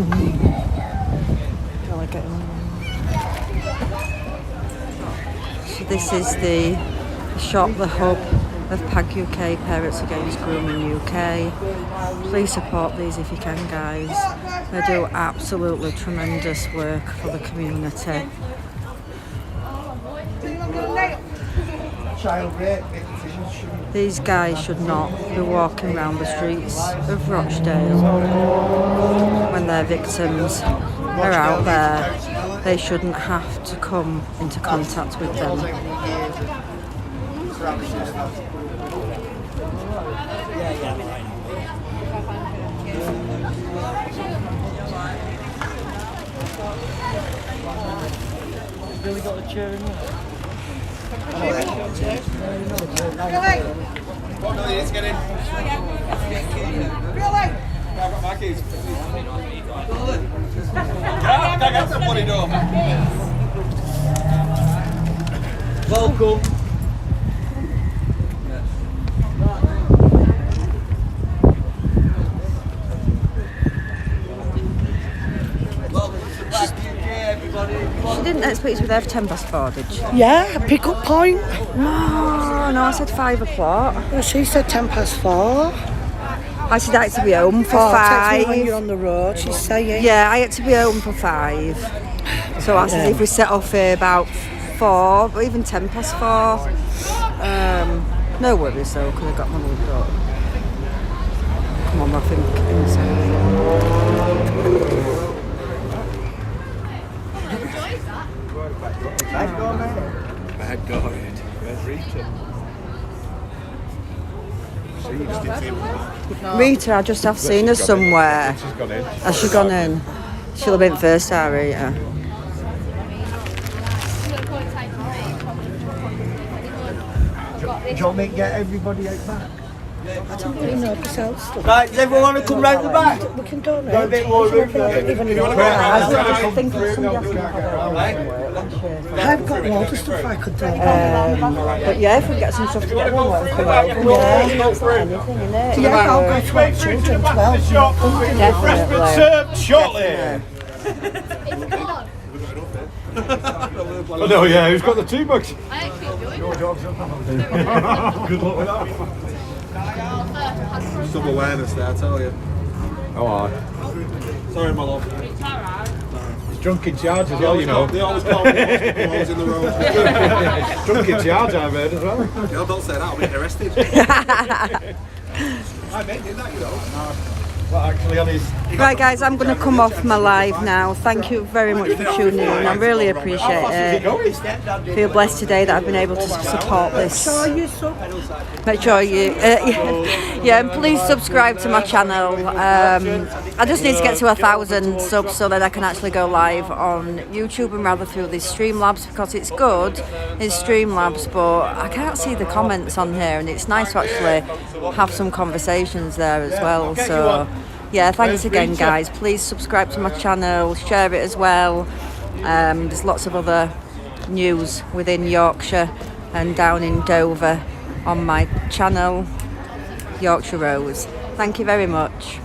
this is the shop, the hub of PAG UK, Parents Against Grooming UK. Please support these if you can, guys. They do absolutely tremendous work for the community. These guys should not be walking around the streets of Rochdale when their victims are out there. They shouldn't have to come into contact with them. Really got the chair in there? What do you need to get in? I've got my keys. Get somebody done. Welcome. She didn't expect you to have 4:10, did she? Yeah, pick up point. No, I said 5 o'clock. Well, she said 4:10. I said I had to be home for 5. Text me when you're on the road, she's saying. Yeah, I had to be home for 5. So I said if we set off here about 4, or even 4:10. No worries though, because I got my load up. Come on, I think inside. Bad guard. Where's Rita? Rita, I just have seen her somewhere. She's gone in. Has she gone in? She'll have been first, Rita. Do you want me to get everybody out back? I don't really know myself. Right, does everyone want to come round the back? We can donate. Got a bit more room there. I've got loads of stuff I could donate. But yeah, if we get some stuff together, we'll come over. It's not anything, innit? Yeah, I'll go to our children 12. Definitely. Served shortly. Oh no, yeah, who's got the 2 bucks? Your job's up. Good luck with that. Some awareness there, I tell you. Oh, aye. Sorry, my love. He's drunk in charge as well, you know. They always call me balls in the road. Drunk in charge, I've heard as well. Yeah, don't say that, I'll get arrested. I bet did that, you know. Well, actually, on his... Right guys, I'm going to come off my live now. Thank you very much for tuning in. I really appreciate it. I feel blessed today that I've been able to support this. Make sure you... yeah, and please subscribe to my channel. I just need to get to 1,000 subs so that I can actually go live on YouTube and rather through these Streamlabs, because it's good in Streamlabs, but I can't see the comments on here, and it's nice to actually have some conversations there as well. So yeah, thanks again guys. Please subscribe to my channel, share it as well. There's lots of other news within Yorkshire and down in Dover on my channel, Yorkshire Rose. Thank you very much.